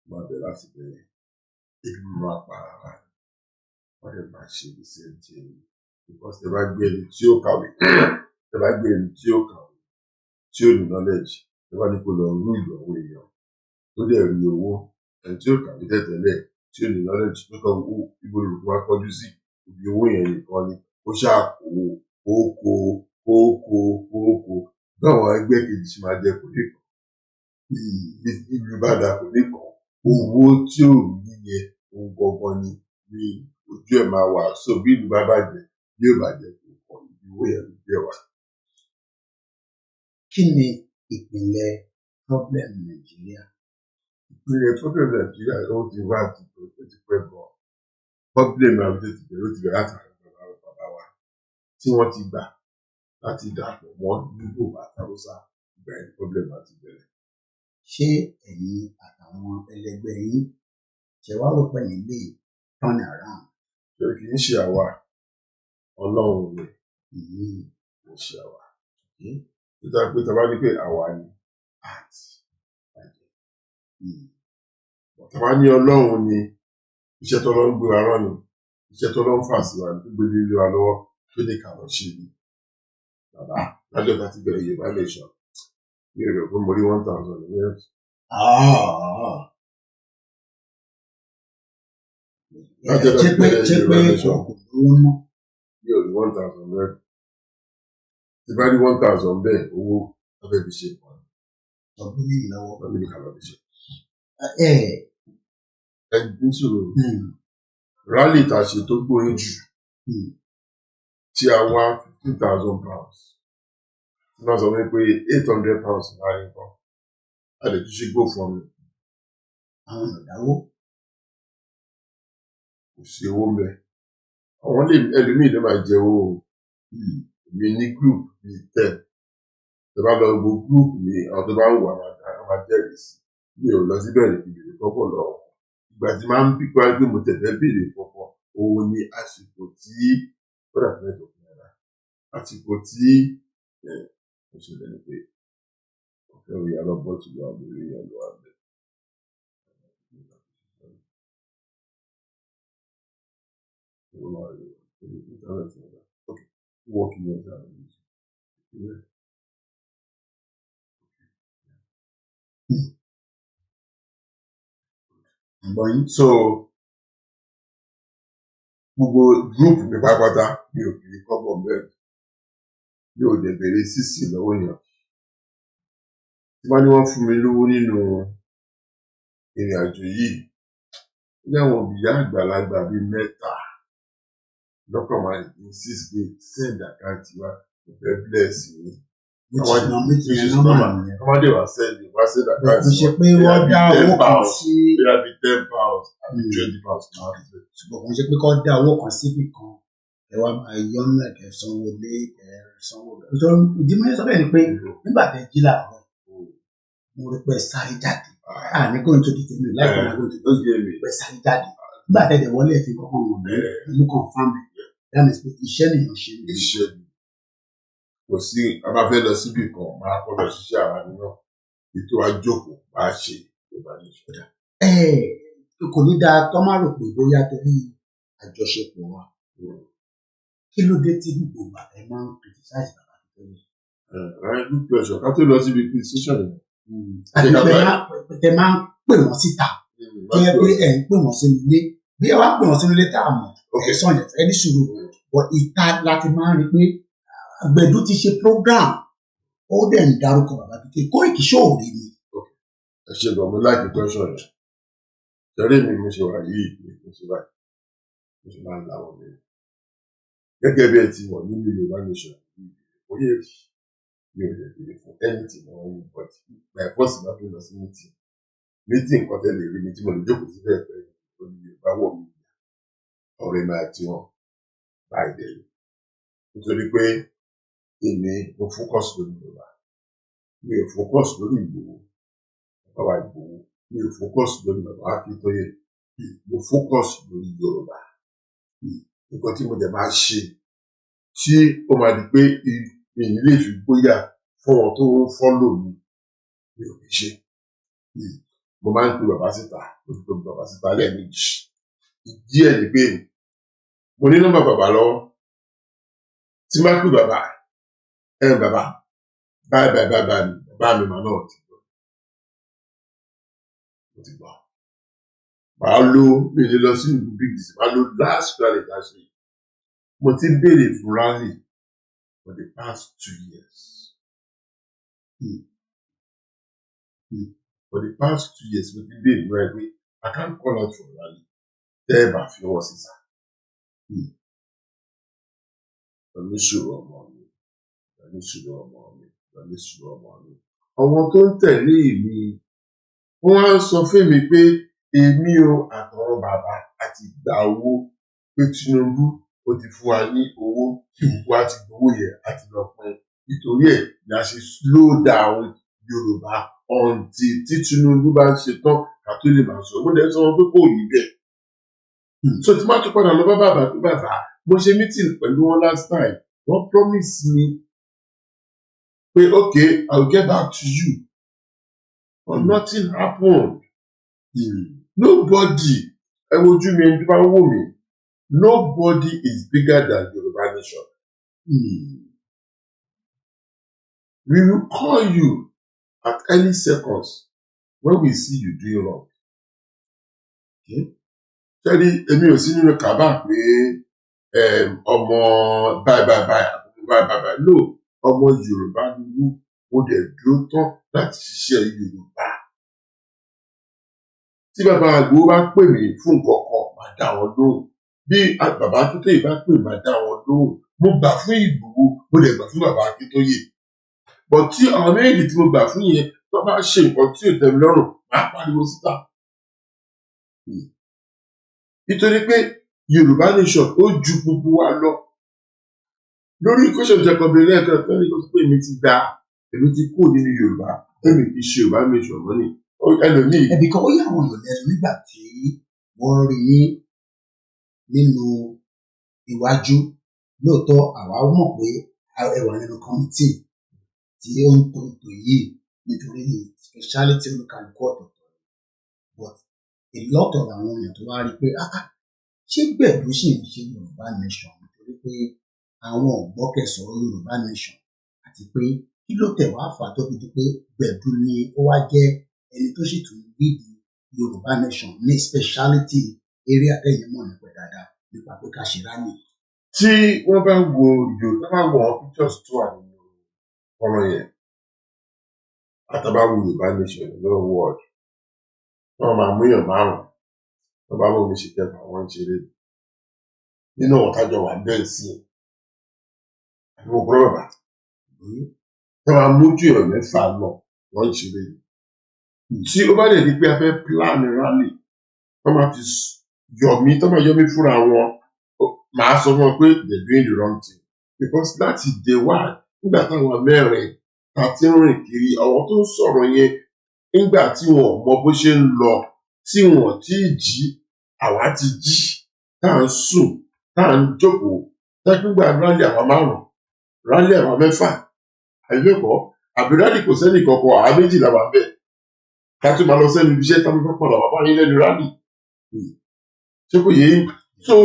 Máa bẹ̀ láti bẹ̀rẹ̀. Ebi máa pa ara rẹ̀. Wọ́n lè máa ṣe the same thing. Because tẹ bá gbé ẹni tí ó kàwé, tẹ bá gbé ẹni tí ó kàwé, tí ó ní knowledge, tẹ bá ní kó lọ rú ìlú àwọn èèyàn tó dẹ̀ rí owó, ẹni tí ó kàwé tẹ̀tẹ̀lẹ̀, tí ó ní knowledge tó kọ́ ibo olùkọ́ wa kọjú sí, ibi owó yẹn nìkan ni ó ṣáà kó báwọn ẹgbẹ́ kejì ṣe máa jẹ kò ní kàn. Ìlú bá dà kò ní kàn. Owó tí ò rí yẹn òun gangan ni ojú ẹ̀ máa wà. So bí ìlú bá bàjẹ́, bí ó bàjẹ́ kò kàn ibi owó yẹn ló jẹ́ wà. Kí ni ìpìlẹ̀ problem Nàìjíríà? Ìpìlẹ̀ problem Nàìjíríà ó ti wá àti tó ti pẹ́ gan. Problem àwọn tó ti bẹ̀rẹ̀ ó ti bẹ̀rẹ̀ láti àwọn bàbá wa tí wọ́n ti gbà láti dàpọ̀ mọ́ Ìgbò àtàwùsá ìgbà yẹn problem àti bẹ̀rẹ̀. Ṣé ẹ̀yin àtàwọn ẹlẹgbẹ́ yín ṣe wá rò pé nílé turn around? Ṣé kì í ṣe àwa Ọlọ́run ni kì í ṣe àwa. Nítorí pé tàbá ní pé àwa ni àti bàjẹ́. Tàbá ní Ọlọ́run ni iṣẹ́ tó lọ ń gbé wa rán ni, iṣẹ́ tó lọ ń fà sí wa tó gbé lílé wa lọ́wọ́ tó lè kà lọ ṣe ni. Bàbá lájọ́ tá ti bẹ̀rẹ̀ Yorùbá nation mi ò rò pé mo rí 1,000 ní ẹ̀sìn. Ṣé pé ọkọ̀ lówó ná? Mi ò rí 1,000 ní ẹ̀sìn. Tí bá rí 1,000 bẹ́ẹ̀ owó lábẹ́ fi ṣe nǹkan. Ọdún ní ìnáwó. Wọ́n ní kàlọ́ fi ṣe. Ẹni sọ̀rọ̀ rally tá a ṣe tó gbóyún jù tí a wá 15,000 pounds. Tí wọ́n sọ wípé 800 pounds láàrin kan. A lè tún ṣe go for me. Àwọn ìdáwó. Kò sí owó ń bẹ. Àwọn ẹlòmíì ló máa jẹ owó mi ní group bíi 10. Tó bá lọ gbogbo group mi àwọn tó bá ń wà máa jẹ́rìí sí. Mi ò lọ síbẹ̀ ní ìbèrè kọ́kọ́ lọ. Ìgbà tí máa ń bí pé pé mo tẹ̀lé béèrè kọ̀ọ̀kan òun ni àsìkò tí kódà fún ẹ̀tọ́ fún ẹ̀rá. Àsìkò tí mo ṣe lẹ́nu pé ọ̀fẹ́ òye alọ́bọ̀ tí wà lórí ẹ̀ lọ́wọ́ abẹ́. Okay, working on that. So gbogbo group mi pátápátá mi ò kiri kọ́bọ̀ bẹ́ẹ̀ mi ò dẹ̀ bẹ̀rẹ̀ sísì lọ́wọ́ yẹn. Tí wọ́n ní wọ́n fún mi lówó nínú ìrìn àjò yìí ní àwọn ìyá àgbàlagbà bíi 3 lọ́kàn máa insist pé send account wa kò fẹ́ bless mi. Ọmọdé wa send account wa. Kò ṣe pé wọ́n dá owó kan sí. Bí a bí 10 pounds àbí 20 pounds. Ṣùgbọ́n kò ṣe pé kọ́ dá owó kan síbì kan ẹ wá máa yọ ọ́nà kẹ sanwó lé kẹ sanwó lọ. Ìdí mọ́ sọ bẹ́ẹ̀ ni pé nígbà tẹ jí làárọ̀ mo rí pé sáré jáde. Àní kò ní tó di tèmi láìpẹ́ náà kò ní tó di pé sáré jáde. Nígbà tẹ dẹ̀ wọlé ẹ̀fín kọ́kọ́ wọn ní confam ẹ̀. That means pé iṣẹ́ nìyẹn ṣe ní. Iṣẹ́ ni kò sí a bá fẹ́ lọ síbì kan máa kọ́ lọ ṣiṣẹ́ ara mi náà ètò àjòkò máa ṣe Yorùbá nation. Kò ní dáa tó má rò pé bóyá torí àjọṣepọ̀ wa. Kí ló dé tí gbogbo bàbá ẹ máa ń criticize bàbá tó tẹ́lẹ̀? Good question. Ká tó lọ síbi precision rẹ̀. Àti tẹ máa ń pè wọ́n síta. Tó yẹ pé ẹ̀ ń pè wọ́n sínú ilé. Bí ẹ wá pè wọ́n sínú ilé tá a mọ̀, ẹ̀sán yẹn fẹ́ ní sùúrù. But ìta láti máa ń rí pé Àgbẹ̀dú ti ṣe program. Ó dẹ̀ ń darúkọ bàbá tó tẹ́lẹ̀. Koiki ṣóòrè ni. Ẹ ṣe gbọ̀n mo láti question rẹ̀. Ṣẹ̀rí mi mo ṣe wà yìí mo ṣe báyìí. Mo ṣe máa ń láwọn mi. Gẹ́gẹ́ bí ẹ ti wọ̀ nínú Yorùbá nation oyè mi ò lè béèrè fún anything or anybody. My first ma fi lọ sí meeting kan tẹ́lẹ̀ rí mi tí mo lè jókòó síbẹ̀ pẹ̀lú Yorùbá wọ̀ mí ọ̀rẹ́ mi àti wọn báyìí dẹ̀ nítorí pé èmi mo focus lórí Yorùbá mi ò focus lórí Ìgbòho bàbá Ìgbòho mi ò focus lórí bàbá Akintoye mo focus lórí Yorùbá nǹkan tí mo dẹ̀ máa ṣe tí ó máa di pé èyí lè fi gbóyà fún wọn tó ń fọ́lò mi ò fi ṣe. Mo máa ń pe bàbá síta, mo ti pe bàbá síta lẹ́ẹ̀mejì. Ìdí ẹ̀ ni pé mo ní nọ́mbà bàbá lọ́wọ́. Tí n bá pè bàbá, bàbá báyìí bàbá mi màá náà ti gbọ́. Mo ti gbọ́. Màá lo mi lè lọ sí ìlú big district, màá lo last rally last week. Mo ti béèrè fún rally for the past 2 years. For the past 2 years, mo ti béèrè fún rally. I can't call out for rally. Tẹ́ ẹ bá fi ọwọ́ sí sá. Pẹ̀lú ìṣòro ọmọ mi, pẹ̀lú ìṣòro ọmọ mi, pẹ̀lú ìṣòro ọmọ mi. Àwọn tó ń tẹ̀lé mi, wọ́n á sọ fún mi pé èmi o àtọ̀run bàbá àti ìgbà owó pé Tinubu ó ti fún wa ní owó kí gbogbo àti gbowó yẹn àti lọ pin. Nítorí ẹ̀ ni a ṣe slow down Yorùbá until tí Tinubu bá ń ṣe tán ká tó lè máa sọ. Mo dẹ̀ sọ wọn pé kò rí bẹ́ẹ̀. So tí má tún padà lọ bá bàbá tó bàbá, mo ṣe meeting pẹ̀lú wọn last time. Wọ́n promise me pé okay, I'll get back to you. But nothing happened. Nobody, ẹ wojú mi ẹni tó bá ń wò mí, nobody is bigger than Yoruba nation. We will call you at any seconds when we see you doing wrong. Ṣẹ́rí èmi ò sí nínú kàbá pé ọmọ báyìí. No, ọmọ Yorùbá ni mí, mo dẹ̀ dúró tán láti ṣiṣẹ́ Yorùbá. Tí bàbá Àgbò bá pè mí fún nǹkan kan, màá dá wọn lóhùn. Bí bàbá Akintoye bá pè mí, màá dá wọn lóhùn. Mo gbà fún Ìgbòho, mo dẹ̀ gbà fún bàbá Akintoye. But tí àwọn méjì tí mo gbà fún yẹn tó bá ṣe nǹkan tí ò tẹ́ mi lọ́rùn, màá pariwo síta. Nítorí pé Yorùbá nation ó ju gbogbo wa lọ. Lórí question Jacob lẹ́ẹ̀kan tó ní kó sọ pé èmi ti kú nínú Yorùbá, èmi kì í ṣe Yorùbá nation mọ́ ni. Ẹlòmíì. Ẹbí kan ó yà wọ́n lò lẹ́nu nígbà tí wọ́n rí yín nínú iwájú. Lóòótọ́ àwa mọ̀ pé ẹwà nínú kọ́mítì tí ó ń tó ètò yìí nítorí speciality olùkàlùkù ọ̀tọ̀ọ̀tọ̀. But a lot of àwọn èèyàn tó wá rí pé ṣé Gbẹ̀du ṣì ń ṣe Yorùbá nation nítorí pé àwọn ọ̀gbọ́kẹ̀sọ̀rọ̀ Yorùbá nation àti pé kí ló tẹ̀ wá fà tó fi di pé Gbẹ̀du ni ó wá jẹ́ ẹni tó sì tún lead Yorùbá nation ní speciality area ẹ̀yìn mọ̀ nípa dáadáa nípa pé ká ṣe rání. Tí wọ́n bá wo àwọn pictures tó wà nínú ọ̀rọ̀ yẹn, àtàbá wo Yorùbá nation lọ́wọ́ world, wọ́n máa mú èèyàn márùn-ún, wọ́n bá wọ́n mi ṣe kẹfà wọ́n ń ṣeré. Nínú àwọn tájọ wà bẹ́ẹ̀ sí ẹ̀. Àbí mo gbọ́ bàbá. Wọ́n máa mú ju èèyàn mẹ́fà lọ, wọ́n ń ṣeré. Tí ó bá dẹ̀ di pé a fẹ́ plan rally, wọ́n máa ti yọ mí fúnra wọn, màá sọ fún wọn pé they're doing the wrong thing. Because láti day one, nígbà táwọn mẹ́rin ta ti ń rìn kiri, àwọn tó ń sọ̀rọ̀ yẹn nígbà tí wọn ò mọ bó ṣe ń lọ, tí wọn ò tí ì jí, àwa ti jí, tá à ń sùn, tá à ń jókòó, tẹ́gbígbà rally àwa márùn-ún, rally àwa mẹ́fà, àìlẹ́kọ̀ọ́, àbí rally kò sẹ́nì kankan, àwa méjìlá wà bẹ́ẹ̀. Ká tó máa lọ sẹ́nu ibi iṣẹ́ táwọn fẹ́ padà wá bá yín lẹ́nu rally. Ṣé kò yé yín? So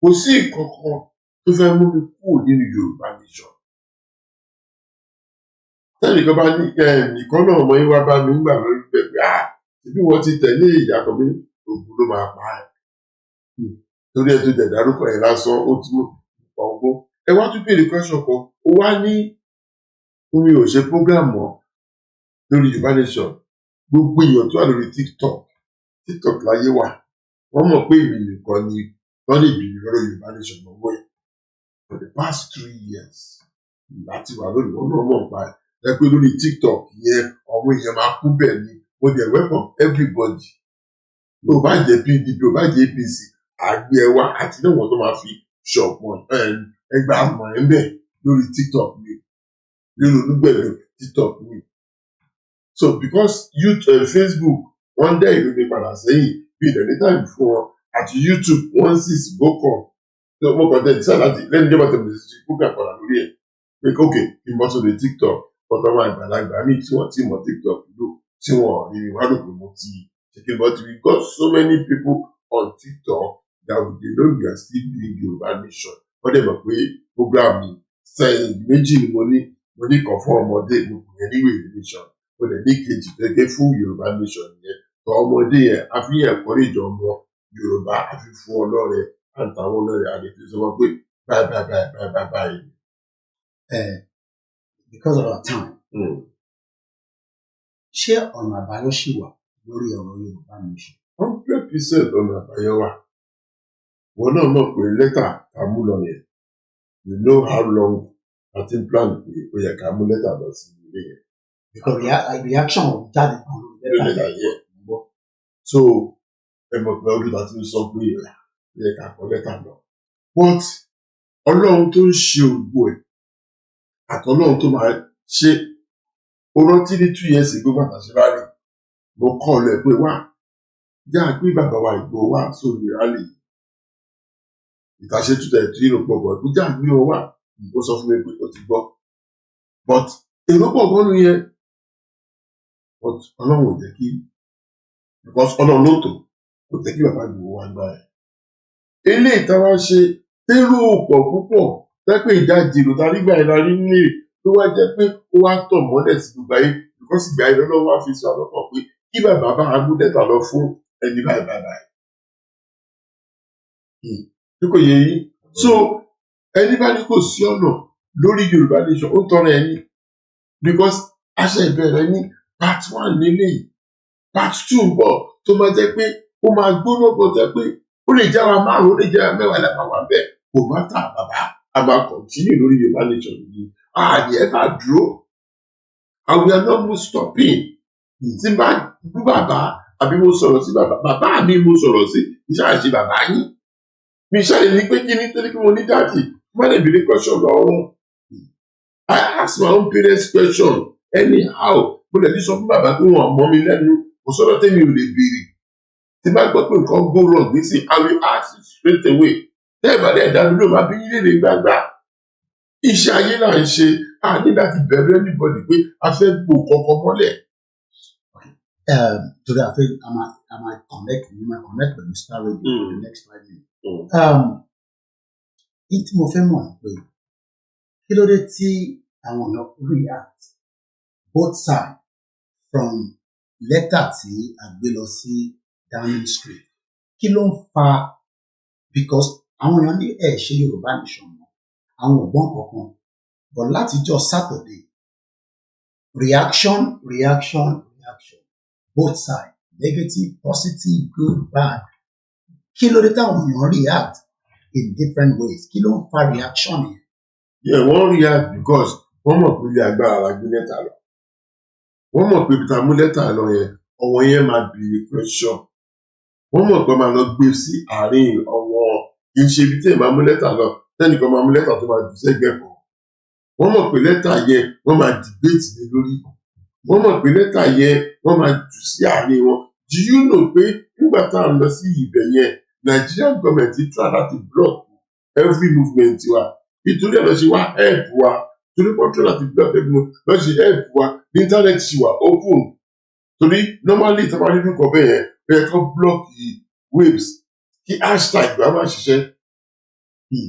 kò sí ìkankan tó fẹ́ mú mi kúrò nínú Yorùbá nation. Tẹ́nìkan bá ní nìkan náà ọmọ yín wá bá mi nígbà lórí pẹ̀pẹ́ bí wọ́n ti tẹ̀lé ìyàtọ̀ mi ògùn ló máa pa ẹ̀. Torí ẹ tó tẹ̀ dárúkọ ẹ̀ lásán ó ti mú ọgbọ́n. Ẹ wá tún béèrè question kan, ó wá ní omi ò ṣe program mọ́ lórí Yorùbá nation. Gbogbo èèyàn tó wà lórí TikTok láyé wà. Wọ́n mọ̀ pé èmi nìkan ni wọ́n lè bìrì lọ́rọ̀ Yorùbá nation lọ́wọ́ ẹ̀. For the past 3 years láti wà lórí wọn náà mọ̀ pa ẹ̀. Ẹ pé lórí TikTok yẹn ọmọ èèyàn máa kú bẹ́ẹ̀ ni mo dẹ̀ welcome everybody. Ó bá jẹ́ PDP, ó bá jẹ́ APC, àgbẹ̀ ẹwà àti náà wọ́n tó máa fi ṣọ̀pọ̀ ẹgbàá mọ̀ ẹ́ bẹ́ẹ̀ lórí TikTok mi. Lórí olúgbẹ̀rẹ̀ TikTok mi. So because Facebook wọ́n dẹ́ ìlú mi padà sẹ́yìn bí ìdẹ̀lẹ́ tàbí fún wọn àti YouTube wọ́n sì bókàn mo kàn tẹ̀ dísà láti lẹ́nu ìjọba tẹ̀lé sí kúkà padà lórí ẹ̀ pé ókè kí n bọ́ sórí TikTok ọ̀tọ̀ àwọn àgbàlagbà míì tí wọ́n ti mọ TikTok lò tí wọ́n rí mi wá lò pé mo ti ṣe kí n bọ́ ti we got so many people on TikTok that they know we are still doing Yorùbá Nation wọ́n dẹ̀ mọ̀ pé program mi sẹ́yìn méjì ni mo ní kan fún ọmọdé gbogbo yẹn ní Yorùbá Nation mo dẹ̀ ní kejì gẹ́gẹ́ fún Yorùbá Nation yẹn tọ́ ọmọdé yẹn àfihàn ẹ̀kọ́ ìjọ ọmọ Yorùbá àfi fún ọlọ́rẹ̀ àtàwọn ọlọ́rẹ̀ àdètè sọ wọn pé báyìí. Because of our time. Ṣé ọ̀nà àbáyọ ṣì wà lórí ọ̀rọ̀ Yorùbá Nation? 100% ọ̀nà àbáyọ wà. Wọn náà mọ̀ pé lẹ́tà ká mú lọ yẹn. We know how long I think plan pé ó yẹ ká mú lẹ́tà lọ sí ilé yẹn. Because reaction jáde kan lórí lẹ́tà yẹn. So ẹ mọ̀ pé olùdá ti sọ pé ó yẹ ká kọ lẹ́tà lọ. But Ọlọ́run tó ń ṣe ògbó ẹ̀ àtọ́lọ́run tó máa ṣe ó rántí ní 2 years ago pàtàkì rálì mo kọ́ ọ lọ ẹ pé wá já gbé bàbá wa Ìgbòho wá sórí rálì ìtàṣe tó tẹ̀ tí ìrọ̀pọ̀ bọ̀ pé já gbé wọn wá ó sọ fún mi pé ó ti gbọ́ but èrò pọ̀ gbọ́nú yẹn but Ọlọ́run ò jẹ́ kí because Ọlọ́run ló tò kò jẹ́ kí bàbá Ìgbòho wá gbá ẹ̀ eléyìí táwa ṣe tẹ́rù pọ̀ púpọ̀ tẹ́pẹ́ ìdajì ló ta nígbà yẹn la rí nílé tó wá jẹ́ pé ó wá tọ̀ mọ́lẹ̀ sí gbogbo ayé because ìgbà yẹn lọ́wọ́ wá fi sọ àlọ́kàn pé kí bàbá bá agbódẹ́ta lọ fún ẹni báyìí. Tí kò yẹ yín so ẹni bá ní kò sí ọ̀nà lórí Yorùbá Nation ó tọrọ ẹni because aṣẹ ìbẹ̀rẹ̀ ní part 1 nílé part 2 ń bọ̀ tó máa jẹ́ pé ó máa gbóná bọ̀ jẹ́ pé ó lè jẹ́ wa 5 ó lè jẹ́ wa 10 lẹ́pàá wà bẹ́ẹ̀ kò má tà bàbá a máa continue lórí Yorùbá Nation yìí ààyè ẹ bá dúró and we are not stopping tí bá bú bàbá àbí mo sọ̀rọ̀ sí bàbá mi mo sọ̀rọ̀ sí iṣẹ́ àṣẹ bàbá yín mi ṣàlè ní pé kí ni torí pé mo ní dáàtì má lè béèrè question lọ́wọ́ I ask my own parents question anyhow mo lè ní sọ fún bàbá pé wọn mọ mi lẹ́nu kò sọ̀rọ̀ tẹ́mi ò lè béèrè tí bá gbọ́ pé nǹkan go wrong gbèsè I will ask it straight away tẹ́ẹ̀bàdé ẹ̀dánù ló máa bí yín lè gbàgbà iṣẹ́ ayé náà ń ṣe a ní láti bẹ̀rù anybody pé a fẹ́ gbò kankan mọ́lẹ̀. Today I think I might connect with Mr. Radio in the next 5 minutes. Tí mo fẹ́ mọ̀ pé kí ló dé tí àwọn èèyàn react both sides from letter tí a gbé lọ sí Downing Street kí ló ń fa because àwọn èèyàn ní ẹ̀ ṣe Yorùbá Nation mọ́ àwọn ògbọ́n kankan but látijọ́ Saturday reaction both sides negative positive good bad kí ló dé táwọn èèyàn react in different ways kí ló ń fa reaction yẹn. Yeah, wọ́n react because wọ́n mọ̀ pé ilé agbára la gbé lẹ́tà lọ wọ́n mọ̀ pé ibi tá a mú lẹ́tà lọ yẹn ọ̀wọ́ yẹn máa bèrè question wọ́n mọ̀ pé máa lọ gbé sí àárín ọwọ́ kì í ṣe ibi tí ẹ̀ máa mú lẹ́tà lọ tẹ́nìkan máa mú lẹ́tà tó máa jù sẹ́gbẹ̀ẹ́ kan wọ́n mọ̀ pé lẹ́tà yẹn wọ́n máa debate lé lórí wọ́n mọ̀ pé lẹ́tà yẹn wọ́n máa jù sí àárín wọn do you know pé nígbà tá à ń lọ sí ibẹ̀ yẹn Nigerian government try láti block every movement wa nítorí ẹ̀ lọ ṣe wá help wa torí wọ́n try láti block every movement lọ ṣe help wa ní internet ṣì wà open torí normally tí a bá rí nǹkan bẹ́ẹ̀ yẹn bẹ́ẹ̀ kọ́ block waves kí hashtag bá máa ṣiṣẹ́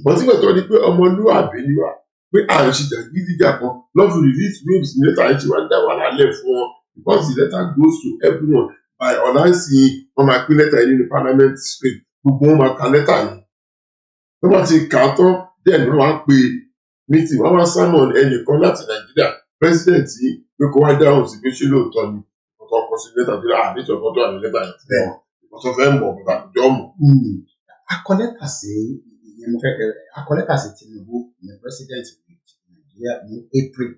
wọ́n ti gbẹ̀tọ́ ni pé ọmọlúwàbí ni wá pé à ń ṣe jàgídíjà kan lọ́ọ̀fù release waves ní lẹ́tà yìí ṣe wá ń dá wàhálà lẹ̀ fún wọn because the letter goes to everyone by ọ̀làǹsì wọn máa pín lẹ́tà yìí nínú parliament street gbogbo wọn máa ka lẹ́tà yìí wọ́n máa ti kà á tán then wọ́n wá pe meeting wọ́n wá sermon ẹnìkan láti Nàìjíríà president yìí pé kó wá dáhùn sí pé ṣé lóòótọ́ ni ọkọ̀ ọkọ̀ sí lẹ́tà tó dáa àdéjọ́ kan tó wà ní lẹ́tà yìí fún wọn ìkọ̀tọ̀ fẹ́ mọ̀ bàbá àjọ mọ̀. akọ́lẹ́tà sí Tinubu ní president Nàìjíríà ní April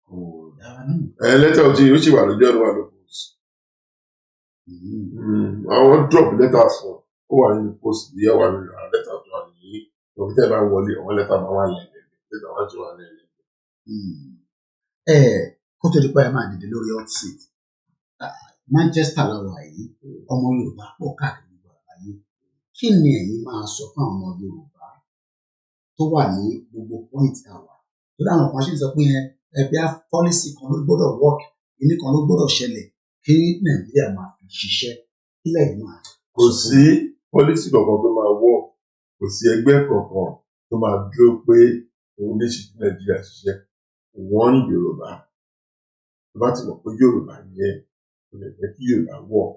kò dára nínú. Lẹ́tà ọtí yóò ṣì wà lójú ọ̀rọ̀ wà lóko àwọn drop lẹ́tà fún ó wà nínú post yẹ wà nínú àwọn lẹ́tà tó wà ní òbí tẹ́ bá wọlé àwọn lẹ́tà máa wà lẹ́lẹ́ lẹ́tà wà tó wà lẹ́lẹ́. Kó tó di pé ẹ máa dìde lórí hot seat Manchester làwà yìí ọmọ Yorùbá pọ̀ káàkiri gbogbo àgbáyé kí ni ẹ̀yin máa sọ fún àwọn ọmọ Yorùbá tó wà ní gbogbo point àwa tó dáhùn kan ṣe sọ pé ẹgbẹ́ policy kan ló gbọ́dọ̀ work kíní kan ló gbọ́dọ̀ ṣẹlẹ̀ kí Nàìjíríà máa fi ṣiṣẹ́ kílẹ̀ yìí máa. Kò sí policy kankan tó máa work, kò sí ẹgbẹ́ kankan tó máa dúró pé òun lè ṣe kí Nàìjíríà ṣiṣẹ́. Wọ́n Yorùbá tó bá ti mọ̀ pé Yorùbá yẹn kò lè fẹ́ kí Yorùbá work.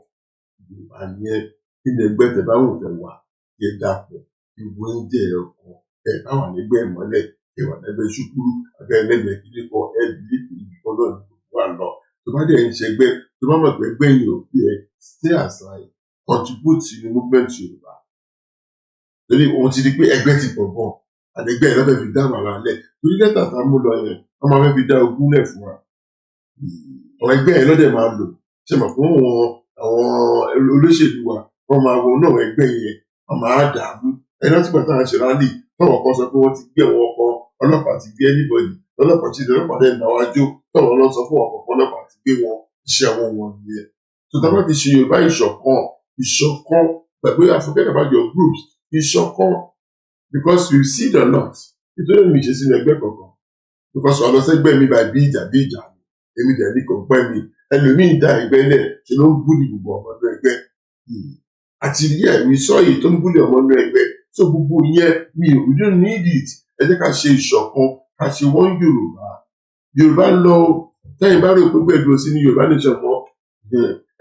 Yorùbá yẹn kí ni ẹgbẹ́ tẹ bá wù fẹ́ wà kí ẹ dàpọ̀ kí gbogbo ń jẹ ọkàn ẹ bá wà lẹ́gbẹ́ ìmọ́lẹ̀ ẹ wà lẹ́gbẹ́ ṣúkúrú abẹ́ ẹlẹ́gbẹ́ kíní kan ẹ bí ìbìkan náà ní gbogbo wa lọ. Tó bá dẹ̀ ń ṣẹgbẹ́ tó bá mọ̀ pé ẹgbẹ́ yìí ò fi ẹ stay aside contribute to the movement Yorùbá. Lórí ohun ti di pé ẹgbẹ́ ti pọ̀ gan àdẹgbẹ́ ẹ lọ́fẹ̀ẹ́ fi dá wàhálà lẹ̀ torí lẹ́tà tá a mú lọ yẹn wọ́n máa fẹ́ fi dá ogún lẹ̀ fún wa. Àwọn ẹgbẹ́ ẹ lọ́dẹ̀ máa lò ṣe mọ̀ fún àwọn olóṣèlú wa wọ́n máa wọ náà ẹgbẹ́ yẹn wọ́n máa dààmú ẹni láti gbà táwọn ṣe rálì tọ́wọ́ kan sọ pé wọ́n ti gbé wọn ọkọ ọlọ́pàá ti gbé anybody ọlọ́pàá ti ọlọ́pàá lẹ́nu náà wájú tọ́wọ́ lọ sọ fún ọkọ̀ ọlọ́pàá ti gbé wọn iṣẹ́ àwọn wọn nìyẹn. tó tá bá ti ṣe Yorùbá ìṣọ̀kan gbàgbé forget about your groups ìṣọ̀kan because you see the lot nítorí mi ṣe sínú ẹgbẹ́ kankan because ọ̀nà sẹ́gbẹ́ mi bá bí ìjà èmi dẹ̀ ní kò pẹ́ mi ẹlòmíì dá ẹgbẹ́ lẹ̀ ṣe ló ń búlì gbogbo ọmọ inú ẹgbẹ́ àti rí ẹ̀mí sọ́yì tó ń búlì ọmọ inú ẹgbẹ́ so gbogbo yẹn we don't need it ẹ jẹ́ ká ṣe ìṣọ̀kan ká ṣe wọ́n Yorùbá lọ tẹ́yìn bá rò pé gbẹ̀dúró sí ní Yorùbá nation mọ́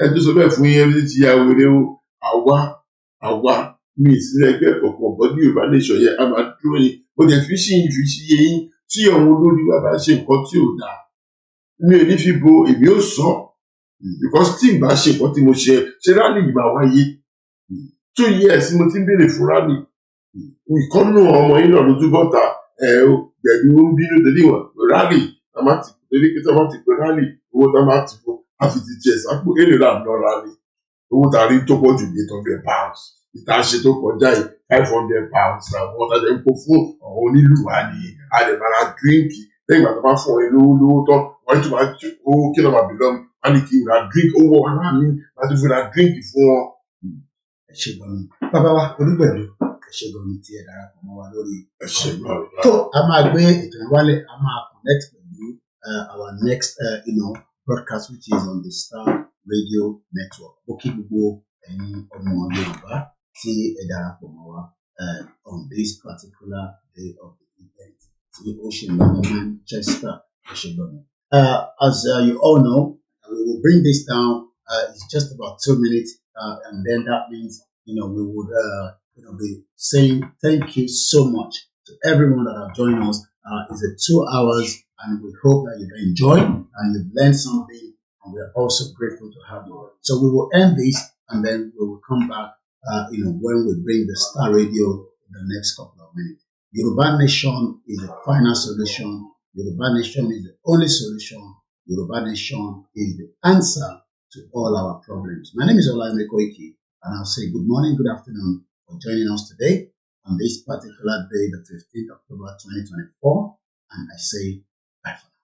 ẹ tó sọ bẹ́ẹ̀ fún yẹn ti ya wẹrẹ o àwa mi ìsílẹ̀ ẹgbẹ́ kọ̀ọ̀kan bọ́ ní Yorùbá nation yẹn a máa dúró yín ó dẹ̀ fi ṣí yín tí àwọn olórí wa bá ṣe nǹkan tí ò dáa mi ò ní fi bo èmi ò sọ because tí ìbá ṣe nǹkan tí mo ṣe rálì ìgbà wáyé 2 years mo ti ń béèrè fún rálì ìkọ́nù ọmọ yín náà lójú bọ́ta gbẹ̀dú ń bínú torí wọn rálì tá máa ti torí pé tá máa ti pè rálì owó tá máa ti fún àfi ti tiẹ̀ sápò èrè là ń lọ rálì owó tá a rí tó pọ̀ jù ní £800 ìta ṣe tó kọjá yìí £500 àwọn ọ̀tá jẹ́ ń kó fún àwọn onílù wa ní àdèmàrà díríǹkì lẹ́yìn ìgbà tó bá fún ọ lówó tán wọ́n tún máa owó kí ló máa bì lọ́mù wọ́n ní kí n ra drink owó ara mi láti fi ra drink fún wọn. ẹ ṣe gan ni bàbá wa Olúgbẹ̀dú ẹ ṣe gan ni tí ẹ darapọ̀ mọ́ wa lórí ẹ ṣe gan ni. tó a máa gbé ètò ìwálẹ̀ a máa connect pẹ̀lú our next broadcast which is on the Star Radio Network ó kí gbogbo ẹ̀yin ọmọ Yorùbá tí ẹ darapọ̀ mọ́ wa on this particular day of the event tí ó ṣe lọ ní Manchester ẹ ṣe gan ni. As you all know, we will bring this down. It's just about 2 minutes, and then that means we would be saying thank you so much to everyone that have joined us. It's 2 hours, and we hope that you've enjoyed and you've learned something, and we are also grateful to have you. So we will end this, and then we will come back, when we bring the Star Radio in the next couple of minutes. Yoruba Nation is the final solution. Yoruba Nation is the only solution. Yoruba Nation is the answer to all our problems. My name is Oluwole Koiki, and I'll say good morning, good afternoon for joining us today on this particular day, the 15th October 2024. And I say bye for now.